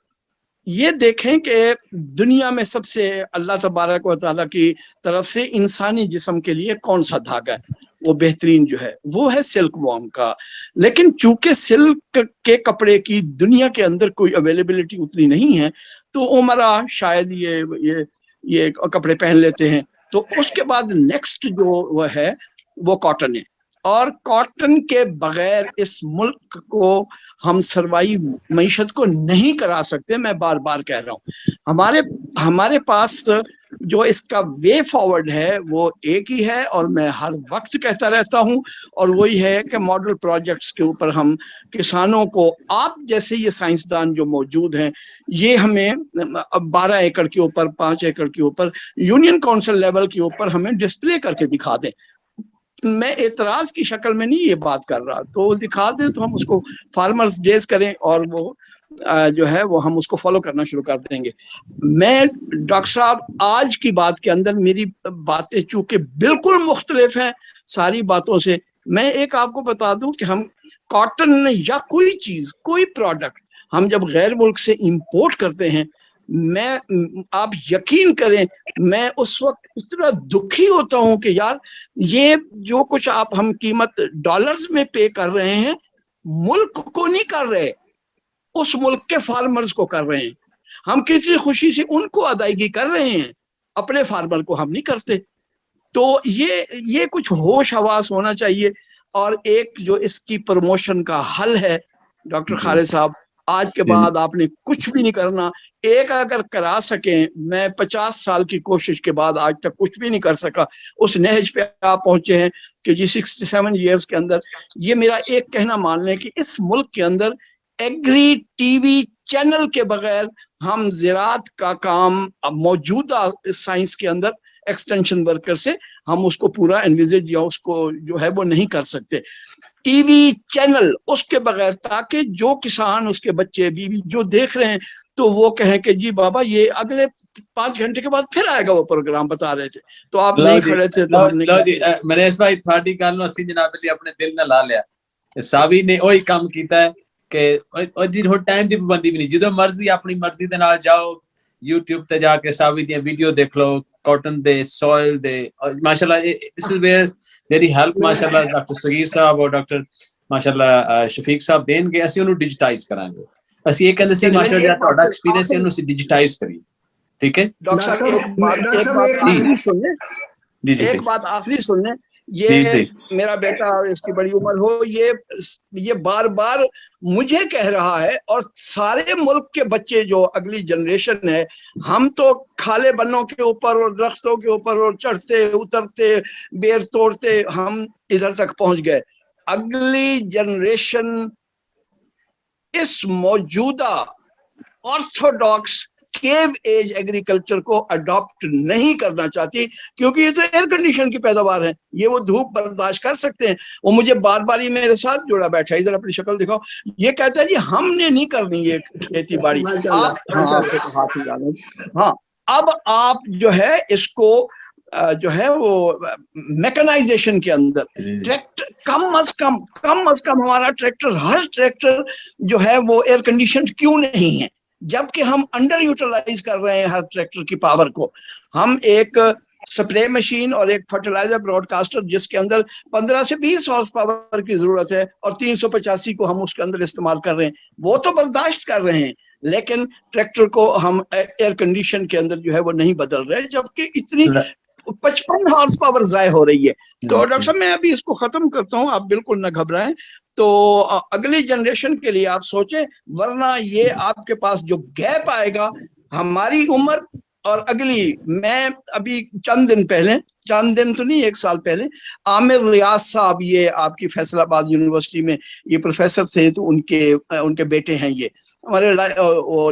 ये देखें कि दुनिया में सबसे अल्लाह तबारक व तआला की तरफ से इंसानी जिस्म के लिए कौन सा धागा है वो बेहतरीन जो है वो है सिल्क वॉर्म का। लेकिन चूंकि सिल्क के कपड़े की दुनिया के अंदर कोई अवेलेबिलिटी उतनी नहीं है तो उमरा शायद ये कपड़े पहन लेते हैं। तो उसके बाद नेक्स्ट जो वो है वो कॉटन है, और कॉटन के बगैर इस मुल्क को हम सरवाइव मईशत को नहीं करा सकते। मैं बार बार कह रहा हूँ हमारे पास जो इसका वे फॉरवर्ड है वो एक ही है और मैं हर वक्त कहता रहता हूँ, और वही है कि मॉडल प्रोजेक्ट्स के ऊपर हम किसानों को, आप जैसे ये साइंसदान जो मौजूद हैं, ये हमें 12 एकड़ के ऊपर 5 एकड़ के ऊपर यूनियन काउंसिल लेवल के ऊपर हमें डिस्प्ले करके दिखा दें। मैं एतराज की शक्ल में नहीं ये बात कर रहा, तो दिखा दे तो हम उसको फार्मर्स डेज करें और वो जो है वो हम उसको फॉलो करना शुरू कर देंगे। मैं डॉक्टर साहब आज की बात के अंदर मेरी बातें चूंकि बिल्कुल मुख्तलिफ हैं सारी बातों से, मैं एक आपको बता दूं कि हम कॉटन या कोई चीज, कोई प्रोडक्ट हम जब गैर मुल्क से इंपोर्ट करते हैं, आप यकीन करें मैं उस वक्त इतना दुखी होता हूं कि यार ये जो कुछ हम कीमत डॉलर्स में पे कर रहे हैं मुल्क को नहीं कर रहे, उस मुल्क के फार्मर्स को कर रहे हैं। हम कितनी खुशी से उनको अदायगी कर रहे हैं, अपने फार्मर को हम नहीं करते। तो ये कुछ होश हवास होना चाहिए। और एक जो इसकी प्रमोशन का हल है डॉक्टर खालिद साहब, आज के बाद आपने कुछ भी नहीं करना, एक अगर करा सकें, मैं 50 साल की कोशिश के बाद आज तक कुछ भी नहीं कर सका, उस नहज पे आप पहुंचे हैं कि जी 67 इयर्स के अंदर ये मेरा एक कहना मान लें कि इस मुल्क के अंदर एग्री टीवी चैनल के बगैर हम ज़राअत का काम मौजूदा साइंस के अंदर एक्सटेंशन वर्कर से हम उसको पूरा एनविजिट या उसको जो है वो नहीं कर सकते। टीवी चैनल उसके बगैर, ताकि जो किसान, उसके बच्चे, बीवी जो देख रहे हैं तो वो कहें कि जी बाबा ये अगले 5 घंटे के बाद फिर आएगा वो प्रोग्राम बता रहे थे, तो आप नहीं खड़े थे तो हमने मैंने इस भाई थोड़ी गल नु ਅਸੀਂ जनाब अली अपने दिल ਨਾਲ ਲਾ ਲਿਆ। ਸਾਵੀ ਨੇ ਉਹੀ ਕੰਮ ਕੀਤਾ ਹੈ ਕਿ ਉਹਦੀ ਹੁਣ ਟਾਈਮ ਦੀ ਪਾਬੰਦੀ ਵੀ ਨਹੀਂ, ਜਦੋਂ ਮਰਜ਼ੀ ਆਪਣੀ ਮਰਜ਼ੀ ਦੇ ਨਾਲ ਜਾਓ YouTube ਤੇ ਜਾ ਕੇ ਸਾਵੀ ਦੀਆਂ ਵੀਡੀਓ ਦੇਖ ਲਓ, ਕਾਟਨ ਦੇ, ਸੋਇਲ ਦੇ, ਮਾਸ਼ਾਅੱਲਾ this is where very help ਮਾਸ਼ਾਅੱਲਾ ਡਾਕਟਰ ਸਗੀਰ ਸਾਹਿਬ ਔਰ ਡਾਕਟਰ ਮਾਸ਼ਾਅੱਲਾ ਸ਼ਫੀਕ ਸਾਹਿਬ ਦੇਣਗੇ। ਅਸੀਂ ਉਹਨੂੰ ਡਿਜੀਟਾਈਜ਼ ਕਰਾਂਗੇ। ਅਸੀਂ ਇਹ ਕਹਿੰਦੇ ਸੀ ਮਾਸ਼ਾਅੱਲਾ ਜਿਹੜਾ ਤੁਹਾਡਾ ਐਕਸਪੀਰੀਅੰਸ ਹੈ ਉਹਨੂੰ ਅਸੀਂ ਡਿਜੀਟਾਈਜ਼ ਕਰੀਏ, ठीक है डॉक्टर साहब एक बात आखिरी सुनने, ये मेरा बेटा इसकी बड़ी उम्र हो, ये बार बार मुझे कह रहा है और सारे मुल्क के बच्चे जो अगली जनरेशन है, हम तो खाले बन्नों के ऊपर और दरख्तों के ऊपर और चढ़ते उतरते बेर तोड़ते हम इधर तक पहुंच गए। अगली जनरेशन इस मौजूदा ऑर्थोडॉक्स केव एज एग्रीकल्चर को अडॉप्ट नहीं करना चाहती, क्योंकि ये तो एयर कंडीशन की पैदावार है, ये वो धूप बर्दाश्त कर सकते हैं। वो मुझे बार बार ही मेरे साथ जुड़ा बैठा है, इधर अपनी शक्ल दिखाओ, ये कहता है जी हमने नहीं करनी ये खेती बाड़ी। हाँ, अब आप जो है इसको जो है वो मैकेनाइजेशन के अंदर ट्रैक्टर कम अज कम हमारा ट्रैक्टर, हर ट्रैक्टर जो है वो एयर कंडीशन क्यों नहीं है? जबकि हम अंडर यूटिलाइज कर रहे हैं हर ट्रैक्टर की पावर को। हम एक स्प्रे मशीन और एक फर्टिलाइजर ब्रॉडकास्टर जिसके अंदर 15 से 20 हॉर्स पावर की जरूरत है और 385 को हम उसके अंदर इस्तेमाल कर रहे हैं, वो तो बर्दाश्त कर रहे हैं, लेकिन ट्रैक्टर को हम एयर कंडीशन के अंदर जो है वो नहीं बदल रहे, जबकि इतनी 55 हॉर्स पावर जाय हो रही है। तो डॉक्टर साहब मैं अभी इसको खत्म करता हूँ, आप बिल्कुल न घबराएं। तो अगली जनरेशन के लिए आप सोचें, वरना ये आपके पास जो गैप आएगा, हमारी उम्र और अगली, मैं अभी चंद दिन तो नहीं, 1 साल पहले आमिर रियाज साहब, ये आपकी फैसलाबाद यूनिवर्सिटी में ये प्रोफेसर थे, तो उनके बेटे हैं, ये हमारे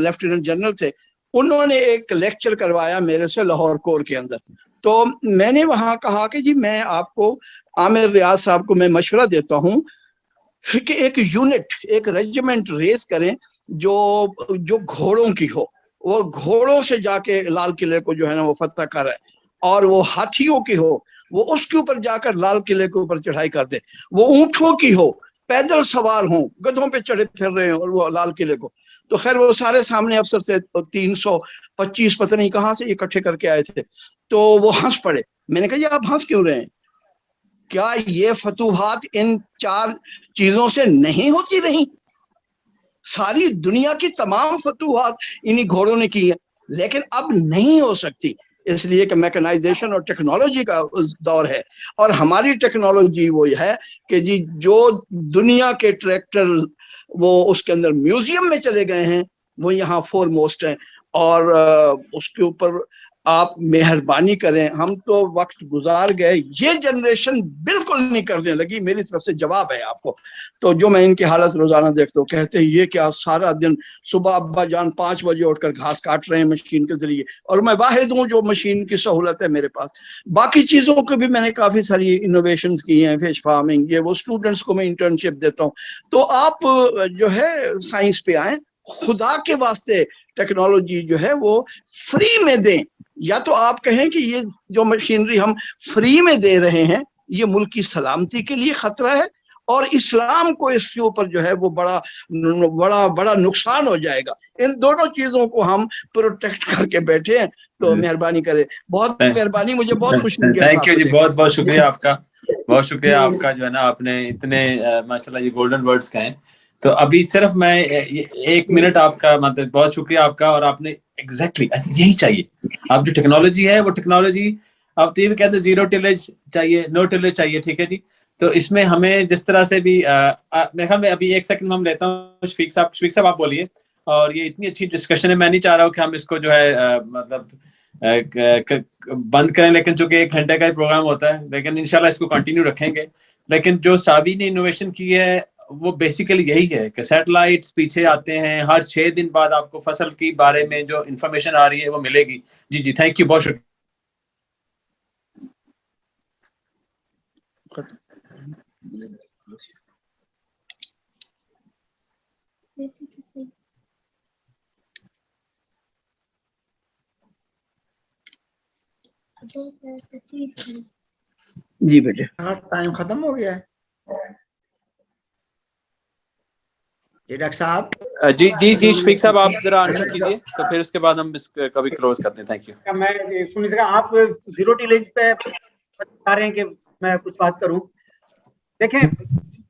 लेफ्टिनेंट जनरल थे, उन्होंने एक लेक्चर करवाया मेरे से लाहौर कोर के अंदर। तो मैंने वहां कहा कि जी मैं आपको, आमिर रियाज साहब को मैं मशवरा देता हूं कि एक यूनिट, एक रेजिमेंट रेस करें जो घोड़ों की हो, वो घोड़ों से जाके लाल किले को जो है ना वो फतह कर है, और वो हाथियों की हो, वो उसके ऊपर जाकर लाल किले के ऊपर चढ़ाई कर दे, वो ऊंटों की हो, पैदल सवार हों, गधों पे चढ़े फिर रहे हैं और वो लाल किले को। तो खैर वो सारे सामने अफसर थे, 325 पता नहीं कहाँ से इकट्ठे करके आए थे, तो वो हंस पड़े। मैंने कहा ये आप हंस क्यों रहे हैं, क्या ये फतूहात इन 4 चीजों से नहीं होती रही? सारी दुनिया की तमाम फतूहात इन्हीं घोड़ों ने की है, लेकिन अब नहीं हो सकती, इसलिए कि मैकेनाइजेशन और टेक्नोलॉजी का उस दौर है, और हमारी टेक्नोलॉजी वो है कि जी जो दुनिया के ट्रैक्टर वो उसके अंदर म्यूजियम में चले गए हैं, वो यहाँ फोरमोस्ट हैं, और उसके ऊपर आप मेहरबानी करें, हम तो वक्त गुजार गए, ये जनरेशन बिल्कुल नहीं करने लगी, मेरी तरफ से जवाब है आपको। तो जो मैं इनकी हालत रोजाना देखता हूँ, कहते हैं ये क्या, सारा दिन सुबह अब्बा जान 5 बजे उठकर घास काट रहे हैं मशीन के जरिए, और मैं वाहिद हूँ जो मशीन की सहूलत है मेरे पास। बाकी चीजों को भी मैंने काफी सारी इनोवेशंस की हैं, फिश फार्मिंग, ये वो स्टूडेंट्स को मैं इंटर्नशिप देता हूँ। तो आप जो है साइंस पे आए, खुदा के वास्ते टेक्नोलॉजी जो है वो फ्री में दें, या तो आप कहें कि ये जो मशीनरी हम फ्री में दे रहे हैं ये मुल्क की सलामती के लिए खतरा है, और इस्लाम को इसके ऊपर जो है वो बड़ा नुकसान हो जाएगा। इन दोनों चीजों को हम प्रोटेक्ट करके बैठे हैं, तो मेहरबानी करें, बहुत मेहरबानी, मुझे बहुत खुशी हुई। थैंक यू जी, बहुत बहुत शुक्रिया आपका, बहुत शुक्रिया आपका, जो है ना आपने इतने माशाल्लाह ये गोल्डन वर्ड्स कहे। तो अभी सिर्फ मैं 1 मिनट आपका, मतलब बहुत शुक्रिया आपका, और आपने एग्जैक्टली यही चाहिए। अब जो टेक्नोलॉजी है वो टेक्नोलॉजी, आप तो ये भी कहते हैं जीरो टिलेज चाहिए, नो टिलेज चाहिए, ठीक है जी। तो इसमें हमें जिस तरह से भी मेरे ख्याल में अभी 1 सेकंड हम लेता हूँ, शफीक साहब आप बोलिए। और ये इतनी अच्छी डिस्कशन है, मैं नहीं चाह रहा हूँ कि हम इसको जो है मतलब बंद करें, लेकिन चूंकि 1 घंटे का ही प्रोग्राम होता है, लेकिन इंशाल्लाह इसको कंटिन्यू रखेंगे। लेकिन जो साबी ने इनोवेशन की है वो बेसिकली यही है कि सैटेलाइट्स पीछे आते हैं, हर 6 दिन बाद आपको फसल के बारे में जो इंफॉर्मेशन आ रही है वो मिलेगी। जी थैंक यू, बहुत शुक्रिया। जी बेटे, टाइम खत्म हो गया है जी डॉक्टर साहब। जी शफीक साहब आप जरा आंसर कीजिए, तो फिर उसके बाद हम इसको कभी क्लोज करते हैं। Thank you. मैं सुन सका, आप जीरो टिलेज पे बता रहे हैं कि मैं कुछ बात करूं। देखें,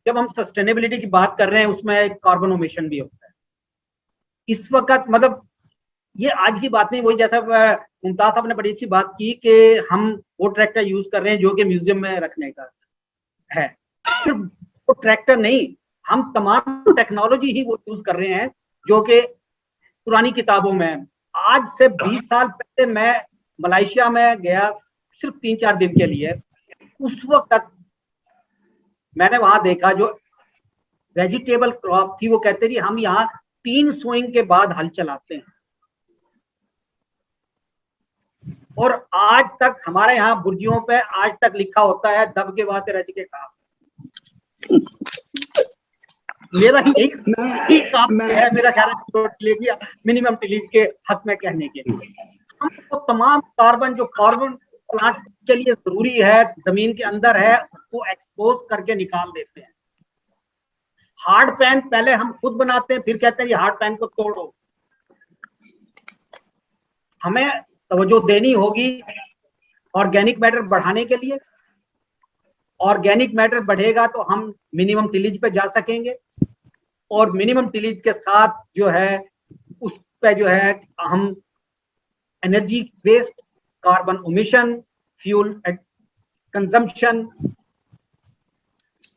जब हम सस्टेनेबिलिटी की बात कर रहे हैं उसमें एक कार्बन ओमिशन भी होता है इस वक्त। मतलब ये आज की बात नहीं, वही जैसा मुमताज साहब ने बड़ी अच्छी बात की कि हम वो ट्रैक्टर यूज कर रहे हैं जो कि म्यूजियम में रखने का है। सिर्फ वो ट्रैक्टर नहीं, हम तमाम टेक्नोलॉजी ही वो यूज कर रहे हैं जो कि पुरानी किताबों में। आज से 20 साल पहले मैं मलेशिया में गया सिर्फ 3-4 दिन के लिए। उस वक्त मैंने वहां देखा जो वेजिटेबल क्रॉप थी, वो कहते थे हम यहाँ 3 सोइंग के बाद हल चलाते हैं, और आज तक हमारे यहाँ बुर्जियों पे आज तक लिखा होता है दब के बाद रज के काम। मेरा एक काम है, मेरा ख्याल है मिनिमम टिलीज के हक में कहने के लिए हमको तमाम कार्बन जो कार्बन प्लांट के लिए जरूरी है जमीन के अंदर है उसको एक्सपोज करके निकाल देते हैं। हार्ड पैन पहले हम खुद बनाते हैं, फिर कहते हैं ये हार्ड पैन को तोड़ो। हमें तवज्जो देनी होगी ऑर्गेनिक मैटर बढ़ाने के लिए। ऑर्गेनिक मैटर बढ़ेगा तो हम मिनिमम टिलेज पे जा सकेंगे, और मिनिमम टिलेज के साथ जो है उस पे जो है हम energy waste, carbon emission, fuel consumption,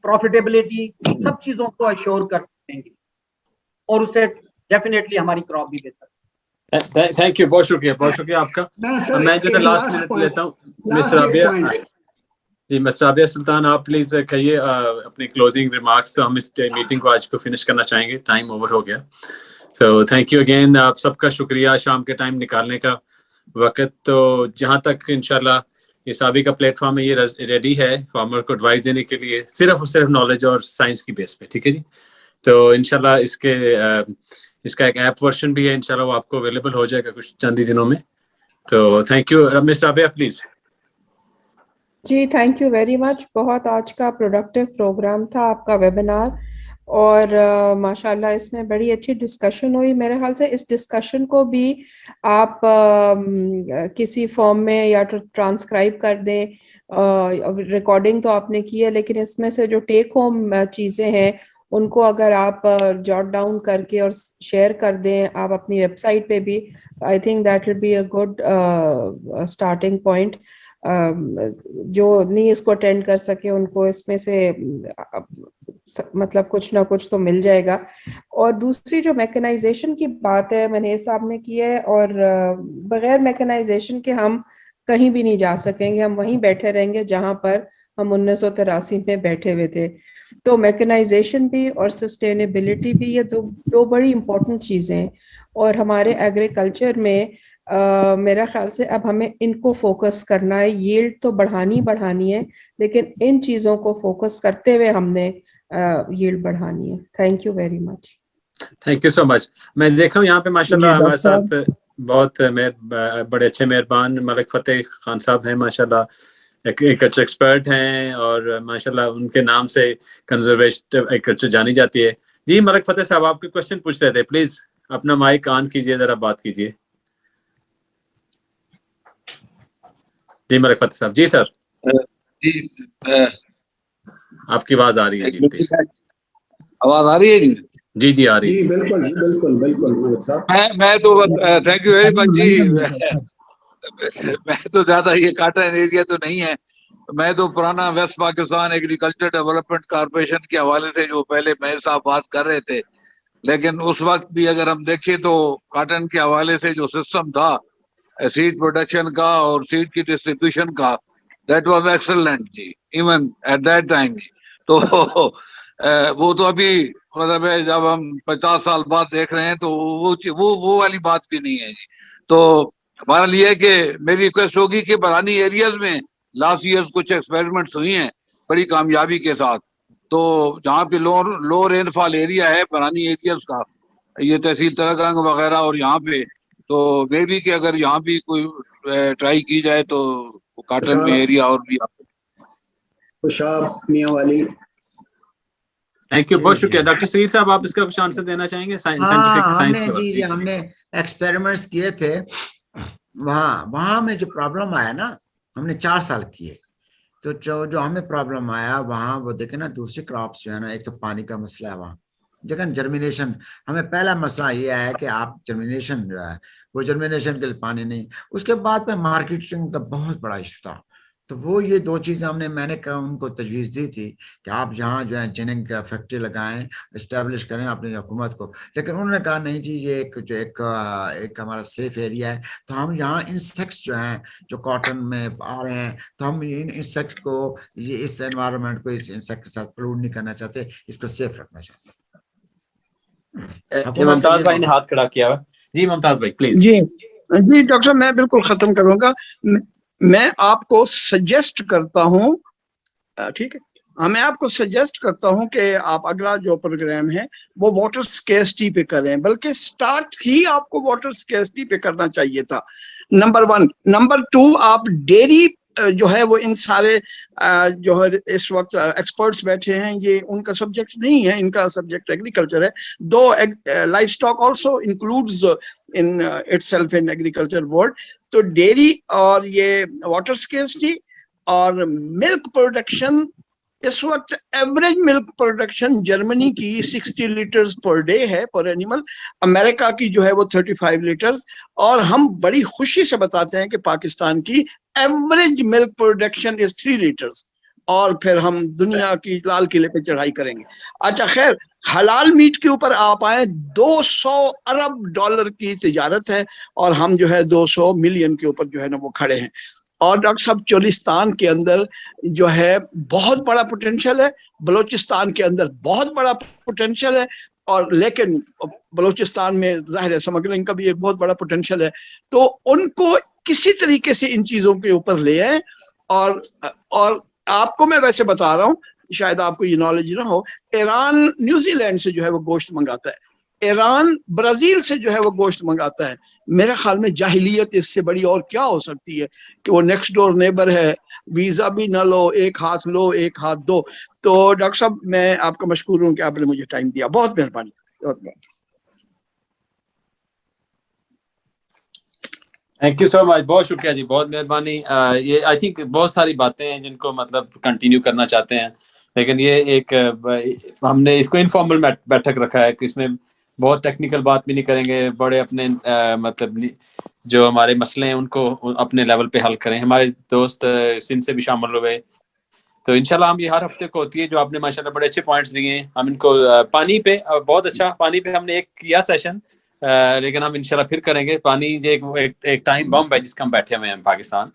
profitability, सब चीजों को अश्योर कर सकेंगे, और उससे डेफिनेटली हमारी क्रॉप भी बेहतर। थैंक यू, बहुत शुक्रिया आपका। मैं जो लास्ट मिनट लेता हूँ मिस्टर आबिया जी, मिस्टर आबिया सुल्तान, आप प्लीज कहिए अपने क्लोजिंग रिमार्क्स। तो हम इस मीटिंग को आज को फिनिश करना चाहेंगे, टाइम ओवर हो गया। सो थैंक यू अगेन, आप सबका शुक्रिया शाम के टाइम निकालने का वक्त। तो जहाँ तक इंशाल्लाह ये साबी का प्लेटफॉर्म है, ये रेडी है फार्मर को एडवाइस देने के लिए, सिर्फ और सिर्फ नॉलेज और साइंस की बेस पे, ठीक है जी। तो इंशाल्लाह इसका एक ऐप वर्जन भी है, इंशाल्लाह वो आपको अवेलेबल हो जाएगा कुछ चंद ही दिनों में। तो thank you mister Abiya, please. जी थैंक यू वेरी मच। बहुत आज का प्रोडक्टिव प्रोग्राम था आपका वेबिनार, और माशाल्लाह इसमें बड़ी अच्छी डिस्कशन हुई। मेरे ख्याल से इस डिस्कशन को भी आप किसी फॉर्म में या तो ट्रांसक्राइब कर दें, रिकॉर्डिंग तो आपने की है, लेकिन इसमें से जो टेक होम चीज़ें हैं उनको अगर आप जॉट डाउन करके और शेयर कर दें आप अपनी वेबसाइट पे भी, I think that will be a good starting point. जो नहीं इसको अटेंड कर सके उनको इसमें से मतलब कुछ ना कुछ तो मिल जाएगा। और दूसरी जो मैकेनाइजेशन की बात है मनीष साहब ने की है, और बगैर मैकेनाइजेशन के हम कहीं भी नहीं जा सकेंगे, हम वहीं बैठे रहेंगे जहां पर हम 1983 में बैठे हुए थे। तो मैकेनाइजेशन भी और सस्टेनेबिलिटी भी, ये दो बड़ी इंपॉर्टेंट चीजें हैं। और हमारे एग्रीकल्चर में मेरा ख्याल से अब हमें इनको फोकस करना है। यील्ड तो बढ़ानी है, लेकिन इन चीजों को फोकस करते हुए हमने यील्ड बढ़ानी है। Thank you very much. Thank you so much. मैं देख रहा हूँ यहाँ पे माशाल्लाह हमारे साथ बहुत बड़े अच्छे मेहरबान मलिक फतेह खान साहब हैं, माशाल्लाह एक अच्छे एक्सपर्ट हैं, और माशाल्लाह उनके नाम से कंजर्वेटिव एग्रीकल्चर जानी जाती है। जी मलिक फतेह साहब, आपके क्वेश्चन पूछ रहे थे, प्लीज अपना माइक ऑन कीजिए, जरा बात कीजिए। जी मलिक फतेह साहब। जी सर। जी आपकी आवाज आ रही है जी, प्लीज। आवाज आ रही है जी? जी जी आ रही है। बिल्कुल साहब। मैं तो थैंक यू वेरी मच जी। मैं तो ज्यादा ये काटन एरिया तो नहीं है, मैं तो पुराना West Pakistan Agriculture Development Corporation के हवाले से जो पहले मेयर साहब बात कर रहे थे, लेकिन उस वक्त भी अगर हम देखें तो काटन के हवाले से जो सिस्टम था सीड प्रोडक्शन का और सीड की डिस्ट्रीब्यूशन का, दैट वाज एक्सेलेंट जी, इवन एट दैट टाइम जी। तो वो तो अभी मतलब है जब हम 50 साल बाद देख रहे हैं तो वो वाली बात भी नहीं है जी। तो हमारा लिए कि मेरी रिक्वेस्ट होगी कि बरानी एरियाज में लास्ट ईयर्स कुछ एक्सपेरिमेंट्स हुई हैं बड़ी कामयाबी के साथ। तो जहाँ पे लो रेनफॉल एरिया है बरानी एरियाज का, ये तहसील तरगंग वगैरह, और यहाँ पे तो मे भी कि अगर यहाँ भी कोई ट्राई की जाए तो काटन में एरिया और भी। खुशाब मियां वाली। थैंक यू, बहुत शुक्रिया। डॉक्टर सईद साहब, आप इसका कुछ आंसर देना चाहेंगे? हमने एक्सपेरिमेंट्स किए थे वहाँ में जो प्रॉब्लम आया ना, हमने 4 साल किए, तो जो हमें प्रॉब्लम आया वहाँ वो देखे ना, दूसरी क्रॉप्स जो है ना, एक तो पानी का मसला है वहाँ, लेकिन जर्मिनेशन, हमें पहला मसला ये है कि आप जर्मिनेशन जो है वो जर्मिनेशन के लिए पानी नहीं, उसके बाद में मार्केटिंग का बहुत बड़ा इशू था। तो वो ये 2 चीजें मैंने उनको तजवीज़ दी थी कि आप जहाँ जो है जिनिंग का फैक्ट्री लगाएं, इस्टेब्लिश करें अपनी हुकूमत को, लेकिन उन्होंने कहा नहीं जी, ये एक हमारा सेफ एरिया है, तो हम यहाँ इंसेक्ट्स जो हैं जो कॉटन में आ रहे हैं, तो हम इन इंसेक्ट को, ये इस एनवायरनमेंट को इस इंसेक्ट के साथ पोल्यूट नहीं करना चाहते, इसको सेफ रखना चाहते। मुमताज भाई ने हाथ खड़ा किया है जी। मुमताज भाई प्लीज। जी डॉक्टर साहब, मैं बिल्कुल खत्म करूंगा। मैं आपको सजेस्ट करता हूँ, ठीक है, मैं आपको सजेस्ट करता हूँ कि आप अगला जो प्रोग्राम है वो वाटर स्केर्सिटी पे करें, बल्कि स्टार्ट ही आपको वाटर स्केर्सिटी पे करना चाहिए था, नंबर 1। नंबर 2, आप डेयरी जो है वो इन सारे जो है इस वक्त एक्सपर्ट्स बैठे हैं, ये उनका सब्जेक्ट नहीं है, इनका सब्जेक्ट एग्रीकल्चर है, दो life stock also includes in itself in agriculture word. तो डेयरी और ये वाटर स्केर्सिटी और मिल्क प्रोडक्शन, इस वक्त एवरेज मिल्क प्रोडक्शन जर्मनी की 60 लीटर्स पर डे है पर एनिमल, अमेरिका की जो है वो 35 लीटर्स, और हम बड़ी खुशी से बताते हैं कि पाकिस्तान की average milk production is 3 litres, और फिर हम दुनिया की लाल किले पे चढ़ाई करेंगे। अच्छा खैर, हलाल मीट के ऊपर आप आए, 200 अरब डॉलर की तिजारत है और हम जो है 200 मिलियन के ऊपर जो है ना वो खड़े हैं। और डॉक्टर साहब चोलिस्तान के अंदर जो है बहुत बड़ा पोटेंशियल है, बलूचिस्तान के अंदर बहुत बड़ा पोटेंशियल है, और लेकिन बलूचिस्तान में जाहिर है स्मगलिंग का भी एक बहुत बड़ा पोटेंशियल है। तो उनको किसी तरीके से इन चीज़ों के ऊपर ले आए। और आपको मैं वैसे बता रहा हूँ, शायद आपको ये नॉलेज ना हो, ईरान न्यूजीलैंड से जो है वो गोश्त मंगाता है, ईरान ब्राजील से जो है वो गोश्त मंगाता है। मेरे ख्याल में जाहिलियत इससे बड़ी और क्या हो सकती है कि वो नेक्स्ट डोर नेबर है, वीजा भी ना लो, एक हाथ लो एक हाथ दो। तो डॉक्टर साहब मैं आपका मशकूर हूँ कि आपने मुझे टाइम दिया, बहुत मेहरबानी, बहुत मेहरबानी। थैंक यू सो मच, बहुत शुक्रिया जी, बहुत मेहरबानी। ये आई थिंक बहुत सारी बातें हैं जिनको मतलब कंटिन्यू करना चाहते हैं, लेकिन ये एक हमने इसको इनफॉर्मल बैठक रखा है कि इसमें बहुत टेक्निकल बात भी नहीं करेंगे, बड़े अपने मतलब जो हमारे मसले हैं उनको अपने लेवल पे हल करें। हमारे दोस्त सिंध से भी शामिल हुए, तो इंशाल्लाह हम ये हर हफ्ते को होती है, जो आपने माशाल्लाह बड़े अच्छे पॉइंट्स दिए हैं। हम इनको पानी पे बहुत अच्छा, पानी पे हमने एक किया सेशन, लेकिन हम इंशाल्लाह फिर करेंगे। पानी एक टाइम बम है जिसका हम बैठे हुए हैं पाकिस्तान।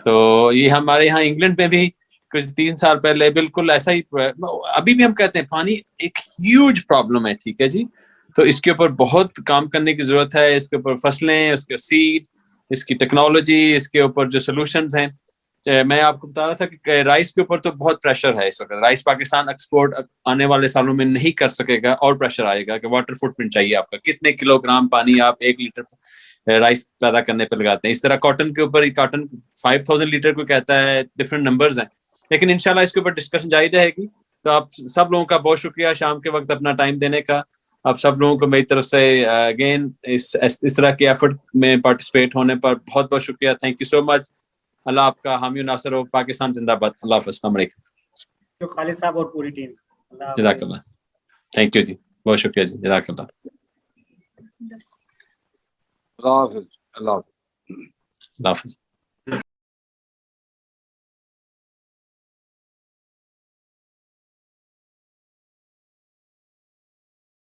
तो ये हमारे यहाँ इंग्लैंड में भी कुछ 3 साल पहले बिल्कुल ऐसा ही, अभी भी हम कहते हैं पानी एक ह्यूज प्रॉब्लम है, ठीक है जी। तो इसके ऊपर बहुत काम करने की जरूरत है, इसके ऊपर फसलें, उसके सीड, इसकी टेक्नोलॉजी, इसके ऊपर जो सोल्यूशंस हैं। मैं आपको बता रहा था कि राइस के ऊपर तो बहुत प्रेशर है इस वक्त। राइस पाकिस्तान एक्सपोर्ट आने वाले सालों में नहीं कर सकेगा, और प्रेशर आएगा कि वाटर फुटप्रिंट चाहिए आपका, कितने किलोग्राम पानी आप 1 लीटर राइस पैदा करने पर लगाते हैं। इस तरह कॉटन के ऊपर ही, कॉटन 5000 लीटर को कहता है, डिफरेंट नंबर्स हैं, लेकिन इंशाल्लाह इसके ऊपर डिस्कशन जारी रहेगी। तो आप सब लोगों का बहुत शुक्रिया शाम के वक्त अपना टाइम देने का। आप सब लोगों को मेरी तरफ से अगेन इस तरह के एफर्ट में पार्टिसिपेट होने पर बहुत बहुत शुक्रिया। Thank you so much. Allah आपका हामी नासर हो। पाकिस्तान जिंदाबाद। अल्लाह हाफ़िज़। अस्सलाम वालेकुम। जो खालिद साहब और पूरी टीम, जज़ाकल्लाह। थैंक यू जी, बहुत शुक्रिया जी, जज़ाकल्लाह। अल्लाह हाफ़िज़। अल्लाह हाफ़िज़।